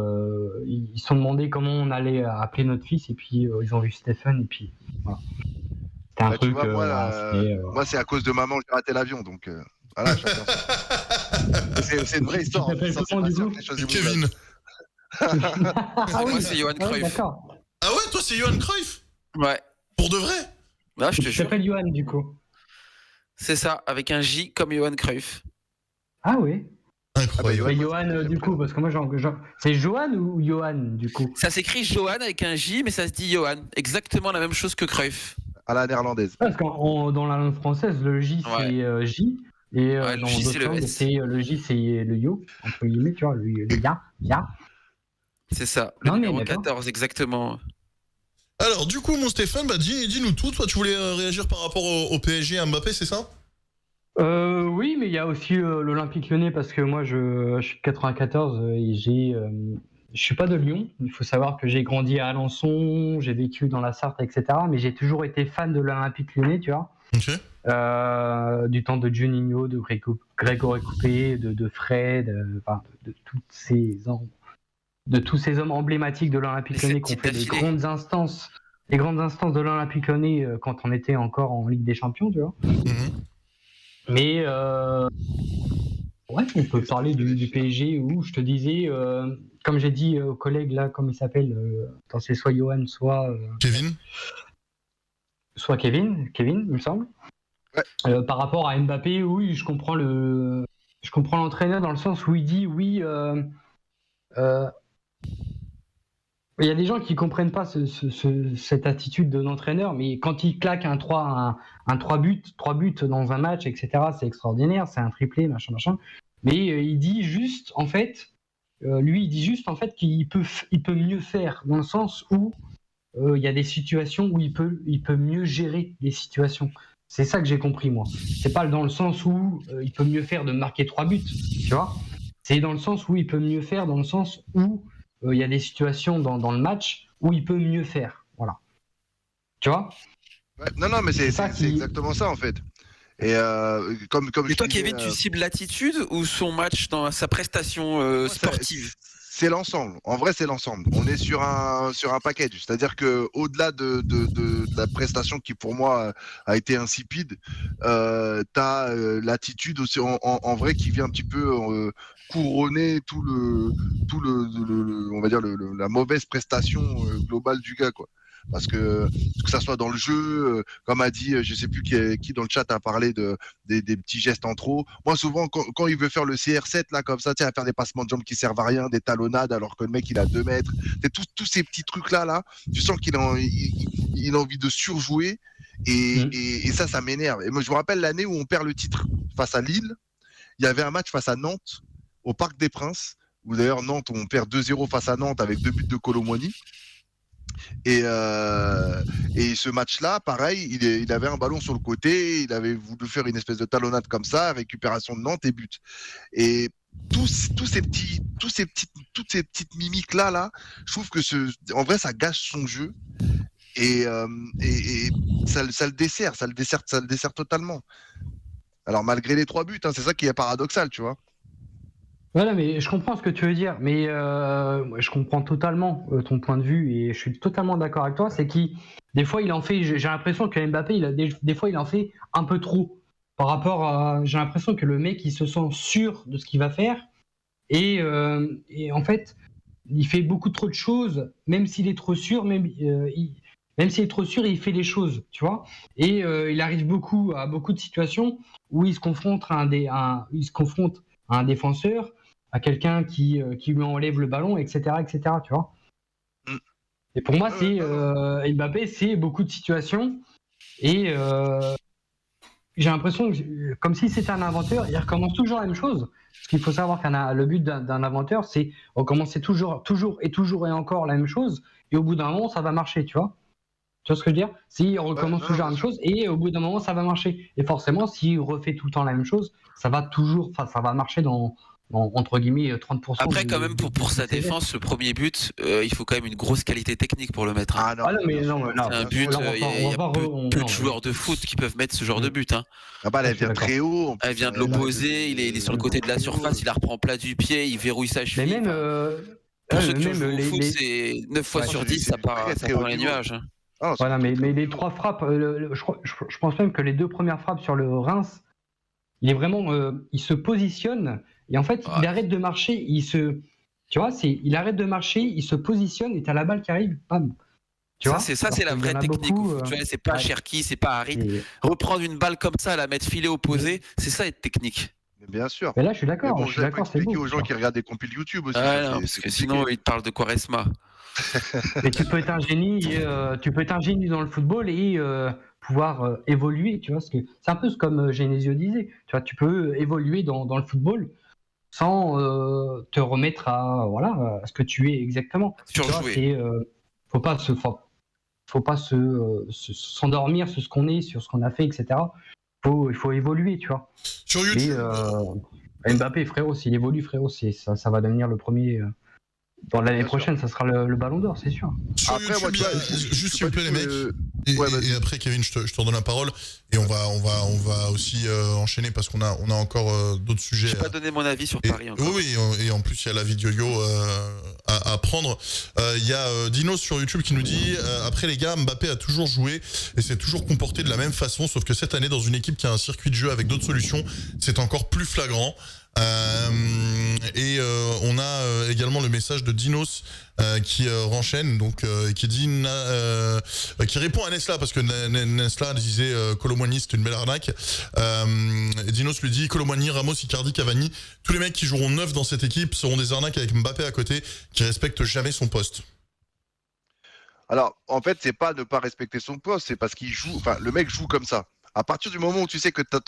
Ils se sont demandé comment on allait appeler notre fils et puis ils ont vu Stephen et puis voilà. C'était un truc. Moi, c'est à cause de maman que j'ai raté l'avion, donc voilà. C'est une vraie histoire. Kevin. Moi, c'est Johan Cruyff. D'accord. Ah ouais, toi, c'est Johan Cruyff? Ouais. Pour de vrai? Là, je te jure. Je s'appelle Johan du coup. C'est ça, avec un J comme Johan Cruyff. Ah oui. Incroyable. Johan du coup, parce que moi c'est Johan ou Johan du coup? Ça s'écrit Johan avec un J, mais ça se dit Johan. Exactement la même chose que Cruyff. À la néerlandaise. Parce que dans la langue française, le J c'est J. Et le dans J, c'est d'autres le langues, S. le J c'est le yo, entre guillemets, tu vois, le ya. C'est ça, le numéro 14, exactement. Alors, du coup, mon Stéphane, dis-nous tout. Toi, tu voulais réagir par rapport au PSG à Mbappé, c'est ça? Oui, mais il y a aussi l'Olympique Lyonnais, parce que moi, je suis 94 et je suis pas de Lyon. Il faut savoir que j'ai grandi à Alençon, j'ai vécu dans la Sarthe, etc. Mais j'ai toujours été fan de l'Olympique Lyonnais, tu vois. Ok. Du temps de Juninho, de Grégory Coupé, de Fred, de toutes ces tous ces hommes emblématiques de l'Olympique Lyonnais qui ont fait les grandes instances de l'Olympique Lyonnais quand on était encore en Ligue des Champions, tu vois. Mais ouais, on peut parler du PSG où je te disais, comme j'ai dit aux collègues là, comme il s'appelle, c'est soit Johan, soit Kevin, il me semble. Ouais. Par rapport à Mbappé, oui, je comprends l'entraîneur dans le sens où il dit oui. Il y a des gens qui comprennent pas cette attitude de l'entraîneur, mais quand il claque un 3 buts dans un match, etc., c'est extraordinaire, c'est un triplé, machin. Mais il dit juste, en fait, qu'il peut mieux faire, dans le sens où il y a des situations où il peut mieux gérer les situations. C'est ça que j'ai compris, moi. C'est pas dans le sens où il peut mieux faire de marquer 3 buts, tu vois. C'est dans le sens où il peut mieux faire, dans le sens où il y a des situations dans le match où il peut mieux faire. Voilà. Tu vois ? Ouais. Non, mais c'est exactement ça, en fait. Et comme et toi, Kevin, tu cibles l'attitude ou son match dans sa prestation sportive ? C'est l'ensemble. En vrai, c'est l'ensemble. On est sur un package. C'est-à-dire que au-delà de la prestation qui pour moi a été insipide, t'as l'attitude aussi en vrai qui vient un petit peu couronner tout le on va dire la mauvaise prestation globale du gars, quoi. Parce que ça soit dans le jeu, comme a dit, je sais plus qui dans le chat a parlé des petits gestes en trop. Moi, souvent, quand il veut faire le CR7, là, comme ça, à faire des passements de jambes qui servent à rien, des talonnades, alors que le mec, il a 2 mètres. C'est tous ces petits trucs-là, tu sens qu'il a envie de surjouer. Et ça m'énerve. Et moi, je me rappelle l'année où on perd le titre face à Lille. Il y avait un match face à Nantes, au Parc des Princes, où d'ailleurs, Nantes, on perd 2-0 face à Nantes avec 2 buts de Kolo Muani. Et ce match-là, pareil, il avait un ballon sur le côté, il avait voulu faire une espèce de talonnade comme ça, récupération de Nantes et but. Et toutes ces petites mimiques là, je trouve que en vrai, ça gâche son jeu et ça le dessert totalement. Alors malgré les 3 buts, c'est ça qui est paradoxal, tu vois. Voilà, mais je comprends ce que tu veux dire, mais je comprends totalement ton point de vue et je suis totalement d'accord avec toi. C'est des fois, il en fait. J'ai l'impression que Mbappé, des fois, il en fait un peu trop par rapport à. J'ai l'impression que le mec, il se sent sûr de ce qu'il va faire et en fait, il fait beaucoup trop de choses, même s'il est trop sûr, même s'il est trop sûr, il fait les choses, tu vois. Et il arrive à beaucoup de situations où il se confronte à un défenseur, à quelqu'un qui lui enlève le ballon, etc., tu vois. Et pour moi, Mbappé, c'est beaucoup de situations. Et j'ai l'impression que, comme si c'était un inventeur, il recommence toujours la même chose. Parce qu'il faut savoir que le but d'un inventeur, c'est recommencer toujours et encore la même chose. Et au bout d'un moment, ça va marcher, tu vois. Tu vois ce que je veux dire ? S'il recommence toujours la même chose, et au bout d'un moment, ça va marcher. Et forcément, s'il refait tout le temps la même chose, ça va marcher dans entre guillemets 30%. Après, quand même, pour sa défense, le premier but, il faut quand même une grosse qualité technique pour le mettre. Ah non, c'est un but, il y a peu de joueurs de foot qui peuvent mettre ce genre de but. La balle, elle vient très haut. Elle vient de l'opposé, il est sur le côté de la surface, il la reprend plat du pied, il verrouille sa cheville. Mais même, pour ceux qui jouent au foot, c'est 9 fois sur 10, ça part dans les nuages. Voilà, mais les 3 frappes, je pense même que les 2 premières frappes sur le Reims, il est vraiment, il se positionne et en fait, il arrête de marcher, il arrête de marcher, il se positionne et t'as la balle qui arrive, bam. C'est la vraie technique. Tu vois, c'est pas Cherki, c'est pas Harit. Reprendre une balle comme ça, la mettre filet opposé, c'est ça être technique. Mais bien sûr. Mais là, je suis d'accord. Bon, je peux expliquer aux gens qui regardent des compiles YouTube aussi. Parce que sinon, ils te parlent de Quaresma. Mais tu peux être un génie, dans le football et pouvoir évoluer, tu vois. C'est un peu comme Genesio disait. Tu vois, tu peux évoluer dans le football sans te remettre à ce que tu es exactement. Surjouer. Faut pas s'endormir sur ce qu'on est, sur ce qu'on a fait, etc. Il faut évoluer, tu vois. Sur YouTube. Et Mbappé, frérot, s'il évolue, frérot, ça va devenir le premier Dans l'année prochaine, ça sera le Ballon d'Or, c'est sûr. Sur Après, YouTube, moi, tu vois, juste s'il vous plaît les mecs, Ouais, et après Kevin, je te redonne la parole, et on va aussi enchaîner parce qu'on a encore d'autres sujets. J'ai pas donné mon avis sur Paris encore. Oui, et en plus il y a la vidéo à prendre. Il y a Dinos sur YouTube qui nous dit après les gars, Mbappé a toujours joué et s'est toujours comporté de la même façon, sauf que cette année dans une équipe qui a un circuit de jeu avec d'autres solutions, c'est encore plus flagrant. On a également le message de Dinos qui renchaîne, donc qui dit qui répond à Nesla parce que Nesla disait Kolo Muani c'est une belle arnaque. Dinos lui dit Kolo Muani, Ramos, Icardi, Cavani, tous les mecs qui joueront neuf dans cette équipe seront des arnaques avec Mbappé à côté qui respecte jamais son poste. Alors, en fait, c'est pas ne pas respecter son poste, c'est parce qu'il joue. Enfin, le mec joue comme ça. À partir du moment où tu sais que tu as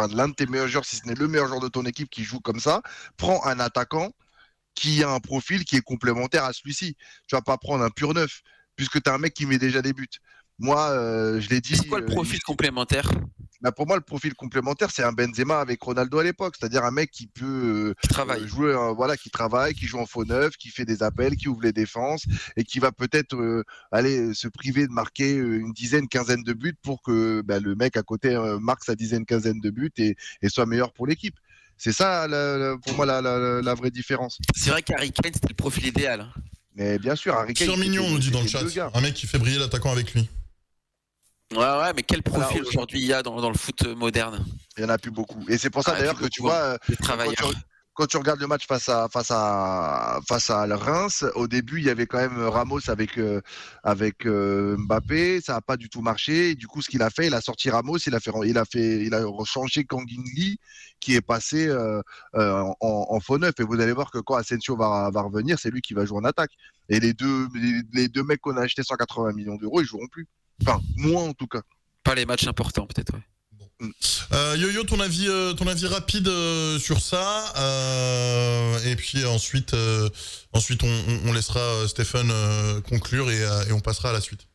l'un de tes meilleurs joueurs, si ce n'est le meilleur joueur de ton équipe qui joue comme ça, prends un attaquant qui a un profil qui est complémentaire à celui-ci. Tu vas pas prendre un pur neuf, puisque tu as un mec qui met déjà des buts. Moi, je l'ai dit. C'est quoi le profil complémentaire? Pour moi, le profil complémentaire, c'est un Benzema avec Ronaldo à l'époque, c'est-à-dire un mec qui peut jouer, qui travaille, qui joue en faux neuf, qui fait des appels, qui ouvre les défenses et qui va peut-être aller se priver de marquer une dizaine, quinzaine de buts pour que le mec à côté marque sa dizaine, quinzaine de buts et soit meilleur pour l'équipe. C'est ça, pour moi, la vraie différence. C'est vrai qu'Harry Kane, c'était le profil idéal. Mais bien sûr, Harry Kane. Mignon nous dit dans le chat, un mec qui fait briller l'attaquant avec lui. Ouais, mais quel profil aujourd'hui il y a dans le foot moderne? Il y en a plus beaucoup. Et c'est pour ça d'ailleurs que tu vois, quand tu regardes le match face à Reims, au début il y avait quand même Ramos avec Mbappé, ça n'a pas du tout marché. Et du coup, ce qu'il a fait, il a sorti Ramos, il a changé Kang-in Lee qui est passé en faux neuf. Et vous allez voir que quand Asensio va revenir, c'est lui qui va jouer en attaque. Et les deux mecs qu'on a achetés 180 millions d'euros, ils joueront plus. Enfin, moins en tout cas. Pas les matchs importants, peut-être, ouais. Yo-Yo, ton avis rapide sur ça, et puis ensuite on laissera Stéphane conclure et on passera à la suite.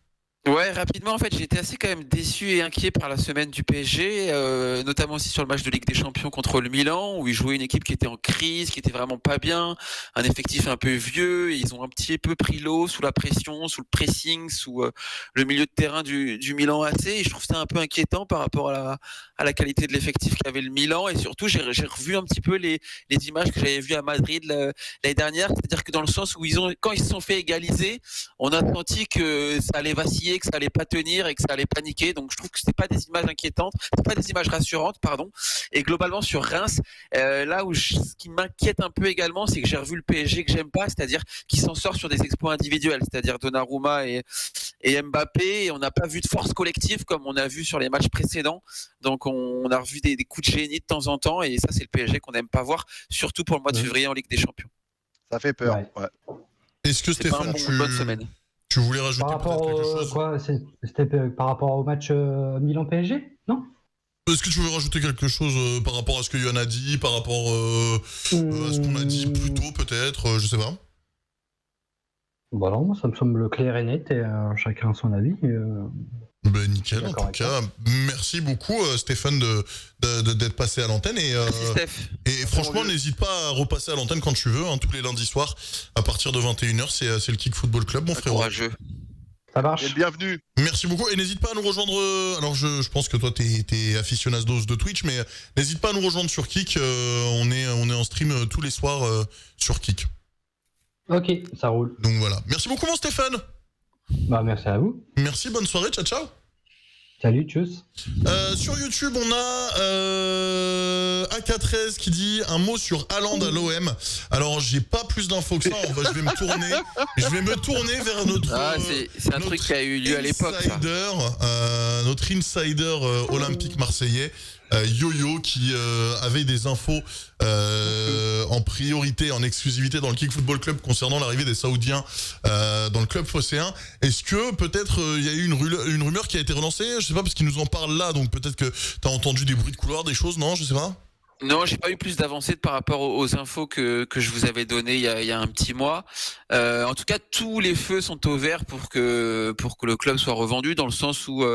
Ouais, rapidement, en fait, j'étais assez quand même déçu et inquiet par la semaine du PSG, notamment aussi sur le match de Ligue des Champions contre le Milan, où ils jouaient une équipe qui était en crise, qui était vraiment pas bien, un effectif un peu vieux, et ils ont un petit peu pris l'eau sous la pression, sous le pressing, sous le milieu de terrain du Milan AC, et je trouve ça un peu inquiétant par rapport à la qualité de l'effectif qu'avait le Milan, et surtout, j'ai revu un petit peu les images que j'avais vues à Madrid l'année dernière, c'est-à-dire que dans le sens où quand ils se sont fait égaliser, on a senti que ça allait vaciller, que ça allait pas tenir et que ça allait paniquer. Donc je trouve que c'est pas des images inquiétantes, c'est pas des images rassurantes, pardon. Et globalement sur Reims, ce qui m'inquiète un peu également, c'est que j'ai revu le PSG que j'aime pas, c'est-à-dire qui s'en sort sur des exploits individuels, c'est-à-dire Donnarumma et Mbappé, et on n'a pas vu de force collective comme on a vu sur les matchs précédents. Donc on a revu des coups de génie de temps en temps, et ça c'est le PSG qu'on n'aime pas voir, surtout pour le mois de février en Ligue des Champions. Ça fait peur. Ouais. Est-ce que Stéphane, bonne semaine. Tu voulais rajouter par rapport quelque chose c'était par rapport au match Milan-PSG, non? Est-ce que tu veux rajouter quelque chose par rapport à ce que Yohan a dit, par rapport à ce qu'on a dit plus tôt peut-être, je sais pas. Bah non, ça me semble clair et net et chacun a son avis. Nickel, en tout cas. Merci beaucoup Stéphane d'être passé à l'antenne et franchement n'hésite pas à repasser à l'antenne quand tu veux, tous les lundis soirs à partir de 21h, c'est le Kick Football Club, mon frère. Courageux. Ça marche. Bienvenue. Merci beaucoup et n'hésite pas à nous rejoindre. Alors je pense que toi t'es aficionados de Twitch, mais n'hésite pas à nous rejoindre sur Kick. On est en stream tous les soirs sur Kick. Ok, ça roule. Donc voilà. Merci beaucoup mon Stéphane. Bah merci à vous. Merci, bonne soirée, ciao ciao. Salut, tchuss. Sur YouTube, on a AK13 qui dit un mot sur Haaland à l'OM. Alors, j'ai pas plus d'infos que ça. Je vais me tourner vers notre. C'est un truc qui a eu lieu à l'époque. Notre insider olympique marseillais. Yo-Yo qui avait des infos en priorité, en exclusivité dans le Kick Football Club concernant l'arrivée des Saoudiens dans le club phocéen. Est-ce que peut-être il y a eu une rumeur qui a été relancée? Je sais pas parce qu'ils nous en parlent là, donc peut-être que t'as entendu des bruits de couloir, des choses, non? Je sais pas. Non, j'ai pas eu plus d'avancées par rapport aux infos que je vous avais données il y a un petit mois. En tout cas, tous les feux sont au vert pour que le club soit revendu, dans le sens où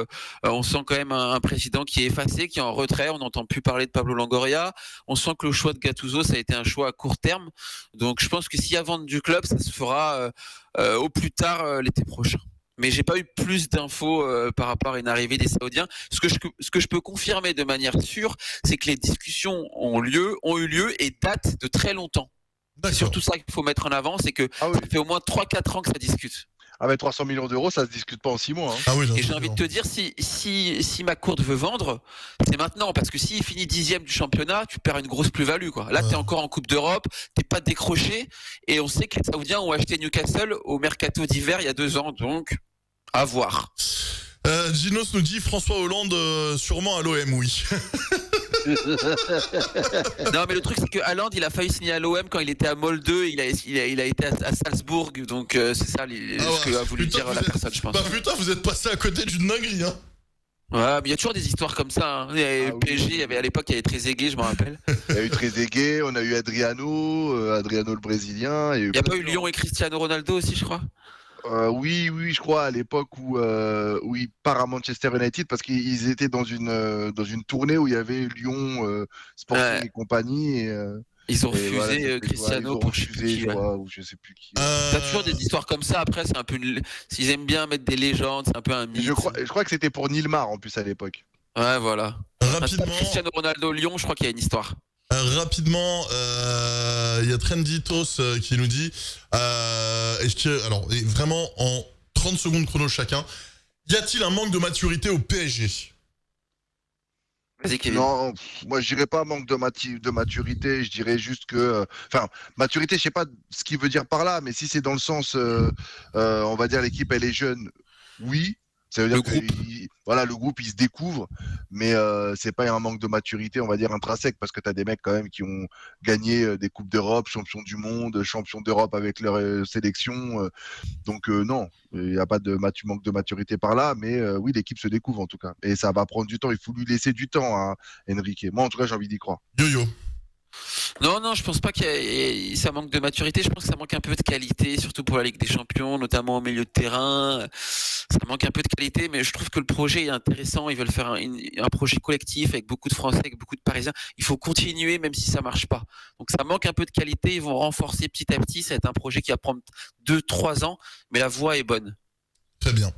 on sent quand même un président qui est effacé, qui est en retrait. On n'entend plus parler de Pablo Longoria. On sent que le choix de Gattuso, ça a été un choix à court terme. Donc, je pense que s'il y a vente du club, ça se fera au plus tard l'été prochain. Mais j'ai pas eu plus d'infos par rapport à une arrivée des Saoudiens. Ce que je peux confirmer de manière sûre, c'est que les discussions ont eu lieu et datent de très longtemps. C'est surtout ça qu'il faut mettre en avant, c'est que ça fait au moins 3-4 ans que ça discute. Ah mais 300 millions d'euros, ça se discute pas en 6 mois. Hein. Ah oui, et j'ai envie de te dire, si McCourt veut vendre, c'est maintenant, parce que s'il finit 10e du championnat, tu perds une grosse plus-value, quoi. Là, t'es encore en Coupe d'Europe, t'es pas décroché, et on sait que les Saoudiens ont acheté Newcastle au mercato d'hiver il y a 2 ans, donc à voir. Ginos nous dit François Hollande sûrement à l'OM, oui. Non, mais le truc, c'est que Haaland, il a failli signer à l'OM quand il était à Molde, il a été à Salzbourg, donc c'est ça ce que a voulu dire la personne, je pense. Bah putain, vous êtes passé à côté d'une dinguerie, hein. Ouais, mais il y a toujours des histoires comme ça. Hein. Il y avait PSG, à l'époque, il y avait Trezeguet, je me rappelle. Il y a eu Trezeguet, on a eu Adriano le Brésilien. Il n'y a pas eu Lyon et Cristiano Ronaldo aussi, je crois. Oui, je crois à l'époque où il part à Manchester United parce qu'ils étaient dans une tournée où il y avait Lyon, Sporting et compagnie. Ils ont refusé Cristiano pour je sais plus qui. Ou je sais plus qui. T'as toujours des histoires comme ça. Après, c'est un peu s'ils aiment bien mettre des légendes, c'est un peu un mythe. Je crois que c'était pour Nilmar en plus à l'époque. Ouais, voilà. Rapidement. Cristiano Ronaldo Lyon, je crois qu'il y a une histoire. Rapidement, il y a Trenditos qui nous dit, alors vraiment en 30 secondes chrono chacun, y a-t-il un manque de maturité au PSG ? Vas-y, Kevin. Non, moi je dirais pas manque de maturité, je dirais juste que, maturité, je sais pas ce qu'il veut dire par là, mais si c'est dans le sens, on va dire l'équipe elle est jeune, oui. Ça veut dire que le groupe il se découvre, mais c'est pas un manque de maturité, on va dire intrinsèque, parce que tu as des mecs quand même qui ont gagné des coupes d'Europe, champions du monde, champions d'Europe avec leur sélection. Donc non, il n'y a pas de manque de maturité par là, mais oui, l'équipe se découvre en tout cas. Et ça va prendre du temps, il faut lui laisser du temps à Enrique. Moi en tout cas, j'ai envie d'y croire. Yo-yo. Non, je pense pas que ça manque de maturité. Je pense que ça manque un peu de qualité, surtout pour la Ligue des Champions, notamment au milieu de terrain. Ça manque un peu de qualité, mais je trouve que le projet est intéressant. Ils veulent faire un projet collectif avec beaucoup de Français, avec beaucoup de Parisiens. Il faut continuer, même si ça marche pas. Donc ça manque un peu de qualité. Ils vont renforcer petit à petit. Ça va être un projet qui va prendre 2-3 ans, mais la voie est bonne. Très bien.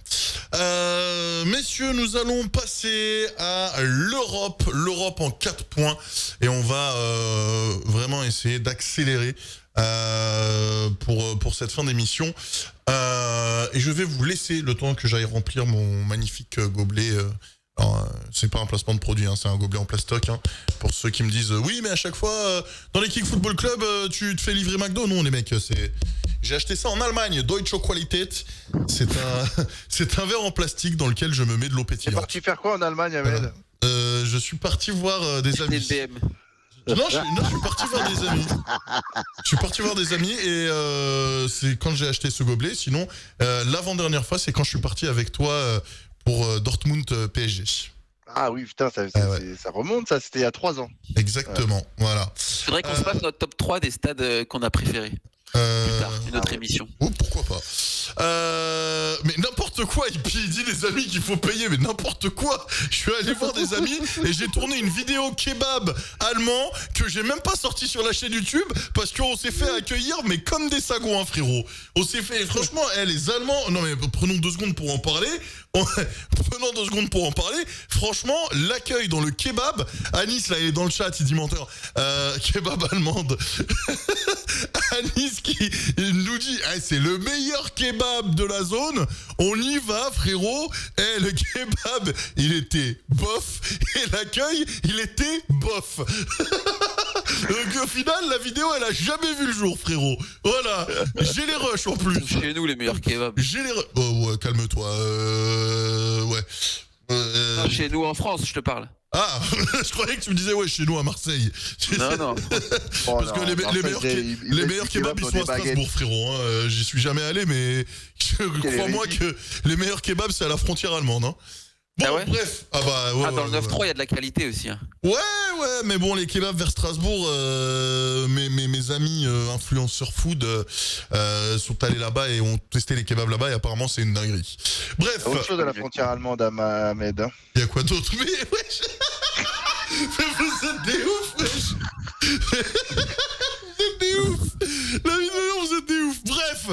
Messieurs, nous allons passer à l'Europe en 4 points et on va vraiment essayer d'accélérer pour cette fin d'émission. Et je vais vous laisser le temps que j'aille remplir mon magnifique gobelet. Alors, c'est pas un placement de produit, hein, c'est un gobelet en plastoc. Hein, pour ceux qui me disent oui, mais à chaque fois dans l'équipe Football Club, tu te fais livrer McDo. Non, les mecs, j'ai acheté ça en Allemagne, Deutsche Qualität. C'est un verre en plastique dans lequel je me mets de l'eau pétillante. T'es parti faire quoi en Allemagne, Ahmed ? Je suis parti voir des amis. Non, je suis parti voir des amis. Je suis parti voir des amis et c'est quand j'ai acheté ce gobelet. Sinon, l'avant-dernière fois, c'est quand je suis parti avec toi pour Dortmund PSG. Ah oui, putain, ça remonte, ça, c'était il y a 3 ans. Exactement, voilà. Il faudrait qu'on se fasse notre top 3 des stades qu'on a préférés. Plus tard, une autre émission. Oh, pourquoi pas. Mais n'importe quoi, et puis il dit les amis qu'il faut payer, mais n'importe quoi. Je suis allé voir des amis et j'ai tourné une vidéo kebab allemand que j'ai même pas sorti sur la chaîne YouTube parce qu'on s'est fait accueillir, mais comme des sagons, hein, frérot. On s'est fait, franchement, les Allemands, non mais prenons 2 secondes pour en parler. Prenons 2 secondes pour en parler. Franchement, l'accueil dans le kebab, Anis là il est dans le chat, il dit menteur. Kebab allemande. Anis qui nous dit c'est le meilleur kebab de la zone. On y va, frérot. Le kebab, il était bof. Et l'accueil, il était bof. Donc au final, la vidéo, elle a jamais vu le jour, frérot. Voilà. J'ai les rushs en plus. Chez nous, les meilleurs kebabs. J'ai les rushs. Oh ouais, calme-toi. Ouais. Chez nous en France, je te parle. Ah, je croyais que tu me disais chez nous à Marseille. Non. Parce que les meilleurs kebabs ils sont à Strasbourg, frérot. Hein. J'y suis jamais allé, mais crois-moi que les meilleurs kebabs c'est à la frontière allemande. Hein. Bon, Ah ouais bref. Ah bah, ouais, dans le ouais, 9-3, il y a de la qualité aussi. Hein. ouais, mais bon, les kebabs vers Strasbourg, mes amis influenceurs food sont allés là-bas et ont testé les kebabs là-bas et apparemment c'est une dinguerie. Bref. Autre chose à la frontière allemande à Ahmed. Hein. Il y a quoi d'autre? Mais wesh. Mais vous êtes des ouf, wesh. Vous êtes des ouf. La vie de ma mère, vous êtes des ouf. Bref.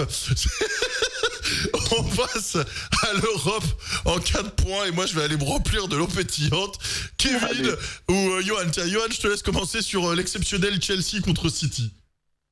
On passe à l'Europe en 4 points et moi je vais aller me remplir de l'eau pétillante. Kevin ou Johan. Tiens, Johan, je te laisse commencer sur l'exceptionnel Chelsea contre City.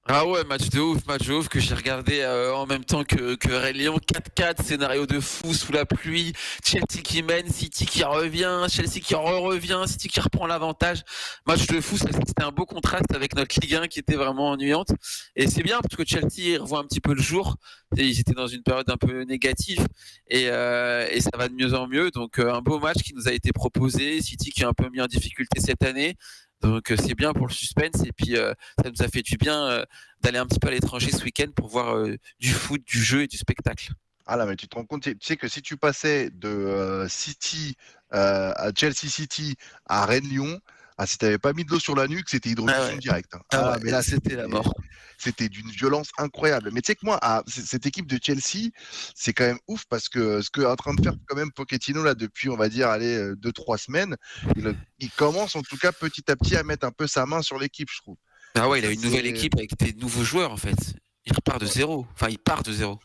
Ah ouais, match de ouf que j'ai regardé en même temps que Rennes Lyon, 4-4, scénario de fou sous la pluie, Chelsea qui mène, City qui revient, Chelsea qui revient, City qui reprend l'avantage. Match de fou, c'était un beau contraste avec notre Ligue 1 qui était vraiment ennuyante. Et c'est bien parce que Chelsea revoit un petit peu le jour. Ils étaient dans une période un peu négative et ça va de mieux en mieux. Donc un beau match qui nous a été proposé, City qui est un peu mis en difficulté cette année. Donc c'est bien pour le suspense et puis ça nous a fait du bien d'aller un petit peu à l'étranger ce week-end pour voir du foot, du jeu et du spectacle. Ah là, mais tu te rends compte, tu sais que si tu passais de City à Chelsea City à Rennes-Lyon, si tu n'avais pas mis de l'eau sur la nuque, c'était hydrocution directe. Hein. Ouais, mais là, c'était la mort. C'était d'une violence incroyable. Mais tu sais que moi, cette équipe de Chelsea, c'est quand même ouf parce que ce qu'est en train de faire quand même Pochettino là depuis, on va dire, 2-3 semaines, il commence en tout cas petit à petit à mettre un peu sa main sur l'équipe, je trouve. Ah ouais, il a une nouvelle équipe avec des nouveaux joueurs en fait. Il repart de zéro. Enfin, il part de zéro.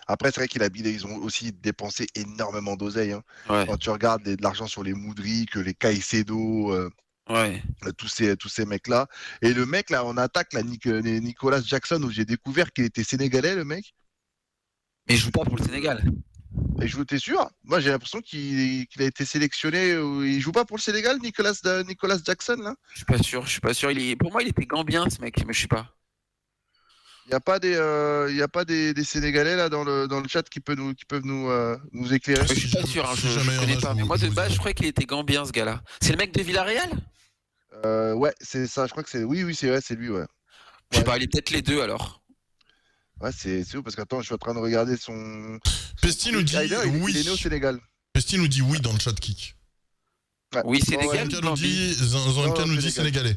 Après, c'est vrai ils ont aussi dépensé énormément d'oseille. Hein. Ouais. Quand tu regardes de l'argent sur les Moudryk, les Caicedo, ouais. tous ces mecs-là. Et le mec, là, en attaque, là, Nicolas Jackson, où j'ai découvert qu'il était sénégalais, le mec. Mais il joue pas pour le Sénégal. Et t'es sûr? Moi, j'ai l'impression qu'il a été sélectionné. Il joue pas pour le Sénégal, Nicolas Jackson, là? Je suis pas sûr. Pour moi, il était gambien, ce mec, mais je sais pas. Il n'y a pas des Sénégalais là dans le chat qui peuvent nous éclairer. Je suis pas sûr, hein, je connais pas. Mais moi de base, je croyais qu'il était gambien ce gars-là. C'est le mec de Villarreal? Ouais, c'est ça. Je crois que c'est. Oui, c'est lui, ouais. Je sais pas, il est peut-être les deux alors. Ouais, c'est ouf parce qu'attends, je suis en train de regarder son. Pesti nous dit oui. Il est né au Sénégal. Pesti nous dit oui dans le chat kick. Ouais. Oui, Sénégal. Zanka nous dit sénégalais.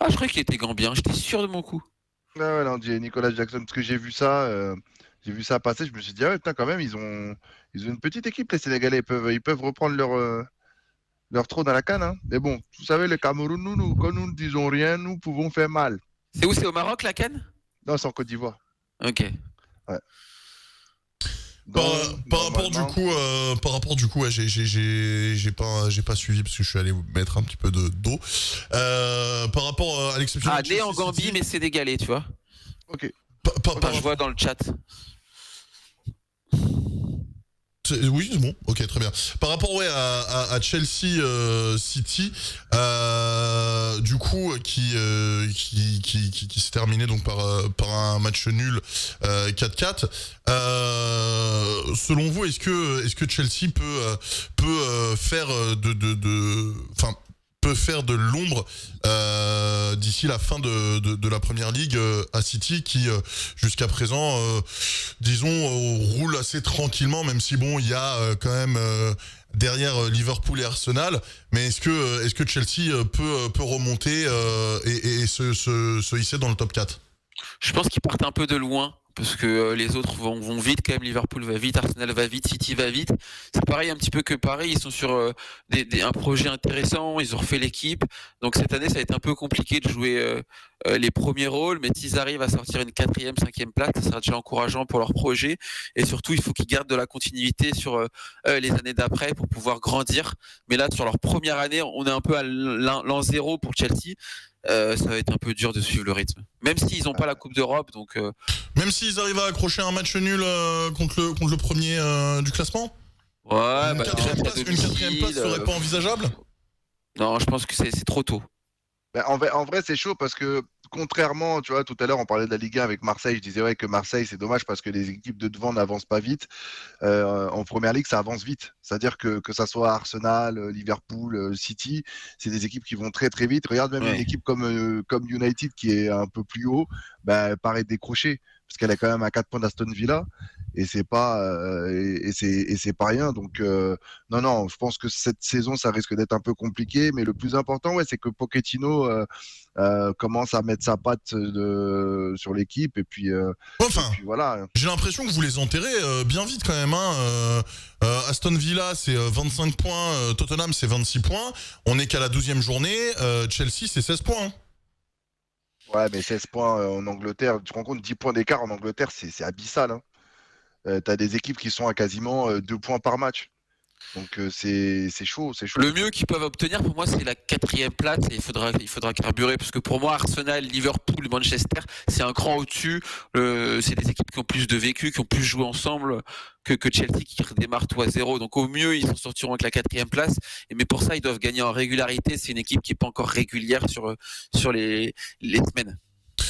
Ah, je croyais qu'il était gambien. J'étais sûr de mon coup. Ouais, non, Nicolas Jackson, parce que j'ai vu ça passer, je me suis dit, ah, putain, quand même, ils ont une petite équipe, les Sénégalais, ils peuvent reprendre leur trône à la CAN. Hein. Mais bon, vous savez, le Cameroun, quand nous ne disons rien, nous pouvons faire mal. C'est où? C'est au Maroc, la CAN? Non, c'est en Côte d'Ivoire. Ok. Ouais. Par rapport du coup, ouais, j'ai pas suivi parce que je suis allé mettre un petit peu d'eau. Par rapport à l'exception. Né en Gambie mais sénégalais, tu vois. Ok. Je vois dans le chat. Oui, c'est bon. Ok, très bien. Par rapport à Chelsea City, du coup, qui s'est terminé donc par un match nul 4-4. Selon vous, est-ce que Chelsea peut faire peut faire de l'ombre d'ici la fin de la première ligue à City qui jusqu'à présent disons roule assez tranquillement, même si bon il y a quand même derrière Liverpool et Arsenal, mais est-ce que Chelsea peut remonter et se hisser dans le top 4? Je pense qu'ils partent un peu de loin. Parce que les autres vont vite quand même, Liverpool va vite, Arsenal va vite, City va vite. C'est pareil un petit peu que Paris, ils sont sur un projet intéressant, ils ont refait l'équipe. Donc cette année, ça va être un peu compliqué de jouer les premiers rôles, mais s'ils arrivent à sortir une 4e, 5e place, ça sera déjà encourageant pour leur projet. Et surtout, il faut qu'ils gardent de la continuité sur les années d'après pour pouvoir grandir. Mais là, sur leur première année, on est un peu à l'an zéro pour Chelsea. Ça va être un peu dur de suivre le rythme. Même s'ils n'ont pas la Coupe d'Europe, donc. Même s'ils arrivent à accrocher un match nul contre le premier du classement. Ouais, une quatrième place serait pas envisageable. Non, je pense que c'est trop tôt. En vrai, c'est chaud parce que contrairement, tu vois, tout à l'heure, on parlait de la Ligue 1 avec Marseille. Je disais ouais que Marseille, c'est dommage parce que les équipes de devant n'avancent pas vite. En première ligue, ça avance vite. C'est-à-dire que ça soit Arsenal, Liverpool, City, c'est des équipes qui vont très très vite. Regarde même une équipe comme United qui est un peu plus haut, paraît décrocher. parce qu'elle est quand même à 4 points d'Aston Villa. Et c'est pas c'est pas rien. Donc non, je pense que cette saison ça risque d'être un peu compliqué, mais le plus important c'est que Pochettino commence à mettre sa patte sur l'équipe et puis voilà. J'ai l'impression que vous les enterrez bien vite quand même. Aston Villa c'est 25 points, Tottenham c'est 26 points. On est qu'à la 12e journée. Chelsea c'est 16 points. Ouais, mais 16 points en Angleterre, tu te rends compte, 10 points d'écart en Angleterre, c'est abyssal. Hein. T'as des équipes qui sont à quasiment 2 points par match. Donc c'est chaud. Le mieux qu'ils peuvent obtenir pour moi c'est la 4e place et il faudra carburer parce que pour moi Arsenal, Liverpool, Manchester c'est un cran au-dessus. C'est des équipes qui ont plus de vécu, qui ont plus joué ensemble que Chelsea qui redémarre tout à zéro. Donc au mieux ils s'en sortiront avec la 4e place. Mais pour ça ils doivent gagner en régularité. C'est une équipe qui est pas encore régulière sur les semaines.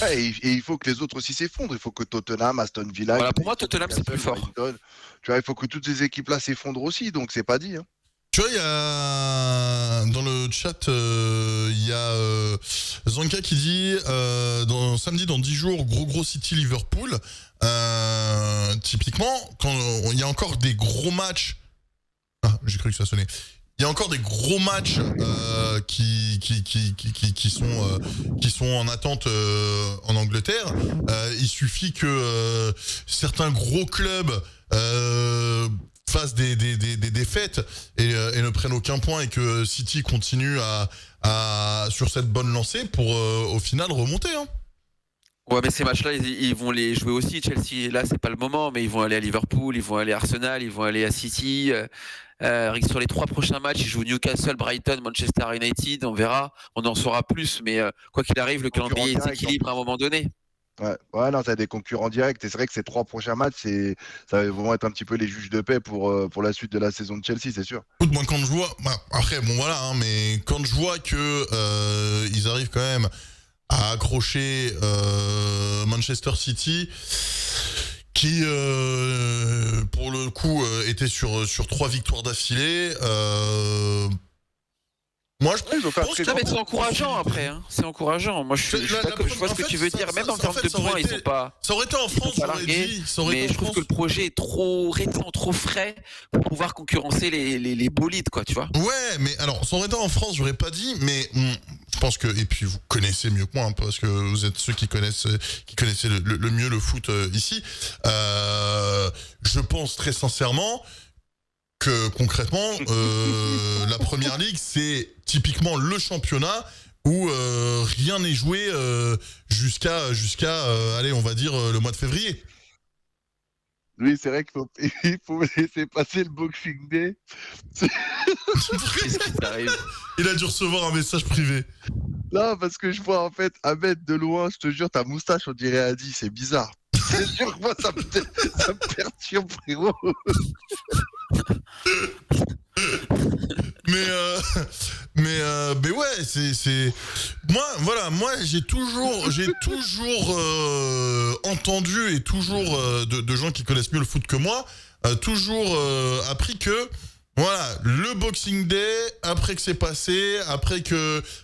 Ouais, et il faut que les autres aussi s'effondrent. Il faut que Tottenham, Aston Villa. Voilà, pour moi, Tottenham, c'est plus fort. Tu vois, il faut que toutes ces équipes-là s'effondrent aussi. Donc, c'est pas dit. Hein. Tu vois, il y a dans le chat, il y a Zanka qui dit samedi dans 10 jours, gros City Liverpool. Typiquement, quand il y a encore des gros matchs. Ah, j'ai cru que ça sonnait. Il y a encore des gros matchs qui sont en attente en Angleterre. Il suffit que certains gros clubs fassent des défaites et ne prennent aucun point et que City continue sur cette bonne lancée pour au final remonter. Hein. Ouais, mais ces matchs-là, ils vont les jouer aussi. Chelsea, là, c'est pas le moment, mais ils vont aller à Liverpool, ils vont aller à Arsenal, ils vont aller à City. Sur les 3 prochains matchs, ils jouent Newcastle, Brighton, Manchester United. On verra, on en saura plus. Mais quoi qu'il arrive, le calendrier s'équilibre à un moment donné. Ouais, non, t'as des concurrents directs. Et c'est vrai que ces 3 prochains matchs, ça vont être un petit peu les juges de paix pour la suite de la saison de Chelsea, c'est sûr. Moi, quand je vois, après, bon voilà, hein, mais quand je vois que ils arrivent quand même à accrocher Manchester City qui pour le coup était sur 3 victoires d'affilée. Moi, je pense que c'est encourageant après. Hein. C'est encourageant. Moi, je vois ce que tu veux dire. Même en termes de points, ils sont pas. Ça aurait été en France, j'aurais dit. Mais je trouve que le projet est trop récent, trop frais pour pouvoir concurrencer les bolides, quoi, tu vois. Ouais, mais alors, ça aurait été en France, j'aurais pas dit, mais je pense que, et puis vous connaissez mieux que moi, hein, parce que vous êtes ceux qui connaissent le mieux le foot ici. Je pense très sincèrement que concrètement, la Première Ligue, c'est typiquement le championnat où rien n'est joué jusqu'à allez, on va dire le mois de février. Oui, c'est vrai qu'il faut laisser passer le Boxing Day. Qu'est-ce qui t'arrive ? Il a dû recevoir un message privé. Non, parce que je vois en fait Ahmed de loin, je te jure, ta moustache, on dirait Adi, c'est bizarre. C'est sûr que moi, ça me perturbe, frérot. Mais ouais, c'est moi j'ai toujours entendu et toujours de gens qui connaissent mieux le foot que moi, toujours appris que voilà, le Boxing Day, après que c'est passé,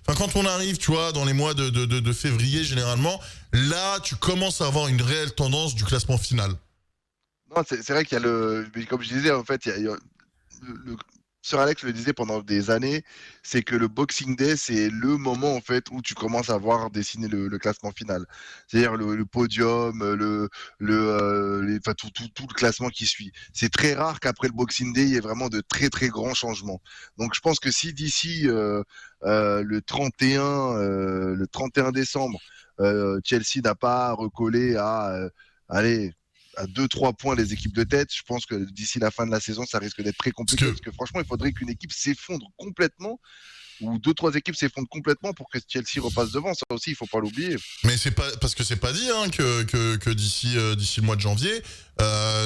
quand on arrive, tu vois, dans les mois de février généralement, là tu commences à avoir une réelle tendance du classement final. Non, c'est vrai qu'il y a comme je disais, en fait, il y a Sir Alex le disait pendant des années, c'est que le Boxing Day, c'est le moment en fait où tu commences à voir dessiner le classement final. C'est-à-dire le podium, tout le classement qui suit. C'est très rare qu'après le Boxing Day, il y ait vraiment de très très grands changements. Donc je pense que si d'ici le 31 décembre, Chelsea n'a pas recollé à 2-3 points les équipes de tête, je pense que d'ici la fin de la saison, ça risque d'être très compliqué parce que franchement, il faudrait qu'une équipe s'effondre complètement ou 2-3 équipes s'effondrent complètement pour que Chelsea repasse devant. Ça aussi, il faut pas l'oublier. Mais c'est pas parce que c'est pas dit hein, que d'ici le mois de janvier,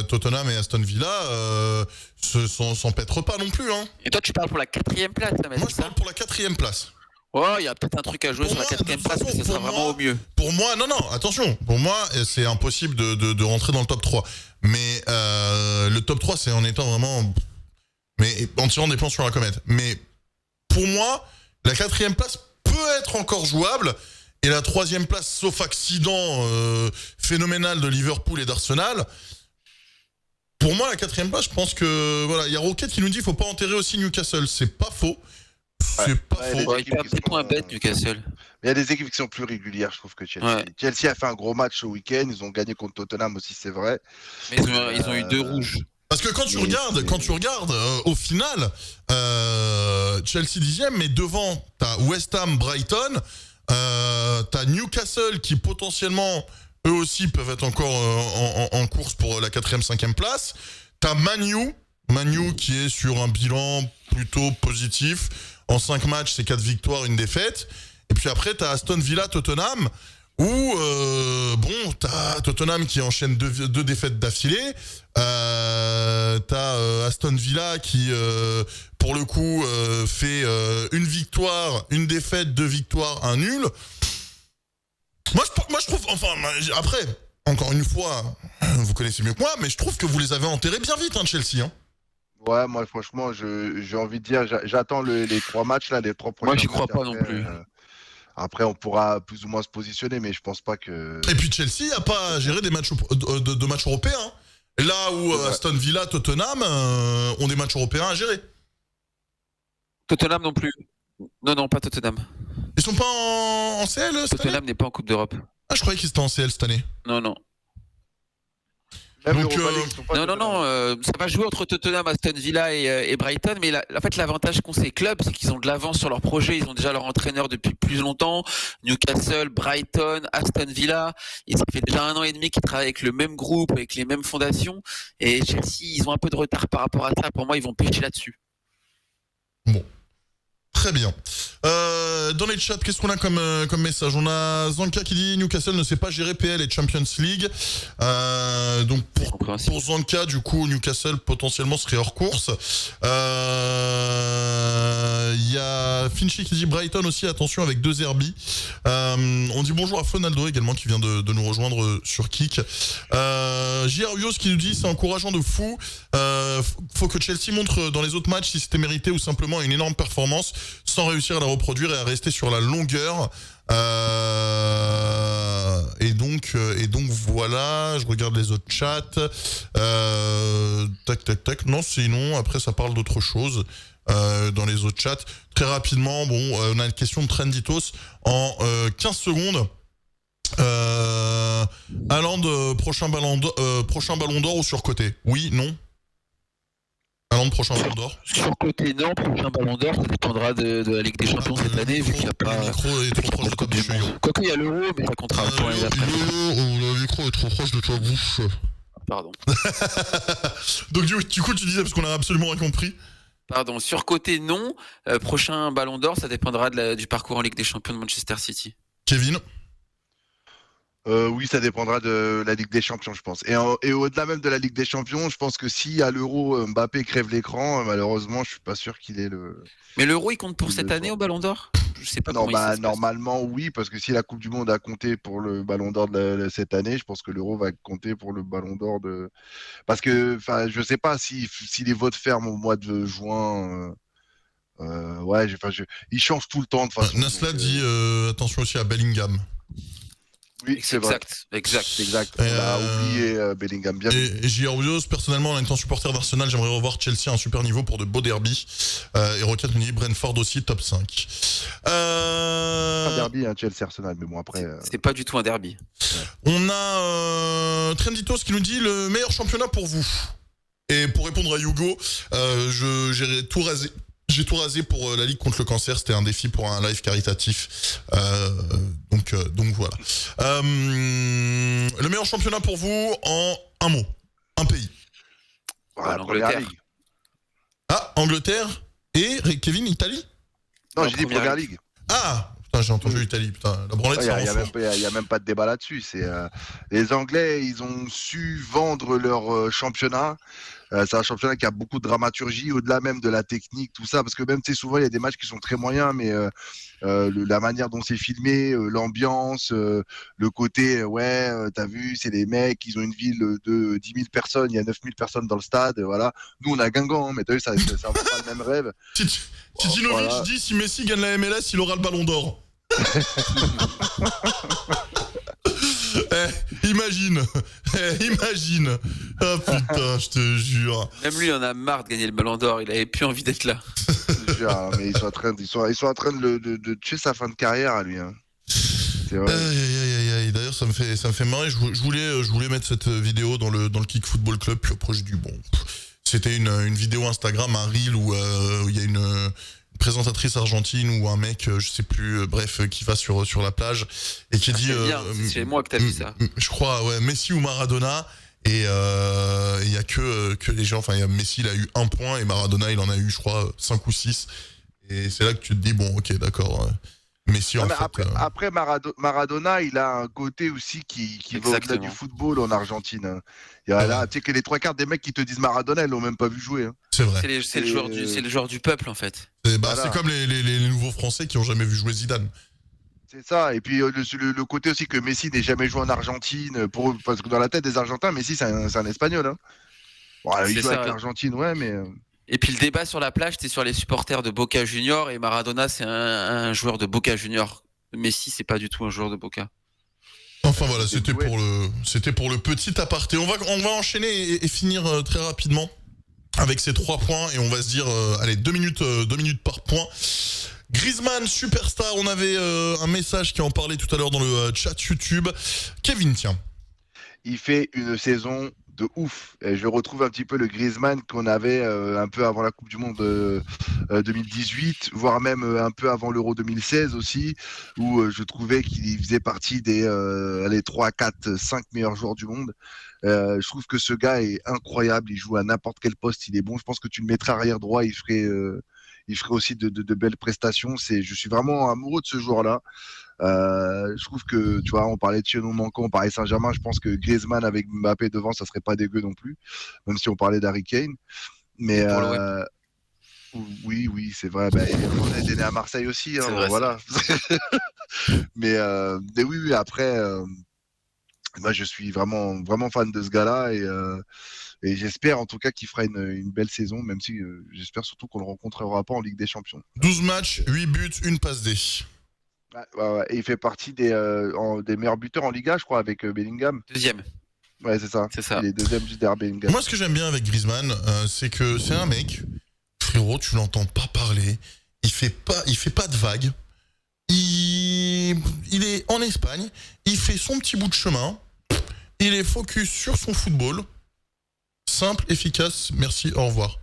Tottenham et Aston Villa s'en pèteront pas non plus. Hein. Et toi, tu parles pour la 4e place, là, moi, je parle pour la 4e place. Oh, il y a peut-être un truc à jouer sur la 4e place, mais ce sera vraiment au mieux. Pour moi, non, attention. Pour moi, c'est impossible de rentrer dans le top 3. Mais le top 3, c'est en étant vraiment... Mais en tirant des plans sur la comète. Mais pour moi, la 4e place peut être encore jouable. Et la 3e place, sauf accident phénoménal de Liverpool et d'Arsenal. Pour moi, la 4e place, je pense que voilà, il y a Rocket qui nous dit qu'il faut pas enterrer aussi Newcastle. C'est pas faux. C'est pas faux. Il perd des points bêtes, Newcastle. Il y a des équipes qui sont plus régulières, je trouve, que Chelsea. Ouais. Chelsea a fait un gros match ce week-end. Ils ont gagné contre Tottenham aussi, c'est vrai. Mais ils ont eu 2 rouges. Parce que quand tu regardes, au final, Chelsea 10e, mais devant, t'as West Ham, Brighton, t'as Newcastle qui potentiellement, eux aussi, peuvent être encore en course pour la 4e, 5e place. T'as Manu qui est sur un bilan plutôt positif. En 5 matchs, c'est 4 victoires, 1 défaite. Et puis après, t'as Aston Villa, Tottenham, où, t'as Tottenham qui enchaîne 2 défaites d'affilée. T'as Aston Villa qui, pour le coup, fait 1 victoire, 1 défaite, 2 victoires, 1 nul. Moi, je trouve, après, encore une fois, vous connaissez mieux que moi, mais je trouve que vous les avez enterrés bien vite, Chelsea. Ouais, moi, franchement, j'ai envie de dire, j'attends les 3 matchs, là, les 3 prochains. Moi, j'y crois pas non plus. Après, on pourra plus ou moins se positionner, mais je pense pas que... Et puis Chelsea n'a pas géré des matchs de matchs européens. Là où Aston Villa, Tottenham ont des matchs européens à gérer. Tottenham non plus. Non, pas Tottenham. Ils sont pas en CL cette Tottenham année ? n'est pas en Coupe d'Europe. Ah, je croyais qu'ils étaient en CL cette année. Non. Même Donc, l'Europa League, ils sont pas Non, ça va jouer entre Tottenham, Aston Villa et Brighton, mais en fait l'avantage qu'ont ces clubs, c'est qu'ils ont de l'avance sur leur projet, ils ont déjà leur entraîneur depuis plus longtemps, Newcastle, Brighton, Aston Villa, et ça fait déjà 1 an et demi qu'ils travaillent avec le même groupe, avec les mêmes fondations, et Chelsea, ils ont un peu de retard par rapport à ça, pour moi ils vont pêcher là-dessus. Bon. Très bien. Dans les chats, qu'est-ce qu'on a comme message ? On a Zanka qui dit Newcastle ne sait pas gérer PL et Champions League. Donc pour Zanka, du coup, Newcastle potentiellement serait hors course. Il y a Finchy qui dit Brighton aussi, attention avec 2 Zerbi. On dit bonjour à Fonaldo également qui vient de nous rejoindre sur Kik. JR Uos qui nous dit c'est encourageant de fou. Faut que Chelsea montre dans les autres matchs si c'était mérité ou simplement une énorme performance sans réussir à la reproduire et à rester sur la longueur. Et donc voilà, je regarde les autres chats. Tac. Non, sinon après ça parle d'autre chose dans les autres chats. Très rapidement, on a une question de Trenditos en 15 secondes. Haaland, prochain ballon d'or ou surcoté ? Oui, non ? Haaland, prochain ballon d'or ? Surcoté, non, prochain ballon d'or, ça dépendra de la Ligue des Champions cette année, vu qu'il n'y a pas... Le micro est trop proche de ta bouche. Quoique il y a l'Euro, mais ça comptera pour les après. Le micro est trop proche de ta bouche. Pardon. Donc du coup, tu disais, parce qu'on n'a absolument rien compris. Pardon, surcoté, non. Prochain ballon d'or, ça dépendra du parcours en Ligue des Champions de Manchester City. Kevin ? Oui, ça dépendra de la Ligue des Champions, je pense. Et au-delà même de la Ligue des Champions, je pense que si à l'Euro, Mbappé crève l'écran, malheureusement, je suis pas sûr qu'il ait le... Mais l'Euro, il compte pour cette année au Ballon d'Or ? Je sais pas. Non, normalement, oui, parce que si la Coupe du Monde a compté pour le Ballon d'Or de cette année, je pense que l'Euro va compter pour le Ballon d'Or de... Parce que, je sais pas si les votes ferment au mois de juin... ils changent tout le temps de façon. Nasla dit attention aussi à Bellingham. Oui, c'est vrai. Exact. On a oublié Bellingham. Bien. Et J.R. personnellement, en étant supporter d'Arsenal, j'aimerais revoir Chelsea à un super niveau pour de beaux derbies. Et Rocket nous dit Brentford aussi, top 5. Un derby, Chelsea-Arsenal, mais bon, après... C'est pas du tout un derby. Ouais. On a Trenditos qui nous dit le meilleur championnat pour vous. Et pour répondre à Hugo, j'ai tout rasé. J'ai tout rasé pour la Ligue contre le cancer, c'était un défi pour un live caritatif. Donc voilà. Le meilleur championnat pour vous en un mot, un pays. L'Angleterre. Ah, Angleterre et Kevin, Italie ? Non, j'ai dit Première Ligue. Ah, putain, j'ai entendu Italie, putain, la branlette, ça Il n'y a même pas de débat là-dessus. Les Anglais, ils ont su vendre leur championnat. C'est un championnat qui a beaucoup de dramaturgie, au-delà même de la technique, tout ça, parce que même, tu sais, souvent, il y a des matchs qui sont très moyens, mais la manière dont c'est filmé, l'ambiance, le côté, t'as vu, c'est des mecs, ils ont une ville de 10 000 personnes, il y a 9 000 personnes dans le stade, voilà. Nous, on a Guingamp, mais t'as vu, ça vaut pas le même rêve. Titinovic dit, si Messi gagne la MLS, il aura le ballon d'or. Imagine. Ah putain, je te jure. Même lui, il en a marre de gagner le Ballon d'Or. Il avait plus envie d'être là. Je te jure, mais ils sont en train de tuer sa fin de carrière à lui. Hein. C'est vrai. Aïe. D'ailleurs, ça me fait marrer. Je voulais mettre cette vidéo dans le Kick Football Club. Puis après, j'ai dit bon, c'était une vidéo Instagram, un reel où il y a une présentatrice argentine ou un mec, je sais plus, bref, qui va sur la plage et qui dit. C'est moi que t'as vu ça. Je crois, ouais, Messi ou Maradona. Et il y a que les gens. Enfin, Messi, il a eu 1 point et Maradona, il en a eu, je crois, 5 ou 6. Et c'est là que tu te dis bon, ok, d'accord. Messi, en fait. Après Maradona, il a un côté aussi qui va au-delà du football en Argentine. Il y a là, tu sais que les 3/4 des mecs qui te disent Maradona, ils l'ont même pas vu jouer. Hein. C'est vrai. C'est le joueur du peuple, en fait. C'est comme les nouveaux Français qui ont jamais vu jouer Zidane. C'est ça. Et puis le côté aussi que Messi n'ait jamais joué en Argentine, parce que dans la tête des Argentins, Messi c'est un Espagnol. Hein. Bon, il joue avec l'Argentine, ouais, mais. Et puis le débat sur la plage, c'était sur les supporters de Boca Junior, et Maradona, c'est un joueur de Boca Junior. Messi, c'est pas du tout un joueur de Boca. Enfin voilà, c'était pour le petit aparté. On va enchaîner et finir très rapidement avec ces 3 points et on va se dire allez 2 minutes par point. Griezmann, superstar, on avait un message qui en parlait tout à l'heure dans le chat YouTube. Kevin, tiens. Il fait une saison de ouf. Et je retrouve un petit peu le Griezmann qu'on avait un peu avant la Coupe du Monde 2018, voire même un peu avant l'Euro 2016 aussi, où je trouvais qu'il faisait partie des 3, 4, 5 meilleurs joueurs du monde. Je trouve que ce gars est incroyable, il joue à n'importe quel poste, il est bon. Je pense que tu le mettrais arrière droit, il ferait aussi de belles prestations. Je suis vraiment amoureux de ce joueur-là. Je trouve que, tu vois, on parlait de Thierry Manquant, on parlait Saint-Germain, je pense que Griezmann avec Mbappé devant, ça serait pas dégueu non plus, même si on parlait d'Harry Kane. Mais oui, c'est vrai. On était né à Marseille aussi, hein, vrai, voilà. mais oui, après, moi je suis vraiment, vraiment fan de ce gars-là et j'espère en tout cas qu'il fera une belle saison, même si j'espère surtout qu'on le rencontrera pas en Ligue des Champions. 12 matchs, 8 buts, 1 passe D. Ouais. Et il fait partie des meilleurs buteurs en Liga, je crois, avec Bellingham. Deuxième. Ouais, c'est ça. Il est deuxième juste derrière Bellingham. Moi, ce que j'aime bien avec Griezmann, c'est que c'est un mec, frérot, tu l'entends pas parler, il fait pas de vagues, il est en Espagne, il fait son petit bout de chemin, il est focus sur son football, simple, efficace, merci, au revoir.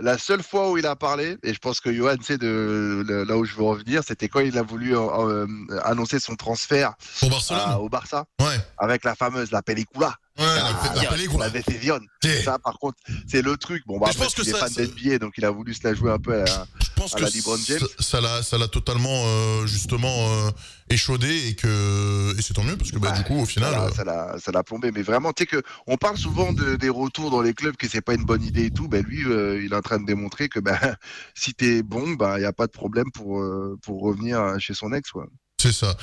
La seule fois où il a parlé, et je pense que Johan sait là où je veux revenir, c'était quand il a voulu annoncer son transfert au Barcelone, au Barça, ouais. Avec la fameuse la pellicula. Ouais, la pellicula. La décision. Ça, par contre, c'est le truc. Bon, après, il est fan d'NBA, donc il a voulu se la jouer un peu à la LeBron James. Ça l'a totalement, justement, échaudé et c'est tant mieux parce que du coup, au final. Ça l'a plombé. Mais vraiment, tu sais qu'on parle souvent des retours dans les clubs, que c'est pas une bonne idée et tout. Lui, il est en train de démontrer que si t'es bon, il n'y a pas de problème pour revenir chez son ex, quoi. C'est ça.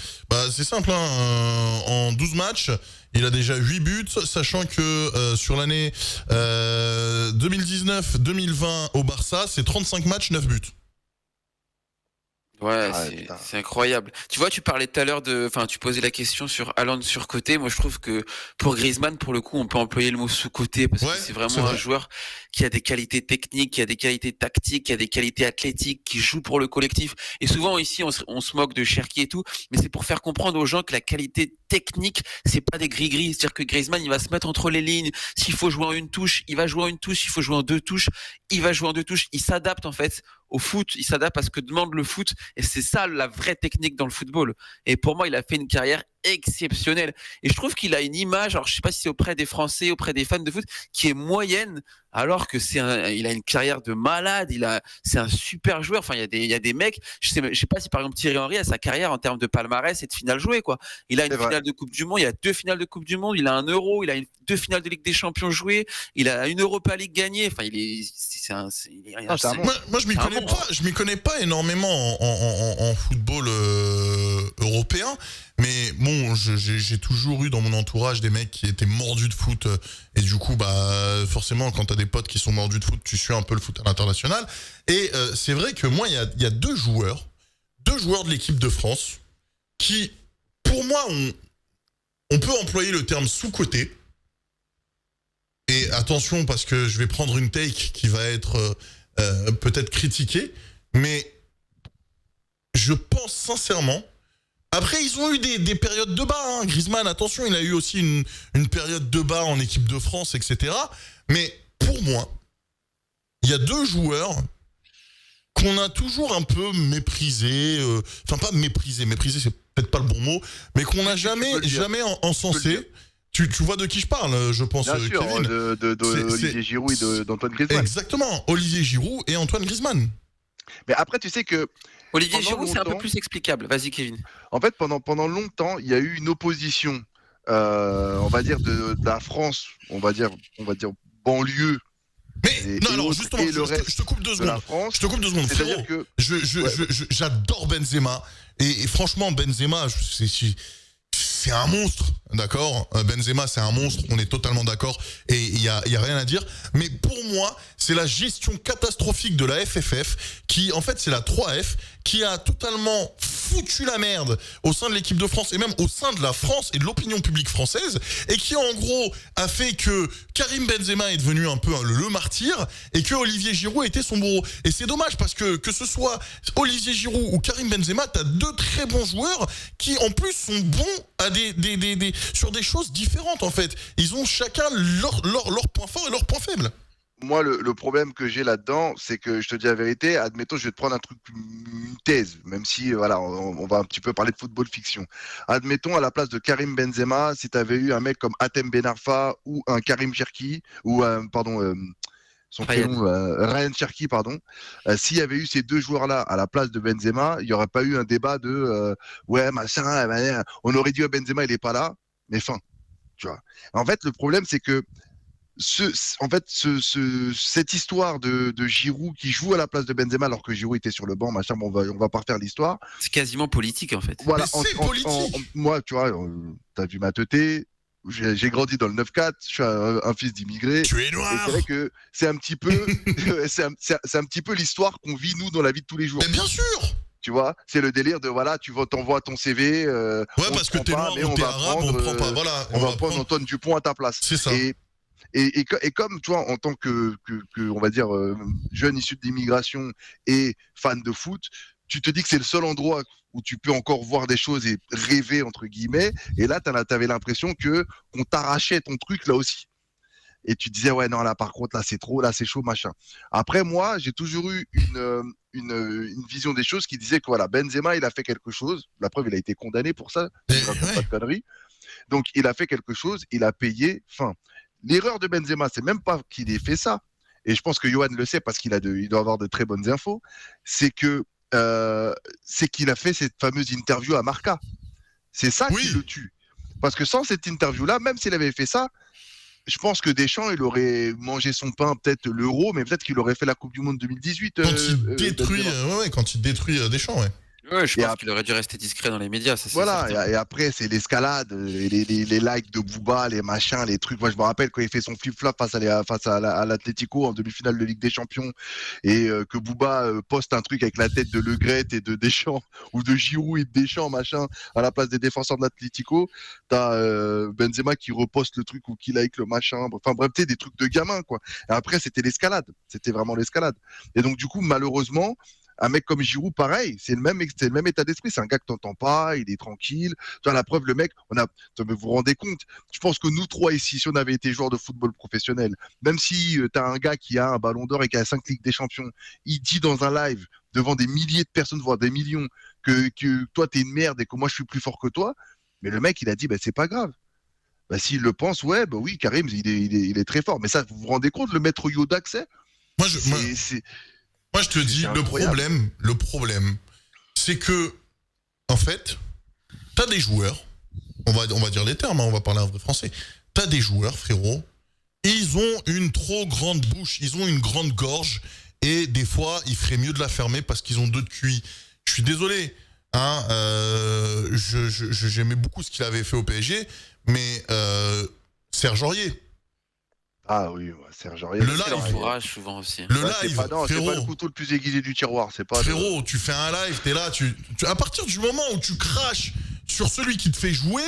C'est simple, hein. En 12 matchs, il a déjà 8 buts, sachant que sur l'année 2019-2020 au Barça, c'est 35 matchs, 9 buts. Ouais, c'est incroyable. Tu vois, tu parlais tout à l'heure tu posais la question sur Haaland surcoté. Moi, je trouve que pour Griezmann, pour le coup, on peut employer le mot sous-coté parce que c'est vraiment un joueur qui a des qualités techniques, qui a des qualités tactiques, qui a des qualités athlétiques, qui joue pour le collectif. Et souvent ici, on se moque de Cherki et tout, mais c'est pour faire comprendre aux gens que la qualité technique, c'est pas des gris-gris. C'est-à-dire que Griezmann, il va se mettre entre les lignes. S'il faut jouer en une touche, il va jouer en une touche. S'il faut jouer en 2 touches, il va jouer en 2 touches. Il s'adapte en fait au foot, il s'adapte à ce que demande le foot et c'est ça la vraie technique dans le football. Et pour moi, il a fait une carrière exceptionnelle et je trouve qu'il a une image, alors je sais pas si c'est auprès des Français, auprès des fans de foot, qui est moyenne alors que il a une carrière de malade, c'est un super joueur. Enfin, il y a des mecs, je sais pas si par exemple Thierry Henry a sa carrière en termes de palmarès et de finale jouée, quoi. Il a une finale de Coupe du Monde, il a 2 finales de Coupe du Monde, il a un Euro, il a 2 finales de Ligue des Champions jouées, il a une Europa League gagnée. Enfin, moi, je m'y connais pas énormément en football européen. Mais bon, j'ai toujours eu dans mon entourage des mecs qui étaient mordus de foot et du coup, forcément, quand t'as des potes qui sont mordus de foot, tu suis un peu le foot à l'international. Et c'est vrai que moi, il y a 2 joueurs de l'équipe de France qui, pour moi, on peut employer le terme sous-coté. Et attention, parce que je vais prendre une take qui va être peut-être critiquée, mais je pense sincèrement... Après, ils ont eu des périodes de bas. Hein. Griezmann, attention, il a eu aussi une période de bas en équipe de France, etc. Mais pour moi, il y a deux joueurs qu'on a toujours un peu méprisés. Enfin, pas méprisés, c'est peut-être pas le bon mot, mais qu'on n'a jamais encensé. Tu vois de qui je parle, je pense, bien sûr, Kevin. Olivier Giroud et d'Antoine Griezmann. Exactement, Olivier Giroud et Antoine Griezmann. Mais après, tu sais que... Olivier Giroud, c'est un peu plus explicable. Vas-y, Kevin. En fait, pendant longtemps, il y a eu une opposition, on va dire, de la France, on va dire banlieue. Mais non, alors justement, je te coupe 2 secondes. Je te coupe 2 secondes, frérot. Que... J'adore Benzema. Et franchement, Benzema, c'est un monstre, d'accord. Benzema, c'est un monstre, on est totalement d'accord. Et il y a rien à dire. Mais pour moi, c'est la gestion catastrophique de la FFF, qui, en fait, c'est la 3F, qui a totalement foutu la merde au sein de l'équipe de France et même au sein de la France et de l'opinion publique française, et qui en gros a fait que Karim Benzema est devenu un peu le martyr et que Olivier Giroud était son bourreau. Et c'est dommage parce que ce soit Olivier Giroud ou Karim Benzema, t'as deux très bons joueurs qui en plus sont bons à sur des choses différentes en fait. Ils ont chacun leur point fort et leur point faible. Moi, le problème que j'ai là-dedans, c'est que je te dis la vérité, admettons, je vais te prendre un truc, une thèse, même si, voilà, on va un petit peu parler de football fiction. Admettons, à la place de Karim Benzema, si tu avais eu un mec comme Hatem Ben Arfa ou un Karim Cherki, ou, son prénom, Ryan Cherki, pardon, s'il y avait eu ces deux joueurs-là à la place de Benzema, il n'y aurait pas eu un débat de ouais, machin, on aurait dit Benzema, il n'est pas là, mais fin, tu vois. En fait, le problème, c'est que cette histoire de Giroud qui joue à la place de Benzema alors que Giroud était sur le banc, machin, bon, on va pas refaire l'histoire. C'est quasiment politique en fait. Voilà, c'est politique. Moi, tu vois, t'as vu ma teuté, j'ai grandi dans le 9-4, je suis un fils d'immigré. Tu es noir. Et c'est vrai que c'est un petit peu, c'est un petit peu l'histoire qu'on vit nous dans la vie de tous les jours. Mais bien sûr. Tu vois, c'est le délire de voilà, t'envoies ton CV. Ouais, parce que t'es noir ou t'es arabe, on prend pas. Voilà. On va prendre Antoine Dupont à ta place. C'est ça. Et comme tu vois, en tant que on va dire jeune issu de l'immigration et fan de foot, tu te dis que c'est le seul endroit où tu peux encore voir des choses et rêver entre guillemets. Et là, t'avais l'impression qu'on t'arrachait ton truc là aussi. Et tu disais ouais non là par contre là c'est trop, là c'est chaud machin. Après moi j'ai toujours eu une vision des choses qui disait que voilà, Benzema il a fait quelque chose. La preuve il a été condamné pour ça. Je raconte pas de conneries. Donc il a fait quelque chose, il a payé. Fin. L'erreur de Benzema, c'est même pas qu'il ait fait ça, et je pense que Johan le sait parce qu'il doit avoir de très bonnes infos, c'est qu'il a fait cette fameuse interview à Marca. C'est ça qui le tue. Parce que sans cette interview-là, même s'il avait fait ça, je pense que Deschamps, il aurait mangé son pain, peut-être l'Euro, mais peut-être qu'il aurait fait la Coupe du Monde 2018. Quand il détruit Deschamps, ouais. Ouais, je pense qu'il aurait dû rester discret dans les médias. Ça, voilà, et après, c'est l'escalade, les likes de Booba, les machins, les trucs. Moi, je me rappelle quand il fait son flip-flop face à l'Atlético en demi-finale de Ligue des Champions et que Booba poste un truc avec la tête de Le Gret et de Deschamps ou de Giroud et de Deschamps, machin, à la place des défenseurs de l'Atlético. T'as Benzema qui reposte le truc ou qui like le machin. Enfin, bref, des trucs de gamin, quoi. Et après, c'était l'escalade. C'était vraiment l'escalade. Et donc, du coup, malheureusement, un mec comme Giroud, pareil, c'est le même état d'esprit. C'est un gars que t'entends pas, il est tranquille. Tu vois, la preuve, le mec, vous vous rendez compte, je pense que nous trois ici, si on avait été joueurs de football professionnel, même si t'as un gars qui a un ballon d'or et qui a 5 Ligues des Champions, il dit dans un live, devant des milliers de personnes, voire des millions, que toi, t'es une merde et que moi, je suis plus fort que toi. Mais le mec, il a dit, c'est pas grave. S'il le pense, ouais, oui, Karim, il est très fort. Mais ça, vous vous rendez compte, le maître Yoda que c'est? Moi, je te dis, le problème, c'est que, en fait, t'as des joueurs, on va dire les termes, on va parler en vrai français, t'as des joueurs, frérot, ils ont une trop grande bouche, ils ont une grande gorge, et des fois, il ferait mieux de la fermer parce qu'ils ont deux de QI. Je suis désolé, hein, j'aimais beaucoup ce qu'il avait fait au PSG, mais Serge Aurier, Ah oui, Serge Aurier. Le C'est live. l'entourage souvent aussi. Le Ouais, live, c'est pas frérot. le couteau le plus aiguisé du tiroir. C'est pas. Frérot, tu fais un live, t'es là, à partir du moment où tu craches sur celui qui te fait jouer,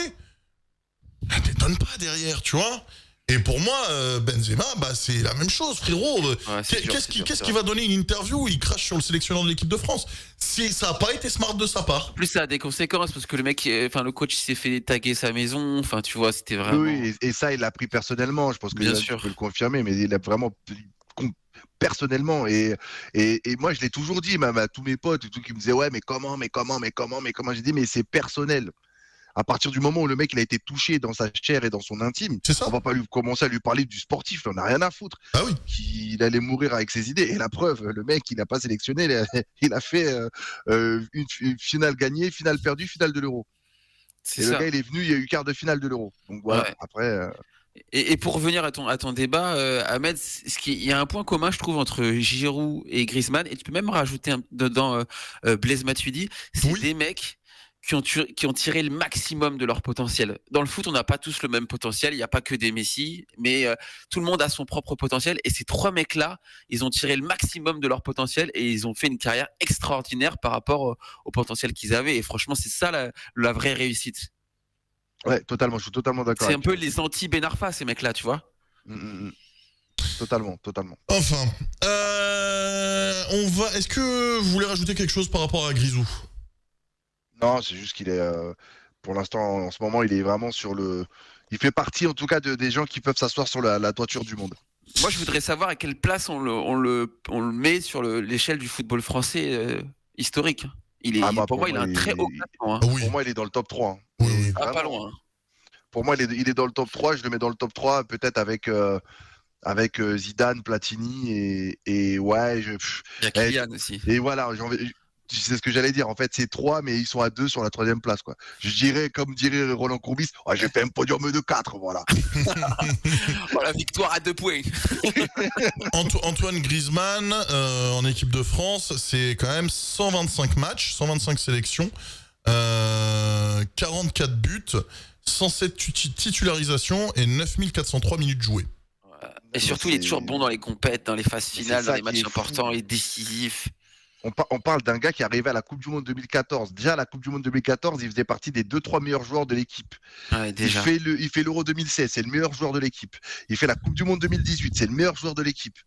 t'étonnes pas derrière, tu vois. Et pour moi, Benzema, c'est la même chose, frérot. Qu'est-ce qui va donner une interview où il crache sur le sélectionneur de l'équipe de France? Ça n'a pas été smart de sa part. En plus, ça a des conséquences parce que le coach il s'est fait taguer sa maison. Enfin, tu vois, c'était vraiment. Oui, et ça, il l'a pris personnellement. Je pense que Bien Yann, sûr. tu peux le confirmer, mais il l'a vraiment personnellement. Et moi, je l'ai toujours dit, même à tous mes potes, tout qui me disaient, ouais, mais comment? J'ai dit, mais c'est personnel. À partir du moment où le mec il a été touché dans sa chair et dans son intime, on va pas commencer à lui parler du sportif, on n'a rien à foutre. Ah oui. Il allait mourir avec ses idées. Et la preuve, le mec il n'a pas sélectionné, il a fait une finale gagnée, finale perdue, finale de l'Euro. Et le gars il est venu, il y a eu quart de finale de l'Euro. Donc voilà, après. Et pour revenir à ton débat, Ahmed, il y a un point commun, je trouve, entre Giroud et Griezmann, et tu peux même rajouter dedans Blaise Matuidi, c'est des mecs qui ont tiré le maximum de leur potentiel. Dans le foot, on n'a pas tous le même potentiel, il n'y a pas que des Messi, mais tout le monde a son propre potentiel, et ces trois mecs-là, ils ont tiré le maximum de leur potentiel, et ils ont fait une carrière extraordinaire par rapport au potentiel qu'ils avaient, et franchement, c'est ça la vraie réussite. Ouais, totalement, je suis totalement d'accord. C'est un peu les anti-Ben Arfa, ces mecs-là, tu vois. Totalement. Enfin, est-ce que vous voulez rajouter quelque chose par rapport à Grisou? Non, c'est juste qu'il est, pour l'instant, en ce moment, il est vraiment il fait partie, en tout cas, des gens qui peuvent s'asseoir sur la toiture du monde. Moi, je voudrais savoir à quelle place on le met sur l'échelle du football français historique. Pour moi, il a un très haut classement. Pour moi, il est dans le top 3. Oui. Pas loin. Pour moi, il est dans le top 3. Je le mets dans le top 3, peut-être avec Zidane, Platini et ouais. Il y a Kylian aussi. Et voilà, c'est ce que j'allais dire. En fait, c'est 3, mais ils sont à 2 sur la 3e place, quoi. Je dirais, comme dirait Roland Courbis, j'ai fait un podium de 4, voilà. La victoire à 2 points. Antoine Griezmann, en équipe de France, c'est quand même 125 matchs, 125 sélections, 44 buts, 107 titularisations et 9403 minutes jouées. Et surtout, il est toujours bon dans les compètes, dans les phases finales, dans les matchs importants et décisifs. On parle d'un gars qui est arrivé à la Coupe du Monde 2014. Déjà, à la Coupe du Monde 2014, il faisait partie des 2-3 meilleurs joueurs de l'équipe. Ouais, déjà. Il fait l'Euro 2016, c'est le meilleur joueur de l'équipe. Il fait la Coupe du Monde 2018, c'est le meilleur joueur de l'équipe.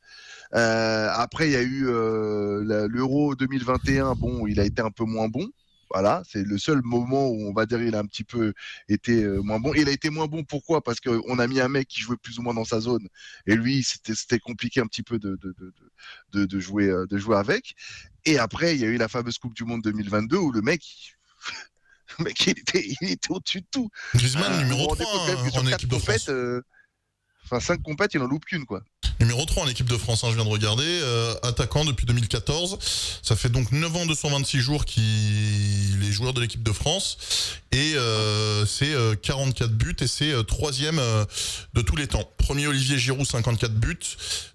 Après, il y a eu l'Euro 2021. Bon, il a été un peu moins bon. Voilà, c'est le seul moment où on va dire il a un petit peu été moins bon. Et il a été moins bon, pourquoi? Parce qu'on a mis un mec qui jouait plus ou moins dans sa zone. Et lui, c'était compliqué un petit peu de jouer avec. Et après, il y a eu la fameuse Coupe du Monde 2022 où le mec, il était au-dessus de tout. Griezmann, numéro 3 en équipe de France. 5 compètes, il en loupe qu'une, quoi. Numéro 3 en équipe de France, je viens de regarder, attaquant depuis 2014. Ça fait donc 9 ans 226 jours qu'il est joueur de l'équipe de France. Et c'est 44 buts et c'est 3e de tous les temps. Premier Olivier Giroud, 54 buts.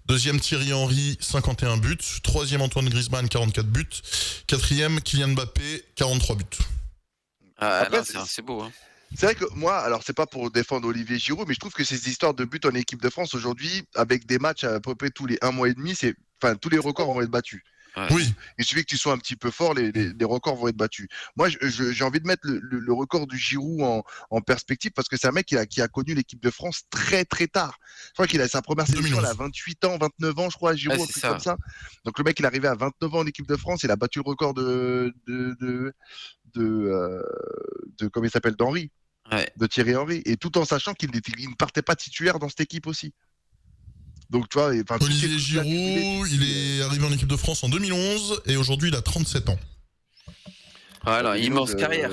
Deuxième Thierry Henry, 51 buts. Troisième Antoine Griezmann, 44 buts. Quatrième Kylian Mbappé, 43 buts. Après, c'est beau, hein. C'est vrai que moi, alors c'est pas pour défendre Olivier Giroud, mais je trouve que ces histoires de buts en équipe de France aujourd'hui, avec des matchs à peu près tous les 1 mois et demi, tous les records vont être battus. Ouais. Oui. Il suffit que tu sois un petit peu fort, les records vont être battus. Moi, j'ai envie de mettre le record du Giroud en perspective parce que c'est un mec qui a connu l'équipe de France très très tard. Je crois qu'il a sa première sélection à 28 ans, 29 ans, je crois, Giroud, un truc comme ça. Donc le mec, il est arrivé à 29 ans en équipe de France, il a battu le record de comment il s'appelle, d'Henry. Ouais. De Thierry Henry, et tout en sachant qu'il ne partait pas titulaire dans cette équipe aussi. Donc tu vois, Olivier Giroud, il est arrivé en équipe de France en 2011 et aujourd'hui il a 37 ans. Voilà, immense carrière.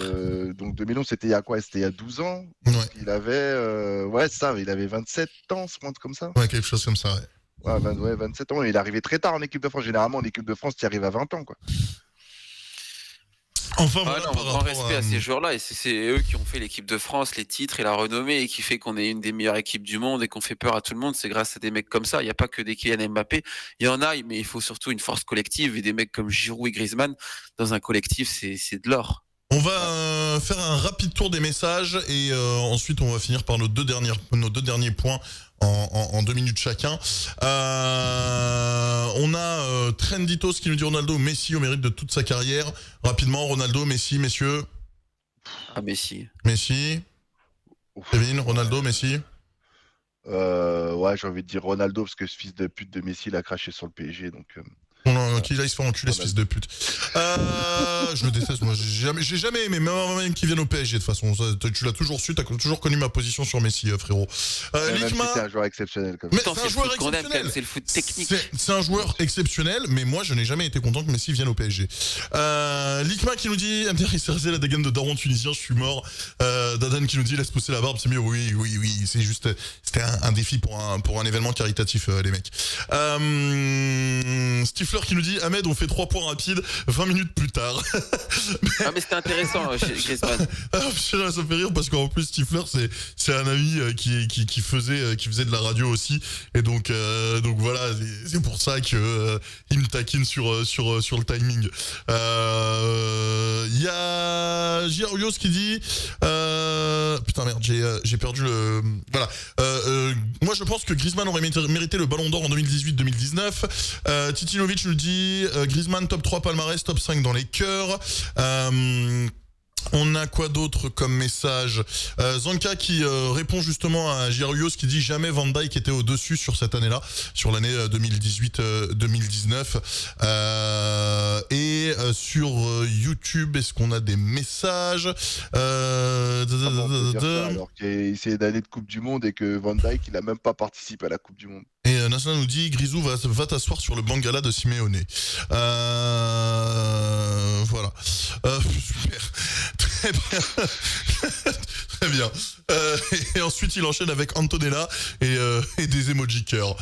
Donc 2011, c'était il y a quoi? C'était il y a 12 ans. Ouais. Il avait il avait 27 ans, ce point comme ça. Ouais, quelque chose comme ça, ouais. 27 ans, et il est arrivé très tard en équipe de France. Généralement en équipe de France, tu arrives à 20 ans, quoi. Enfin, voilà, grand respect à ces joueurs-là, et c'est eux qui ont fait l'équipe de France, les titres et la renommée, et qui fait qu'on est une des meilleures équipes du monde et qu'on fait peur à tout le monde. C'est grâce à des mecs comme ça. Il n'y a pas que des Kylian Mbappé. Il y en a, mais il faut surtout une force collective, et des mecs comme Giroud et Griezmann dans un collectif, c'est de l'or. On va faire un rapide tour des messages et ensuite on va finir par nos deux derniers points en 2 minutes chacun. On a Trenditos qui nous dit Ronaldo, Messi au mérite de toute sa carrière. Rapidement, Ronaldo, Messi, messieurs. Ah, Messi. Messi. Kevin, Ronaldo, Messi. Ouais, j'ai envie de dire Ronaldo parce que ce fils de pute de Messi il a craché sur le PSG donc. Non, qu'il aille se faire enculer ce fils de pute. Je le déteste, moi. J'ai jamais aimé, même qu'il vienne au PSG de toute façon. Tu l'as toujours su, t'as toujours connu ma position sur Messi, frérot. Likma. C'est un joueur exceptionnel. Comme mais c'est un joueur exceptionnel. C'est le foot technique. C'est un joueur exceptionnel, mais moi je n'ai jamais été content que Messi vienne au PSG. Likma qui nous dit, il s'est resté la dégaine de Daron tunisien, je suis mort. Dadan qui nous dit, laisse pousser la barbe, c'est mieux. Oui, c'est juste, c'était un défi pour un événement caritatif, les mecs. Stifler qui nous dit Ahmed on fait 3 points rapides 20 minutes plus tard. Mais c'était intéressant chez Griezmann. Ça fait rire parce qu'en plus Stifler c'est un ami qui faisait de la radio aussi et donc voilà c'est pour ça que il me taquine sur le timing. Il y a Girios qui dit putain merde j'ai perdu le voilà moi je pense que Griezmann aurait mérité le ballon d'or en 2018-2019. Titinovic nous dit Griezmann top 3 palmarès, top 5 dans les cœurs. On a quoi d'autre comme message? Zanka qui répond justement à Girios qui dit jamais Van Dijk était au-dessus sur cette année-là, sur l'année 2018-2019. Et sur YouTube, est-ce qu'on a des messages alors qu'il a essayé d'aller de Coupe du Monde et que Van Dijk il a même pas participé à la Coupe du Monde. Et Nassan nous dit Grisou va t'asseoir sur le Bangala de Simeone. Voilà. Super. Très bien. Très bien. Et ensuite il enchaîne avec Antonella et des emojis cœur.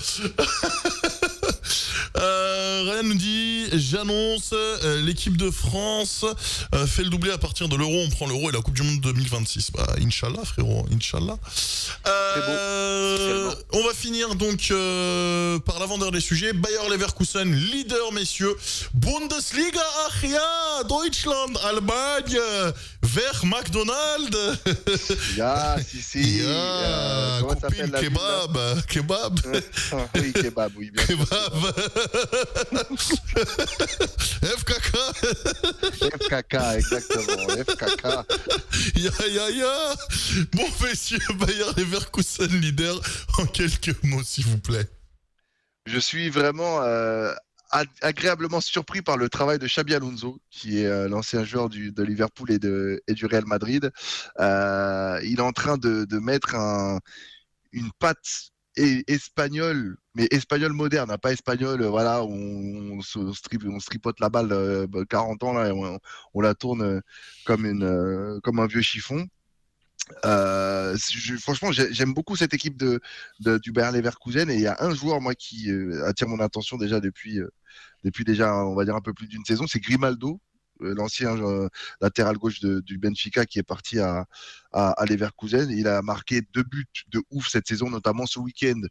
Ryan nous dit j'annonce l'équipe de France fait le doublé à partir de l'Euro, on prend l'Euro et la Coupe du Monde 2026. Bah Inch'Allah frérot, Inch'Allah. On va finir donc par l'avant-dernier sujet. Bayer Leverkusen, leader messieurs. Bundesliga, Achia, Deutschland, Allemagne, vers McDonald's. Ya, si. Comment s'appelle la kebab. Oui, kebab, oui, bien sûr. Kebab. FKK, exactement. FKK. Ya. Bon, messieurs, Bayer Leverkusen leader, en quelques mots, s'il vous plaît. Je suis vraiment agréablement surpris par le travail de Xabi Alonso, qui est l'ancien joueur de Liverpool et du Real Madrid. Il est en train de mettre une patte espagnol, mais espagnol moderne, hein, pas espagnol, voilà, on se tripote la balle 40 ans là, et on la tourne comme un vieux chiffon. Franchement, j'aime beaucoup cette équipe du Bayer Leverkusen et il y a un joueur moi qui attire mon attention déjà depuis déjà on va dire un peu plus d'une saison, c'est Grimaldo. L'ancien latéral gauche du Benfica qui est parti à Leverkusen. Il a marqué 2 buts de ouf cette saison, notamment ce week-end.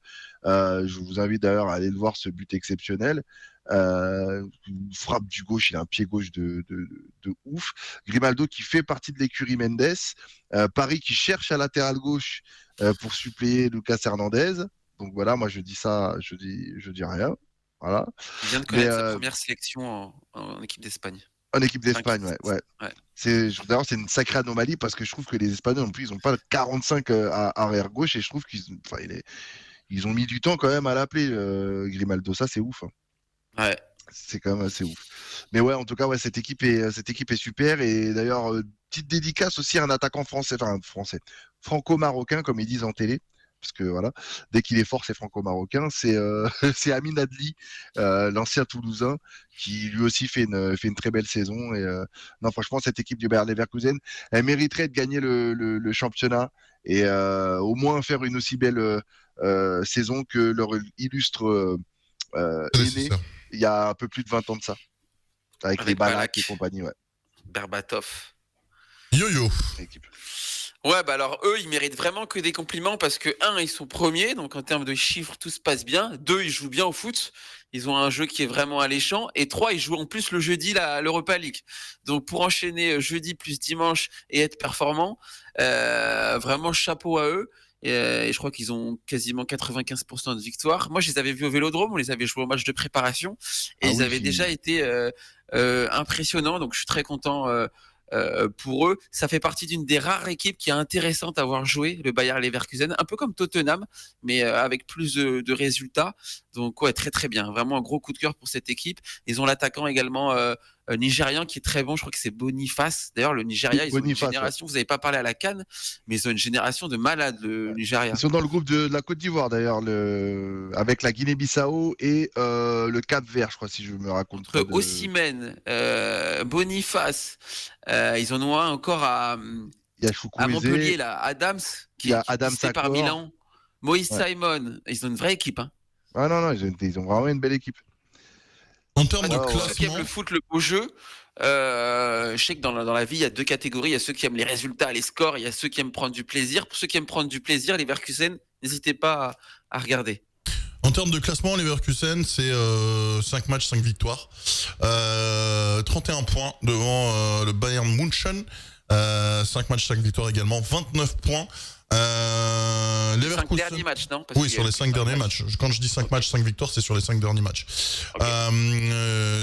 Je vous invite d'ailleurs à aller le voir, ce but exceptionnel. Une frappe du gauche, il a un pied gauche de ouf. Grimaldo qui fait partie de l'écurie Mendes. Paris qui cherche à latéral gauche pour suppléer Lucas Hernandez. Donc voilà, moi je dis ça, je dis rien. Voilà. Il vient de connaître sa première sélection en équipe d'Espagne. En équipe d'Espagne, ouais. D'ailleurs, c'est une sacrée anomalie parce que je trouve que les Espagnols, en plus, ils n'ont pas 45 arrière gauche et je trouve qu'ils ont mis du temps quand même à l'appeler, Grimaldo. Ça, c'est ouf. Hein. Ouais. C'est quand même assez ouf. Mais ouais, en tout cas, ouais, cette équipe est super. Et d'ailleurs, petite dédicace aussi à un attaquant français, franco-marocain, comme ils disent en télé. Parce que voilà, dès qu'il est fort, c'est franco-marocain. C'est Amin Adli, l'ancien Toulousain, qui lui aussi fait une très belle saison. Et non, franchement, cette équipe du Bayer Leverkusen, elle mériterait de gagner le championnat et au moins faire une aussi belle saison que leur illustre aîné il y a un peu plus de 20 ans de ça, avec les Balak et compagnie, ouais. Berbatov. Yo-yo. Ouais, bah alors eux, ils méritent vraiment que des compliments parce que, ils sont premiers, donc en termes de chiffres, tout se passe bien. 2, ils jouent bien au foot. Ils ont un jeu qui est vraiment alléchant. Et 3, ils jouent en plus le jeudi l'Europa League. Donc pour enchaîner jeudi plus dimanche et être performant, vraiment chapeau à eux. Et je crois qu'ils ont quasiment 95% de victoire. Moi, je les avais vus au Vélodrome, on les avait joués au match de préparation et ils avaient déjà été impressionnants. Donc je suis très content pour eux. Ça fait partie d'une des rares équipes qui est intéressante à voir jouer, le Bayer Leverkusen, un peu comme Tottenham, mais avec plus de résultats. Donc ouais, très très bien. Vraiment un gros coup de cœur pour cette équipe. Ils ont l'attaquant également nigérian qui est très bon. Je crois que c'est Boniface. D'ailleurs, le Nigeria, ils ont une génération. Ouais. Vous n'avez pas parlé à la CAN, mais ils ont une génération de malades, le Nigeria. Ils sont dans le groupe de la Côte d'Ivoire d'ailleurs, avec la Guinée-Bissau et le Cap-Vert, je crois, si je me raconte. Entre Osimhen, Boniface, ils en ont un encore à Montpellier, là, Adams, qui est passé par Milan. Moïse Simon, ils ont une vraie équipe. Hein. Ah non, ils ont vraiment une belle équipe. En termes de classement, ceux qui aiment le foot, le beau jeu, je sais que dans la vie, il y a 2 catégories. Il y a ceux qui aiment les résultats, les scores. Il y a ceux qui aiment prendre du plaisir. Pour ceux qui aiment prendre du plaisir, les Leverkusen, n'hésitez pas à regarder. En termes de classement, Leverkusen, c'est 5 matchs, 5 victoires. 31 points devant le Bayern München. 5 matchs, 5 victoires également. 29 points. Leverkusen... 5 derniers matchs, non? Oui, sur les 5 derniers matchs. Quand je dis 5 matchs, 5 victoires, c'est sur les 5 derniers matchs. Okay.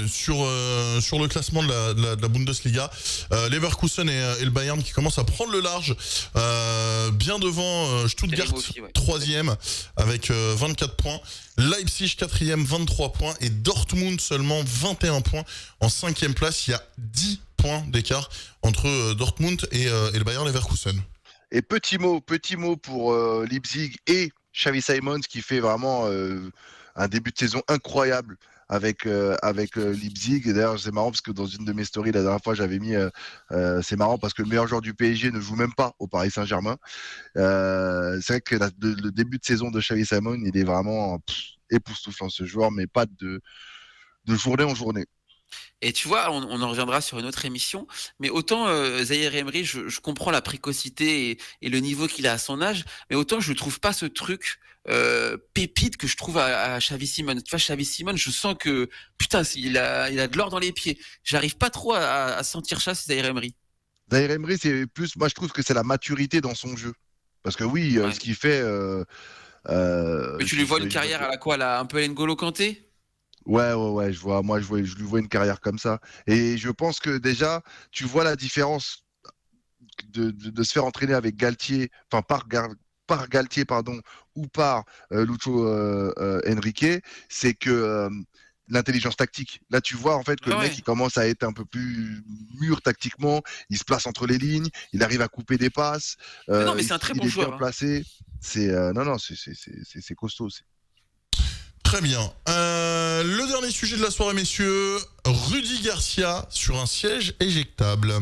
Sur le classement de la Bundesliga, Leverkusen et le Bayern qui commencent à prendre le large, bien devant Stuttgart, aussi, ouais. 3e avec 24 points. Leipzig 4e, 23 points. Et Dortmund seulement 21 points. En 5e place, il y a 10 points d'écart entre Dortmund et le Bayer Leverkusen. Et petit mot pour Leipzig et Xavi Simons qui fait vraiment un début de saison incroyable avec Leipzig. Et d'ailleurs, c'est marrant parce que dans une de mes stories, la dernière fois, j'avais mis c'est marrant parce que le meilleur joueur du PSG ne joue même pas au Paris Saint-Germain. C'est vrai que le début de saison de Xavi Simons, il est vraiment époustouflant ce joueur, mais pas de journée en journée. Et tu vois, on en reviendra sur une autre émission, mais autant Zaïre Emery, je comprends la précocité et le niveau qu'il a à son âge, mais autant je ne trouve pas ce truc pépite que je trouve à Xavi Simons. Tu vois, Xavi Simons, je sens que, putain, il a de l'or dans les pieds. J'arrive pas trop à sentir ça, c'est Zaïre Emery. Zaïre Emery, c'est plus, moi je trouve que c'est la maturité dans son jeu. Parce que oui, ce qu'il fait... mais tu lui vois une carrière à la quoi, là, un peu N'Golo Kanté ? Ouais, je lui vois une carrière comme ça. Et je pense que déjà, tu vois la différence de se faire entraîner avec Galtier, enfin par Galtier, pardon, ou par Lucho Enrique, c'est que l'intelligence tactique. Là, tu vois en fait que le mec, il commence à être un peu plus mûr tactiquement, il se place entre les lignes, il arrive à couper des passes. Non, mais c'est un très bon joueur. Bien placé. C'est c'est costaud. Très bien. Le dernier sujet de la soirée, messieurs. Rudy Garcia sur un siège éjectable.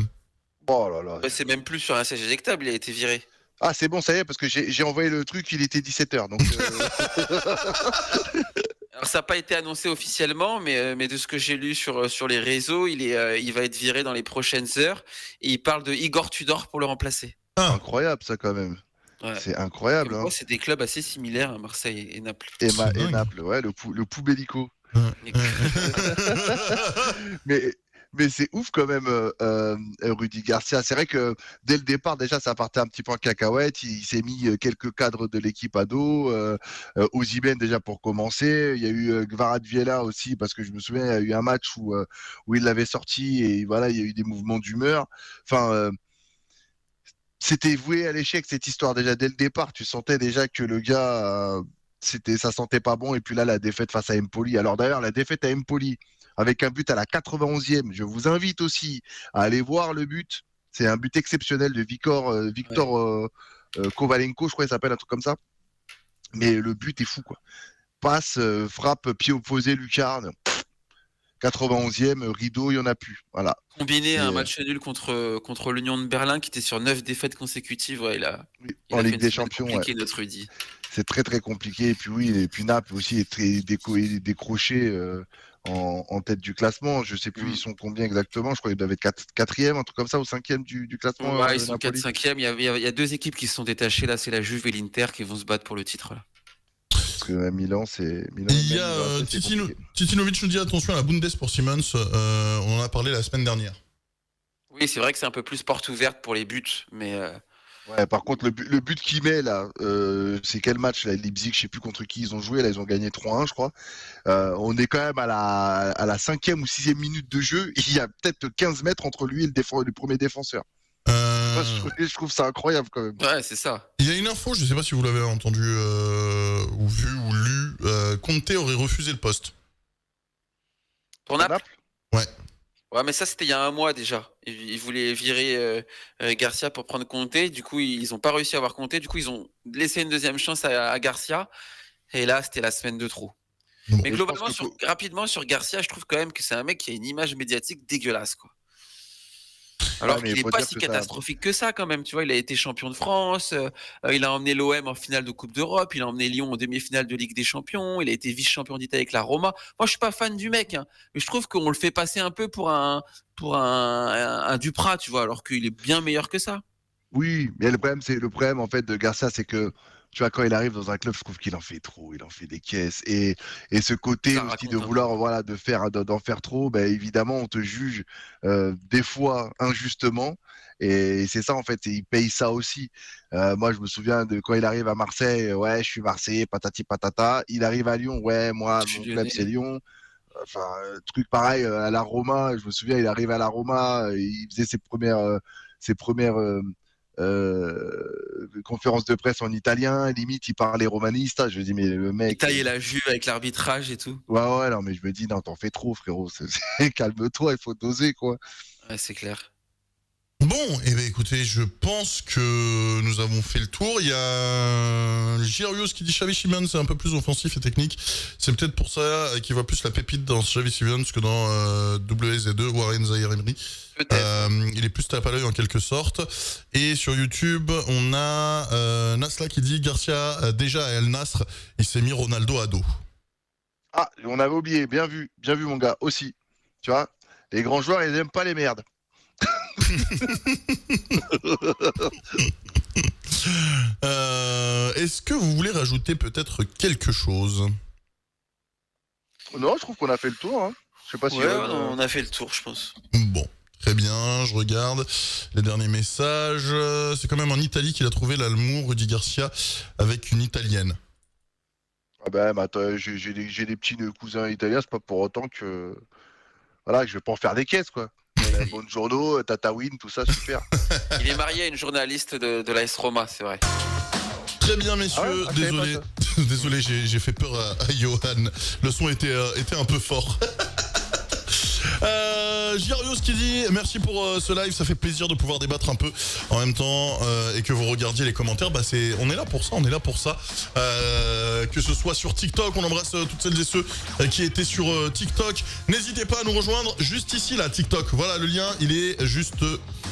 Oh là là. C'est même plus sur un siège éjectable, il a été viré. Ah, c'est bon, ça y est, parce que j'ai envoyé le truc, il était 17h. Donc, Alors, ça n'a pas été annoncé officiellement, mais de ce que j'ai lu sur les réseaux, il va être viré dans les prochaines heures. Et il parle de Igor Tudor pour le remplacer. Incroyable, ça, quand même. Ouais. C'est incroyable. Hein. C'est des clubs assez similaires, Marseille et Naples. Et Naples, ouais, le Poubellico. mais c'est ouf quand même, Rudy Garcia. C'est vrai que dès le départ, déjà, ça partait un petit peu en cacahuète. Il s'est mis quelques cadres de l'équipe à dos. Osimhen déjà pour commencer. Il y a eu Kvaratskhelia aussi, parce que je me souviens, il y a eu un match où il l'avait sorti et voilà, il y a eu des mouvements d'humeur. Enfin... c'était voué à l'échec cette histoire déjà dès le départ. Tu sentais déjà que le gars, ça sentait pas bon. Et puis là, la défaite face à Empoli. Alors d'ailleurs, la défaite à Empoli avec un but à la 91e. Je vous invite aussi à aller voir le but. C'est un but exceptionnel de Victor Kovalenko, je crois qu'il s'appelle, un truc comme ça. Mais le but est fou, quoi. Passe, frappe, pied opposé, lucarne. 91e, rideau, il n'y en a plus. Voilà. Combiné à un match nul contre l'Union de Berlin qui était sur 9 défaites consécutives. Ouais, en Ligue des Champions. Compliqué, notre Rudy. c'est très très compliqué. Et puis oui, et puis Naples aussi est très décroché en tête du classement. Je sais plus ils sont combien exactement. Je crois qu'ils doivent être quatrième, un truc comme ça, ou cinquième du classement. Ouais, ils sont 4-5e. Il y a deux équipes qui se sont détachées là, c'est la Juve et l'Inter qui vont se battre pour le titre là. Parce que Milan, c'est. Il y a Titinovic nous dit attention à la Bundes pour Simmons. On en a parlé la semaine dernière. Oui, c'est vrai que c'est un peu plus porte ouverte pour les buts, mais. Ouais, par contre, le but qu'il met là, c'est quel match là, Leipzig, je sais plus contre qui ils ont joué, là ils ont gagné 3-1 je crois. On est quand même à la 5e ou 6e minute de jeu, il y a peut-être 15 mètres entre lui et le premier défenseur. Je trouve ça incroyable quand même. Ouais, c'est ça. Il y a une info, je sais pas si vous l'avez entendu ou vu ou lu, Conte aurait refusé le poste. Pour Naples ? Ouais. Ouais, mais ça, c'était il y a un mois déjà. Ils voulaient virer Garcia pour prendre Conte. Du coup, ils n'ont pas réussi à avoir Conte. Du coup, ils ont laissé une deuxième chance à Garcia. Et là, c'était la semaine de trop. Bon. Mais globalement, rapidement, sur Garcia, je trouve quand même que c'est un mec qui a une image médiatique dégueulasse, quoi. Alors qu'il n'est pas si catastrophique que ça quand même, tu vois, il a été champion de France, il a emmené l'OM en finale de Coupe d'Europe, il a emmené Lyon en demi-finale de Ligue des Champions, il a été vice-champion d'Italie avec la Roma. Moi, je suis pas fan du mec, hein, mais je trouve qu'on le fait passer un peu pour un Duprat, tu vois, alors qu'il est bien meilleur que ça. Oui, mais le problème en fait de Garcia, c'est que tu vois, quand il arrive dans un club, je trouve qu'il en fait trop, il en fait des caisses. Et ce côté aussi de vouloir, voilà, d'en faire trop, ben, évidemment, on te juge des fois injustement. Et c'est ça, en fait, il paye ça aussi. Moi, je me souviens de quand il arrive à Marseille, ouais, je suis Marseillais, patati patata. Il arrive à Lyon, ouais, moi, mon club, c'est Lyon. Enfin, truc pareil à la Roma. Je me souviens, il arrive à la Roma, il faisait ses premières conférence de presse en italien, limite il parlait romaniste. Je me dis mais le mec. Il taillait la Juve avec l'arbitrage et tout. Ouais, non mais je me dis non, t'en fais trop frérot, calme-toi, il faut doser quoi. Ouais, c'est clair. Bon, et ben écoutez, je pense que nous avons fait le tour. Il y a Girios qui dit Xavi Simons c'est un peu plus offensif et technique. C'est peut-être pour ça qu'il voit plus la pépite dans Xavi Simons que dans WZ2, Warren Zaïre-Emery. Il est plus tape à l'œil en quelque sorte. Et sur YouTube, on a Nasla qui dit Garcia déjà à El Nasr, il s'est mis Ronaldo à dos. Ah, on avait oublié, bien vu mon gars aussi. Tu vois, les grands joueurs ils n'aiment pas les merdes. Est-ce que vous voulez rajouter peut-être quelque chose? Non, je trouve qu'on a fait le tour. Hein. Je sais pas si. Ouais, on a fait le tour, je pense. Bon. Très bien, je regarde les derniers messages. C'est quand même en Italie qu'il a trouvé l'amour, Rudy Garcia, avec une Italienne. Ah ben, attends, j'ai des petits cousins italiens, c'est pas pour autant que... Voilà, que je vais pas en faire des caisses, quoi. Buongiorno, Tatawin, tout ça, super. Il est marié à une journaliste de l'AS Roma, c'est vrai. Très bien, messieurs, désolé. Désolé, j'ai fait peur à Johan. Le son était un peu fort. Girios qui dit merci pour ce live, ça fait plaisir de pouvoir débattre un peu en même temps et que vous regardiez les commentaires. On est là pour ça, que ce soit sur TikTok, on embrasse toutes celles et ceux qui étaient sur TikTok. N'hésitez pas à nous rejoindre juste ici là, TikTok. Voilà, le lien il est juste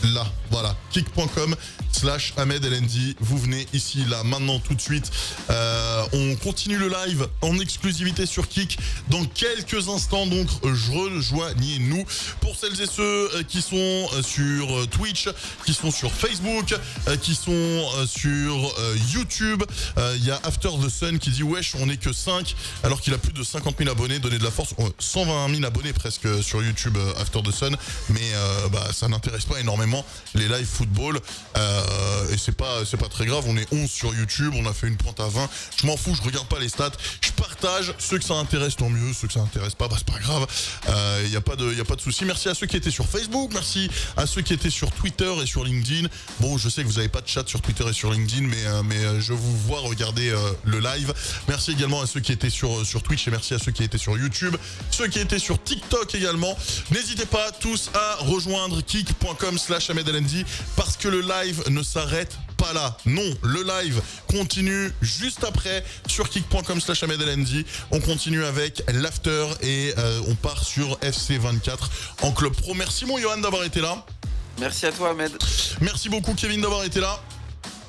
là. Voilà, kick.com/Ahmed LND. Vous venez ici là maintenant tout de suite. On continue le live en exclusivité sur Kick dans quelques instants, donc rejoignez-nous. Pour celles et ceux qui sont sur Twitch, qui sont sur Facebook, qui sont sur YouTube, il y a After the Sun qui dit wesh, on est que 5 alors qu'il a plus de 50 000 abonnés. Donnez de la force, 120 000 abonnés presque sur YouTube, After the Sun, mais ça n'intéresse pas énormément les live football et c'est pas très grave. On est 11 sur YouTube, on a fait une pointe à 20. Je m'en fous, je regarde pas les stats, je partage. Ceux que ça intéresse tant mieux, ceux que ça intéresse pas, c'est pas grave. Il y a pas de souci. Merci à ceux qui étaient sur Facebook, merci à ceux qui étaient sur Twitter et sur LinkedIn. Bon, je sais que vous n'avez pas de chat sur Twitter et sur LinkedIn, mais je vous vois regarder le live. Merci également à ceux qui étaient sur Twitch et merci à ceux qui étaient sur YouTube, ceux qui étaient sur TikTok également. N'hésitez pas tous à rejoindre kick.com/Ahmed LND parce que le live ne s'arrête pas là. Non, le live continue juste après sur kick.com/Ahmed LND. On continue avec l'after et on part sur FC24 en club pro. Merci mon Johan d'avoir été là. Merci à toi Ahmed. Merci beaucoup Kevin d'avoir été là.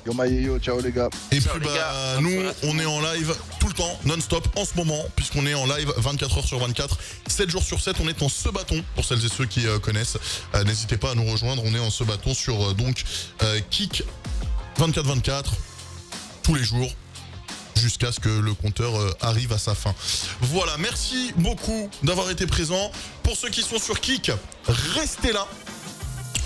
Yo Maïyo, ciao les gars. Et Ciao, puis les gars. nous, Bonne soirée à tout le on est en live tout le temps, non-stop, en ce moment, puisqu'on est en live 24h sur 24, 7 jours sur 7. On est en ce bâton, pour celles et ceux qui connaissent. N'hésitez pas à nous rejoindre, on est en ce bâton sur Kick 24-24, tous les jours, jusqu'à ce que le compteur arrive à sa fin. Voilà, merci beaucoup d'avoir été présent. Pour ceux qui sont sur Kick, restez là.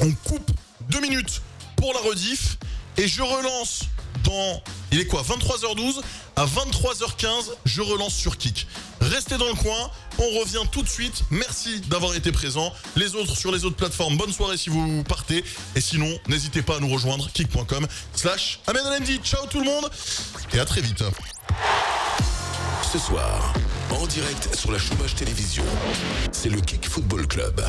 On coupe 2 minutes pour la rediff et je relance dans, il est quoi, 23h12 à 23h15, je relance sur Kick. Restez dans le coin, on revient tout de suite. Merci d'avoir été présent. Les autres sur les autres plateformes, bonne soirée si vous partez. Et sinon, n'hésitez pas à nous rejoindre, kick.com/Ahmed. Ciao tout le monde et à très vite. Ce soir, en direct sur la Chômage Télévision, c'est le Kick Football Club.